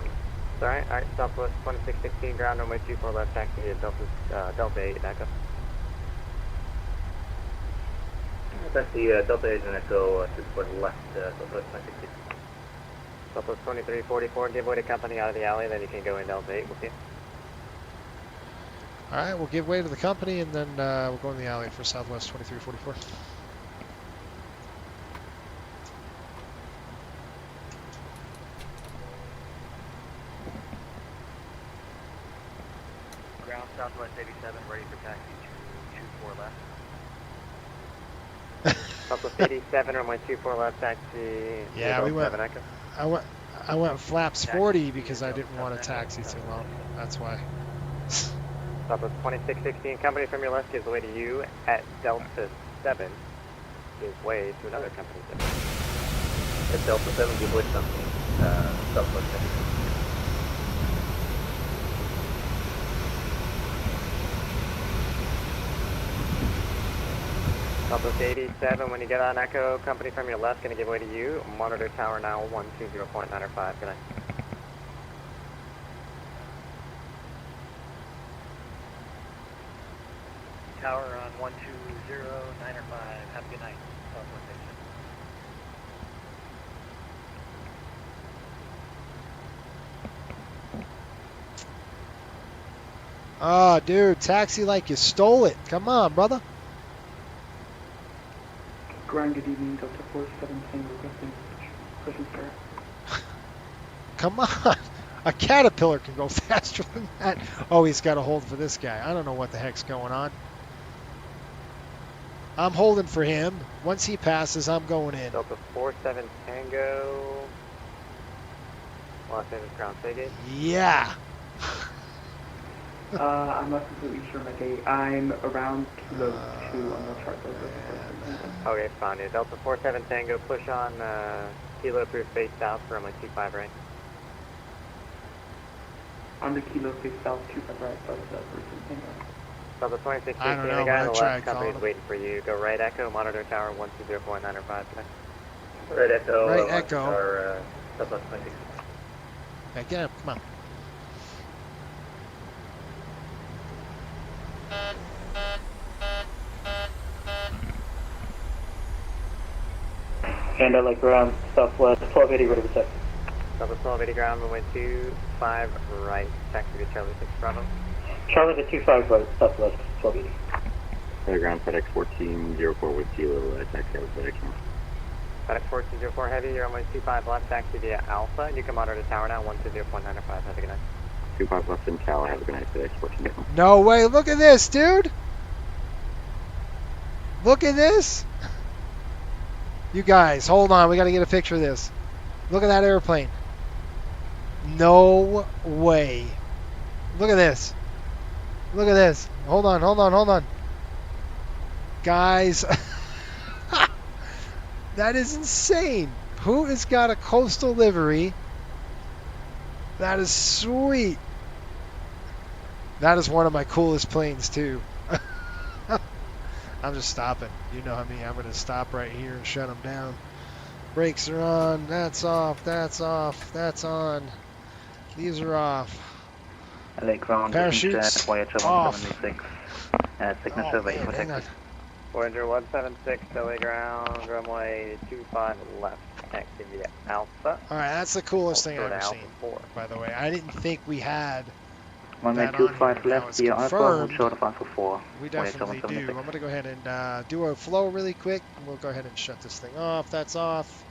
It's alright, Southwest 2616, ground runway 24 left, taxi to Delta 8, Echo. That's the Delta 8 and Echo, 24 left, Southwest 2616. Southwest 2344, give way to company out of the alley, then you can go in Delta 8, we'll see you. Alright, we'll give way to the company and then we'll go in the alley for Southwest 2344. Ground Southwest 87, ready for taxi to 24 left. Southwest 87, runway 24 left, taxi. Yeah, we went. Echo. I went flaps 40 because I didn't want to taxi too long. That's why. Southwest 2616, company from your left gives way to you at Delta 7. Gives way to another company. At Delta 7, give way to company. Southwest 2616. Southwest 87, when you get on Echo, company from your left, going to give way to you. Monitor tower now 120.905. Good night. Tower on 120.905. Have a good night. Southwest 87. Oh, dude, taxi like you stole it. Come on, brother. Ground, good evening, Delta 417, requesting pushing start. Come on. A Caterpillar can go faster than that. Oh, he's got a hold for this guy. I don't know what the heck's going on. I'm holding for him. Once he passes, I'm going in. Delta 47 Tango. Los Angeles ground, Seagate. Yeah. I'm not completely sure, my gate. I'm around kilo 2 on the chart. Okay, fine. Yeah, Delta 47 Tango, push on kilo through face south for runway 25 right. On the kilo face south, 25 right, Delta 47 Tango. Delta 26 I don't know, the guy on but the I left tried company's calling waiting for you. Go right Echo, monitor tower 120.905 today. Right Echo. Right Echo. Tower, Delta 26. Yeah, get him. Come on. And I like ground Southwest 1280 ready for taxi. Southwest 1280 ground, runway 25 right, taxi to Charlie 6 Bravo. Charlie to 25 right, Southwest 1280. Ground FedEx 1404 with kilo, taxi out of FedEx 1. FedEx 1404 heavy, you're runway 25 left, taxi via Alpha. You can monitor the tower now, 120.905. Have a good night. 25 left in Cal, have a good night, FedEx 1404. No way. Look at this, dude. Look at this. You guys, hold on. We got to get a picture of this. Look at that airplane. No way. Look at this. Look at this. Hold on, hold on, hold on. Guys, that is insane. Who has got a coastal livery? That is sweet. That is one of my coolest planes, too. I'm just stopping. You know me. I'm going to stop right here and shut them down. Brakes are on. That's off. That's off. That's on. These are off. LA ground, parachutes off. signature waiting for taxi. Voyager 176, LA ground, runway 25 left, taxi via Alpha. Alright, that's the coolest thing I've ever seen, by the way. I didn't think we had Runway 25 left via Alpha, hold short of Alpha 4. We definitely do. I'm going to go ahead and do a flow really quick, and we'll go ahead and shut this thing off. That's off.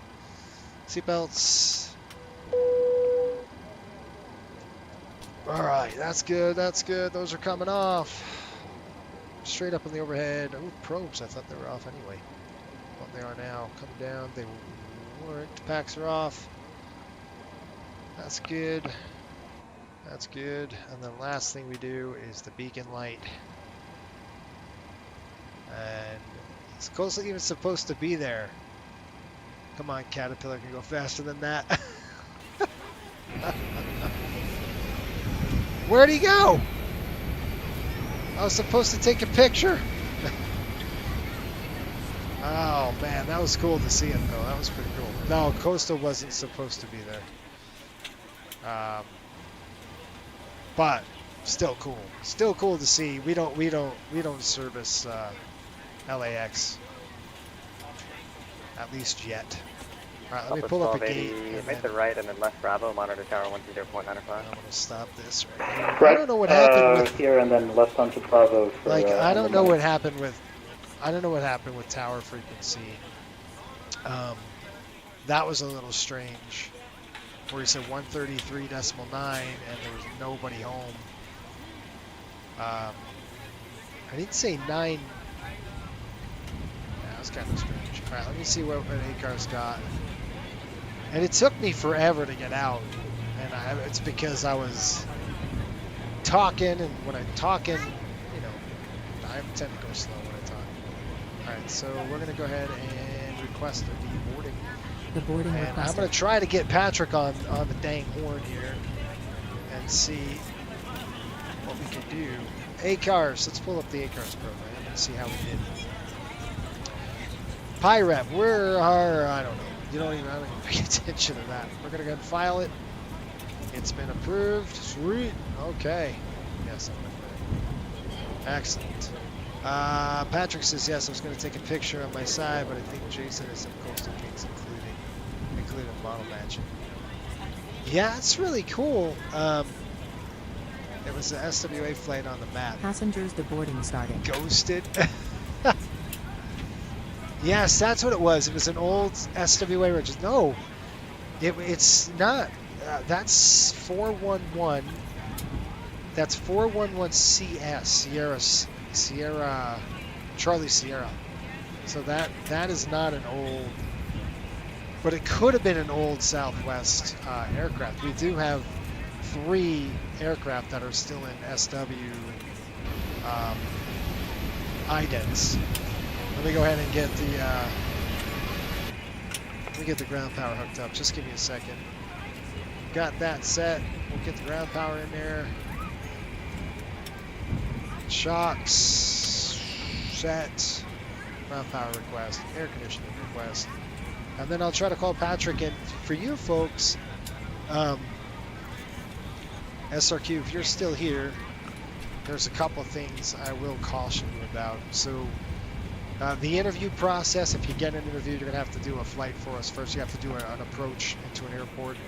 Seatbelts. Alright, that's good, that's good. Those are coming off. Straight up in the overhead. Oh, probes. I thought they were off anyway. Well, they are now. Coming down. They worked. Packs are off. That's good. That's good. And then last thing we do is the beacon light. And it's close to even supposed to be there. Come on, Caterpillar can go faster than that. Where'd he go? I was supposed to take a picture. Oh man, that was cool to see it though. That was pretty cool. No, Coastal wasn't supposed to be there. But still cool. Still cool to see. We don't service LAX, at least yet. All right, let me pull up a gate. Make the right and then left Bravo, monitor tower 10.95. I'm gonna stop this right here. I don't know what happened with here, and then left onto Bravo. For, like I don't know what happened with tower frequency. That was a little strange. Where he said 133.9 and there was nobody home. I didn't say 9. Yeah, that was kind of strange. All right, let me see what ACAR's got. And it took me forever to get out, and it's because I was talking, and when I'm talking, you know, I tend to go slow when I talk. All right, so we're gonna go ahead and request a deboarding. The boarding and requested. I'm gonna try to get Patrick on the dang horn here and see what we can do. ACARS, let's pull up the ACARS program and see how we did. PIREP, where are, I don't know. I don't even pay attention to that. We're gonna go ahead and file it. It's been approved. Sweet. Okay. Yes, I'm with that. Excellent. Patrick says yes. I was gonna take a picture on my side, but I think Jason has some coastal gates including model matching. Yeah, it's really cool. It was an SWA flight on the map. Passengers deboarding starting. Ghosted. Yes, that's what it was. It was an old SWA register. No, it's not. That's 411. That's 411 CS, Sierra, Charlie Sierra. So that is not an old, but it could have been an old Southwest aircraft. We do have 3 aircraft that are still in SW idents. Let me go ahead and get the ground power hooked up. Just give me a second. Got that set. We'll get the ground power in there. Shocks set. Ground power request. Air conditioning request. And then I'll try to call Patrick. And for you folks, SRQ, if you're still here, there's a couple of things I will caution you about. So. The interview process, if you get an interview, you're going to have to do a flight for us first. You have to do an approach into an airport.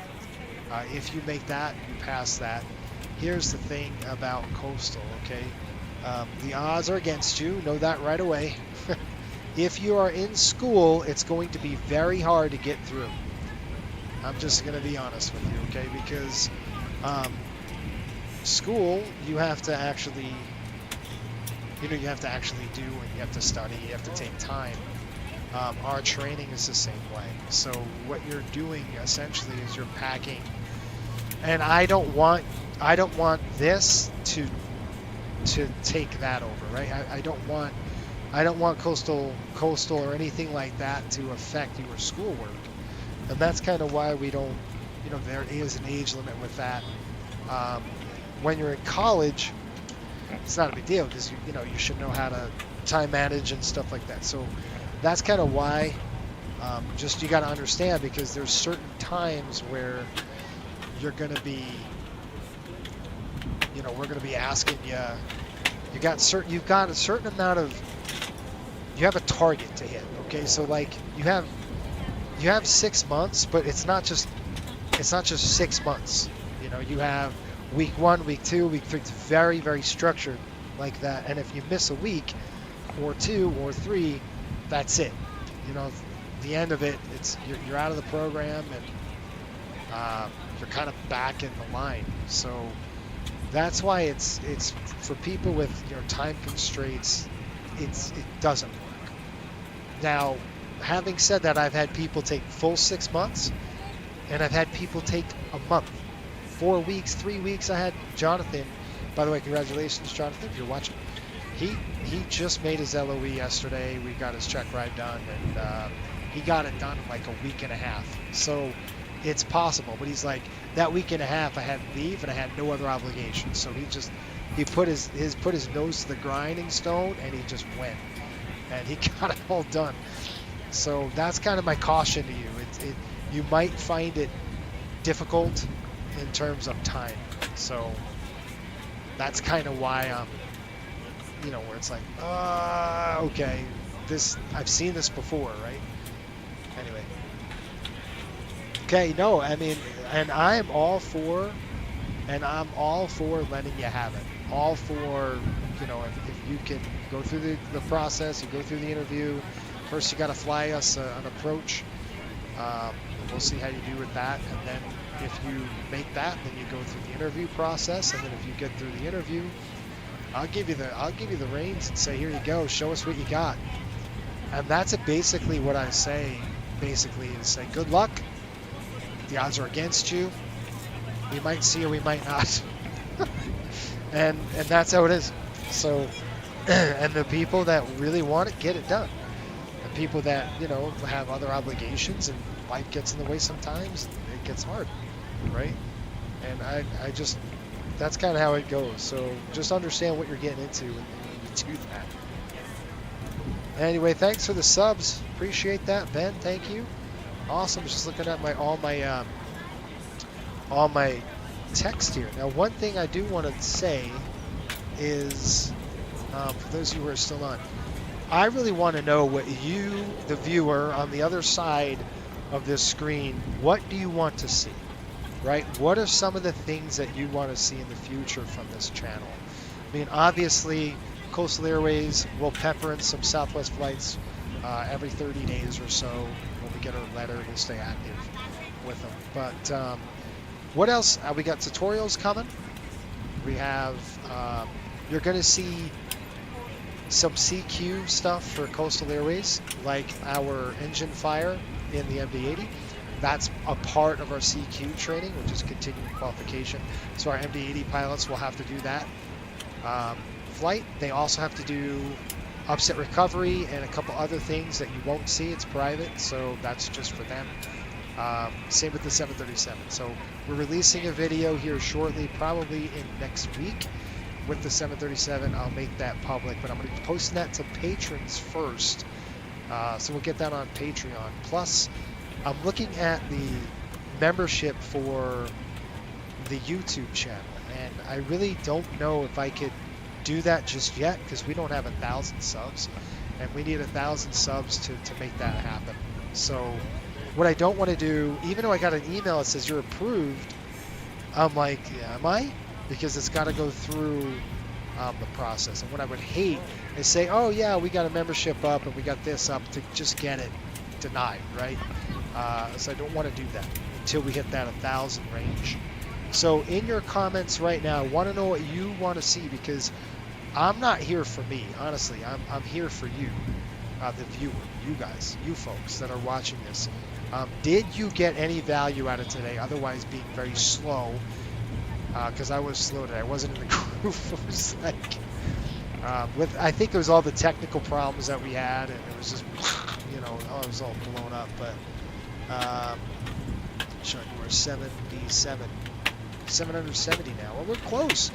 If you make that, you pass that. Here's the thing about coastal, okay? The odds are against you. Know that right away. If you are in school, it's going to be very hard to get through. I'm just going to be honest with you, okay? Because school, you have to actually... You know, you have to actually do, and you have to study, you have to take time. Our training is the same way. So what you're doing essentially is you're packing, and I don't want this to take that over, right? I don't want coastal or anything like that to affect your schoolwork, and that's kind of why we don't. You know, there is an age limit with that. When you're in college, it's not a big deal because you know you should know how to time manage and stuff like that. So that's kind of why. Just you got to understand, because there's certain times where you're going to be, you know, we're going to be asking you. You've got a certain amount of. You have a target to hit. Okay, so like you have 6 months, but it's not just 6 months. You know, you have week 1, week 2, week 3. It's very, very structured like that. And if you miss a week or 2 or 3, that's it. You know, the end of it, it's you're out of the program, and you're kind of back in the line. So that's why it's for people with, you know, time constraints. It doesn't work. Now, having said that, I've had people take full 6 months, and I've had people take a month, 4 weeks, 3 weeks. I had Jonathan, by the way, congratulations, Jonathan, if you're watching. He just made his LOE yesterday. We got his check ride done, and he got it done in like a week and a half. So it's possible, but he's like, that week and a half I had to leave and I had no other obligations. So he put his nose to the grinding stone, and he just went, and he got it all done. So that's kind of my caution to you. You might find it difficult in terms of time. So that's kind of why I'm, where it's like, okay, I've seen this before, right? Anyway. Okay, no, I mean, and I'm all for letting you have it. All for, if you can go through the process, you go through the interview. First, you got to fly us an approach. We'll see how you do with that, and then if you make that, then you go through the interview process, and then if you get through the interview, I'll give you the reins and say, here you go, show us what you got. And that's basically what I say. Basically, is say, good luck. The odds are against you. We might see or we might not. and that's how it is. So, and the people that really want it, get it done. The people that, have other obligations and life gets in the way sometimes, it gets hard, right? And I just, that's kind of how it goes. So just understand what you're getting into when you do that. Anyway, thanks for the subs. Appreciate that, Ben. Thank you. Awesome. Just looking at all my text here. Now, one thing I do want to say is, for those of you who are still on, I really want to know what you, the viewer on the other side of this screen, what do you want to see, right? What are some of the things that you want to see in the future from this channel? I mean, obviously, Coastal Airways will pepper in some Southwest flights every 30 days or so. When we get our letter, we'll stay active with them. But what else? We got tutorials coming. We have, you're going to see some CQ stuff for Coastal Airways, like our engine fire in the MD-80. That's a part of our CQ training, which is continuing qualification. So our MD-80 pilots will have to do that flight. They also have to do upset recovery and a couple other things that you won't see. It's private, so that's just for them. Same with the 737. So we're releasing a video here shortly, probably in next week with the 737. I'll make that public, but I'm going to be posting that to patrons first. So we'll get that on Patreon. Plus, I'm looking at the membership for the YouTube channel, and I really don't know if I could do that just yet, because we don't have 1,000 subs, and we need 1,000 subs to make that happen. So what I don't want to do, even though I got an email that says you're approved, I'm like, yeah, am I? Because it's got to go through the process. And what I would hate is say, oh yeah, we got a membership up and we got this up, to just get it denied, right? So I don't want to do that until we hit that 1,000 range. So in your comments right now, I want to know what you want to see, because I'm not here for me, honestly. I'm here for you, the viewer, you guys, you folks that are watching this. Did you get any value out of today? Otherwise, being very slow, because I was slow today. I wasn't in the groove. It was like, I think it was all the technical problems that we had, and it was just, it was all blown up. But showing you we're 770 now. Well, we're close.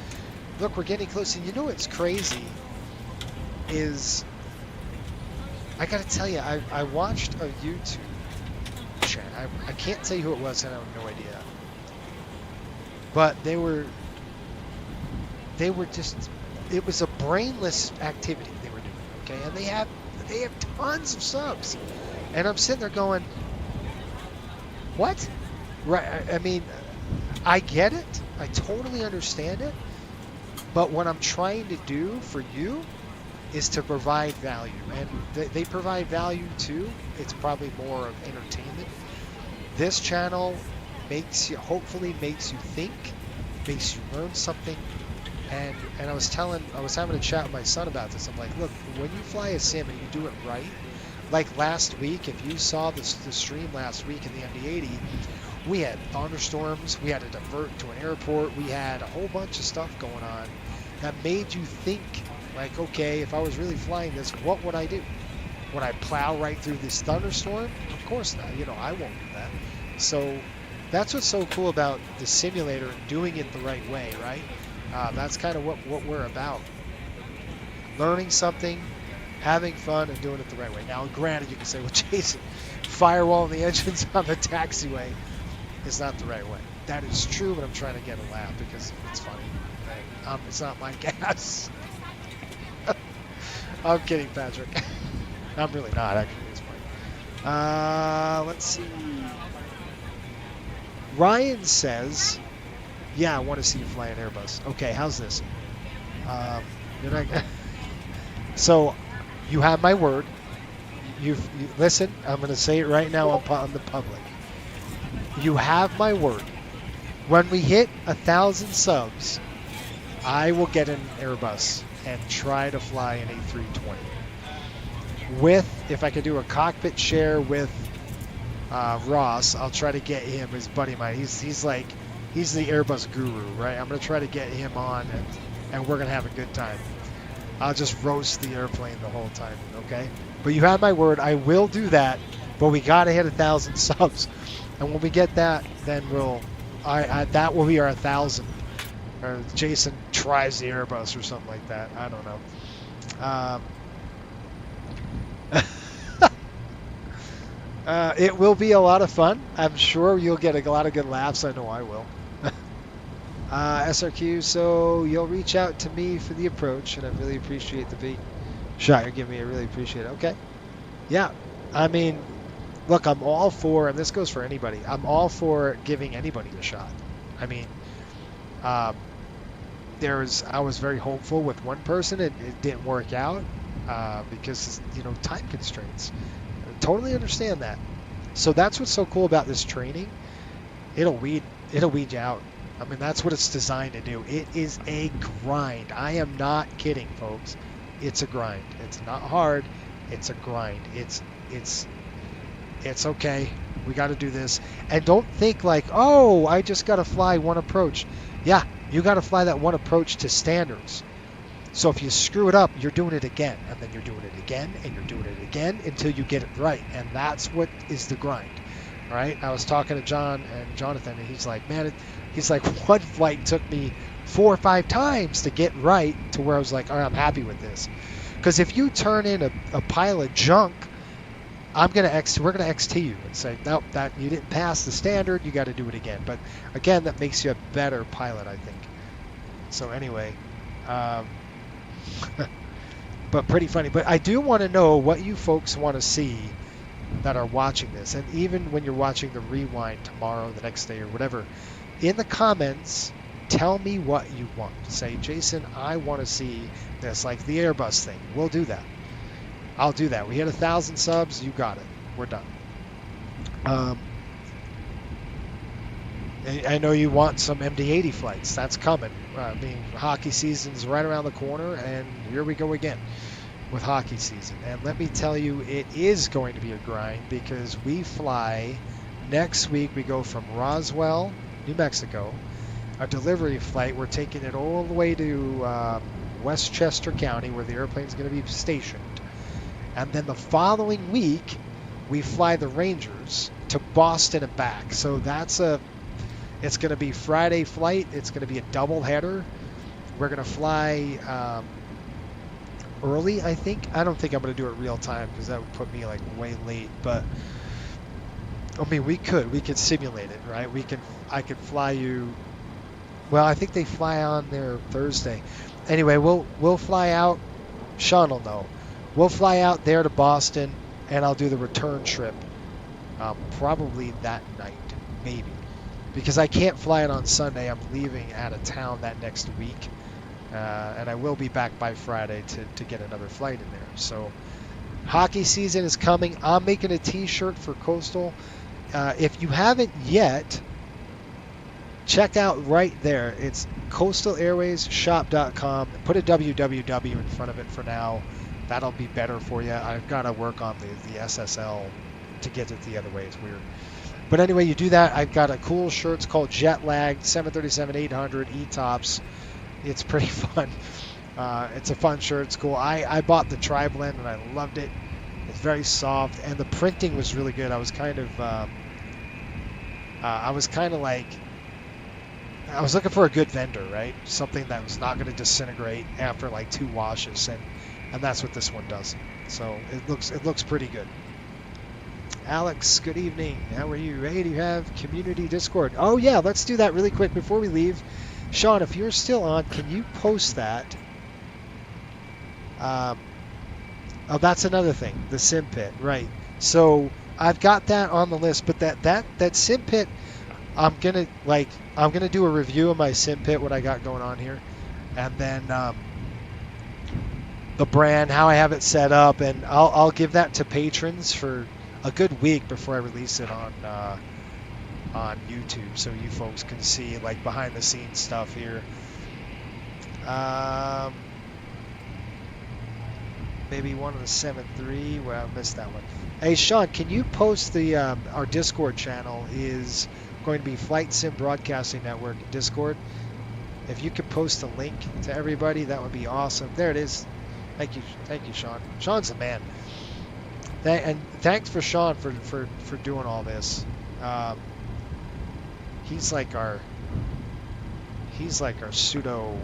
Look, we're getting close. And you know what's crazy is, I got to tell you, I watched a YouTube channel. I can't tell you who it was, and I have no idea. But they were just, it was a brainless activity they were doing, okay? And they have tons of subs. And I'm sitting there going, what? Right, I mean, I get it. I totally understand it. But what I'm trying to do for you is to provide value. And they provide value too. It's probably more of entertainment. This channel hopefully makes you think, makes you learn something. And I was having a chat with my son about this. I'm like, look, when you fly a sim and you do it right, like last week, if you saw the stream last week in the MD-80, we had thunderstorms, we had to divert to an airport, we had a whole bunch of stuff going on that made you think, like, okay, if I was really flying this, what would I do? Would I plow right through this thunderstorm? Of course not. You know, I won't do that. So that's what's so cool about the simulator and doing it the right way, right? That's kind of what we're about. Learning something, having fun, and doing it the right way. Now, granted, you can say, well, Jason, firewalling the engines on the taxiway is not the right way. That is true, but I'm trying to get a laugh because it's funny. And, it's not my gas. I'm kidding, Patrick. I'm really not, actually. It's funny. Let's see. Ryan says, yeah, I want to see you fly an Airbus. Okay, how's this? You're not... So, you have my word. You listen, I'm going to say it right now on the public. You have my word. When we hit 1,000 subs, I will get an Airbus and try to fly an A320. If I could do a cockpit share with Ross, I'll try to get him, his buddy of mine. He's the Airbus guru, right? I'm going to try to get him on, and we're going to have a good time. I'll just roast the airplane the whole time, okay? But you have my word, I will do that, but we got to hit 1,000 subs. And when we get that, then that will be our 1,000. Or Jason tries the Airbus or something like that. I don't know. It will be a lot of fun. I'm sure you'll get a lot of good laughs. I know I will. SRQ, so you'll reach out to me for the approach, and I really appreciate the big shot you're giving me. I really appreciate it. Okay. Yeah. I mean, look, I'm all for, and this goes for anybody, I'm all for giving anybody a shot. I mean, I was very hopeful with one person, and it didn't work out because, time constraints. I totally understand that. So that's what's so cool about this training. It'll weed you out. I mean, that's what it's designed to do. It is a grind. I am not kidding, folks. It's a grind. It's not hard. It's a grind. It's okay. We got to do this. And don't think like, oh, I just got to fly one approach. Yeah, you got to fly that one approach to standards. So if you screw it up, you're doing it again, and then you're doing it again, and you're doing it again until you get it right. And that's what is the grind. All right? I was talking to John and Jonathan, and he's like, man, one flight took me 4 or 5 times to get right to where I was like, all right, I'm happy with this. Because if you turn in a pile of junk, we're gonna XT you and say, nope, that you didn't pass the standard, you got to do it again. But again, that makes you a better pilot, I think. So anyway, but pretty funny. But I do want to know what you folks want to see that are watching this, and even when you're watching the rewind tomorrow, the next day, or whatever, in the comments, tell me what you want. Say, Jason, I want to see this, like the Airbus thing. We'll do that. I'll do that. We hit 1,000 subs. You got it. We're done. I know you want some MD-80 flights. That's coming. I mean, hockey season's right around the corner, and here we go again with hockey season. And let me tell you, it is going to be a grind because we fly next week. We go from Roswell, New Mexico, a delivery flight. We're taking it all the way to Westchester County, where the airplane's going to be stationed. And then the following week, we fly the Rangers to Boston and back. So it's going to be Friday flight. It's going to be a double header. We're going to fly early, I think. I don't think I'm going to do it real time because that would put me like way late. But I mean, we could simulate it, right? I could fly you. Well, I think they fly on there Thursday. Anyway, we'll fly out. Sean will know. We'll fly out there to Boston, and I'll do the return trip probably that night, maybe. Because I can't fly it on Sunday. I'm leaving out of town that next week. And I will be back by Friday to get another flight in there. So hockey season is coming. I'm making a T-shirt for Coastal. If you haven't yet, check out right there. It's coastalairwaysshop.com. Put a www in front of it for now. That'll be better for you. I've got to work on the SSL to get it the other way. It's weird. But anyway, you do that. I've got a cool shirt. It's called Jet Lag 737-800 E-Tops. It's pretty fun. It's a fun shirt. It's cool. I bought the tri-blend and I loved it. It's very soft and the printing was really good. I was kind of like, I was looking for a good vendor, right? Something that was not going to disintegrate after like 2 washes, and that's what this one does. So it looks pretty good. Alex, good evening. How are you? Hey, do you have community Discord? Oh yeah, let's do that really quick before we leave. Sean, if you're still on, can you post that? Oh, that's another thing, the sim pit, right? So I've got that on the list, but that sim pit, I'm gonna do a review of my sim pit, what I got going on here, and then the brand, how I have it set up, and I'll give that to patrons for a good week before I release it on YouTube, so you folks can see like behind the scenes stuff here. Maybe one of the 7.3. Well, I missed that one. Hey, Sean, can you post the our Discord channel is going to be Flight Sim Broadcasting Network Discord. If you could post a link to everybody, that would be awesome. There it is. Thank you, Sean. Sean's the man. And thanks for Sean for doing all this. He's like our pseudo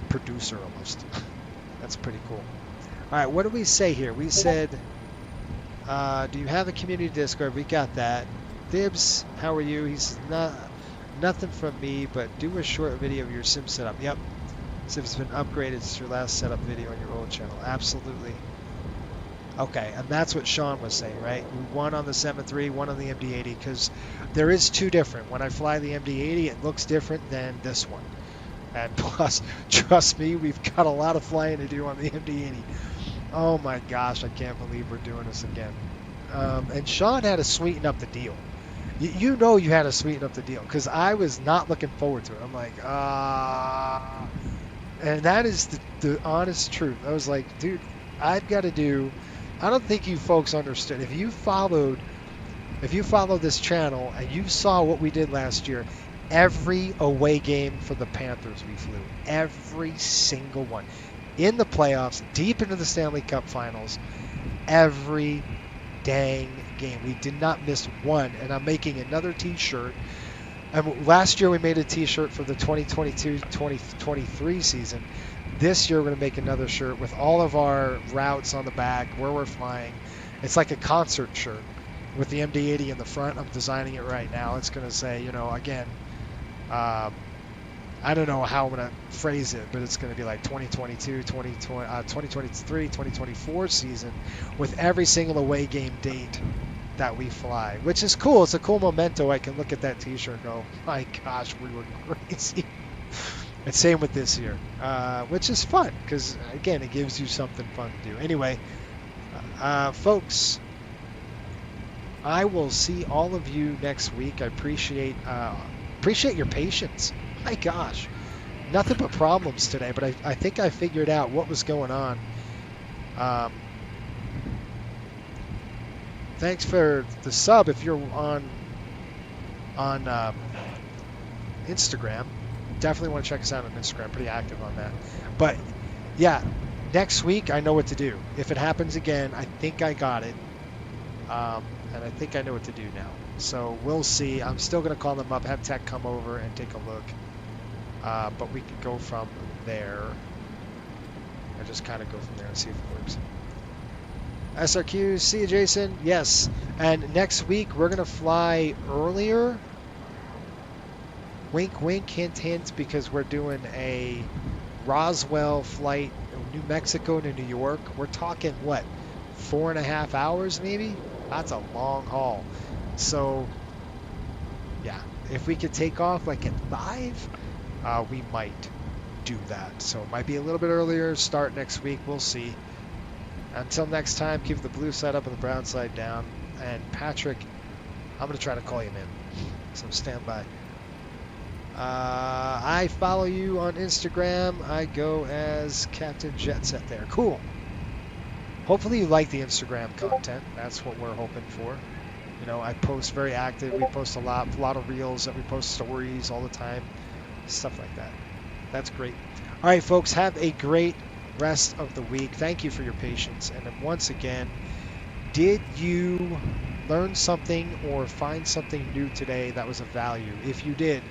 producer almost. That's pretty cool. All right, what did we say here? We said, do you have a community Discord? We got that. Dibs, how are you? He's nothing from me, but do a short video of your sim setup. Yep. Sim's been upgraded to your last setup video on your old channel. Absolutely. Okay, and that's what Sean was saying, right? One on the 7.3, one on the MD-80, because there is 2 different. When I fly the MD-80, it looks different than this one. And plus, trust me, we've got a lot of flying to do on the MD-80. Oh my gosh, I can't believe we're doing this again. And Sean had to sweeten up the deal. You know you had to sweeten up the deal, because I was not looking forward to it. I'm like, and that is the honest truth. I was like, dude, I've got to do... I don't think you folks understood. If you followed this channel and you saw what we did last year, every away game for the Panthers we flew, every single one, in the playoffs, deep into the Stanley Cup Finals, every dang game. We did not miss one, and I'm making another T-shirt. And last year we made a T-shirt for the 2022-2023 season. This year we're going to make another shirt with all of our routes on the back, where we're flying. It's like a concert shirt with the MD-80 in the front. I'm designing it right now. It's going to say, again, I don't know how I'm going to phrase it, but it's going to be like 2022, 2023, 2024 season with every single away game date that we fly, which is cool. It's a cool memento. I can look at that T-shirt and go, my gosh, we were crazy. And same with this year, which is fun because, again, it gives you something fun to do. Anyway, folks, I will see all of you next week. I appreciate your patience. My gosh, nothing but problems today, but I think I figured out what was going on. Thanks for the sub if you're on Instagram. Definitely want to check us out on Instagram. Pretty active on that. But yeah, next week I know what to do. If it happens again, I think I got it. And I think I know what to do now. So we'll see. I'm still going to call them up, have tech come over and take a look. But we can go from there. I just kind of go from there and see if it works. SRQ, see you, Jason. Yes. And next week we're going to fly earlier. Wink, wink, hint, hint, because we're doing a Roswell flight, New Mexico to New York. We're talking, what, 4.5 hours maybe? That's a long haul. So, yeah, if we could take off like at 5, we might do that. So it might be a little bit earlier, start next week. We'll see. Until next time, keep the blue side up and the brown side down. And Patrick, I'm going to try to call you in. So stand by. I follow you on Instagram. I go as Captain Jet Set there. Cool. hopefully you like the Instagram content. That's what we're hoping for. You know, I post very active. We post a lot of reels, and we post stories all the time, stuff like that. That's great. All right, folks, have a great rest of the week. Thank you for your patience. And then once again, did you learn something or find something new today that was of value? If you did,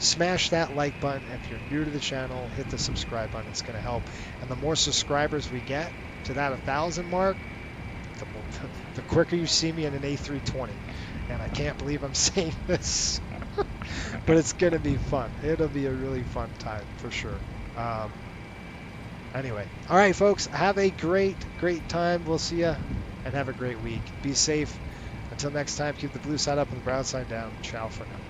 smash that like button. If you're new to the channel, hit the subscribe button. It's going to help. And the more subscribers we get to that 1,000 mark, the quicker you see me in an A320. And I can't believe I'm saying this, but it's going to be fun. It'll be a really fun time for sure. Anyway, all right, folks, have a great time. We'll see you, and have a great week. Be safe. Until next time, keep the blue side up and the brown side down. Ciao for now.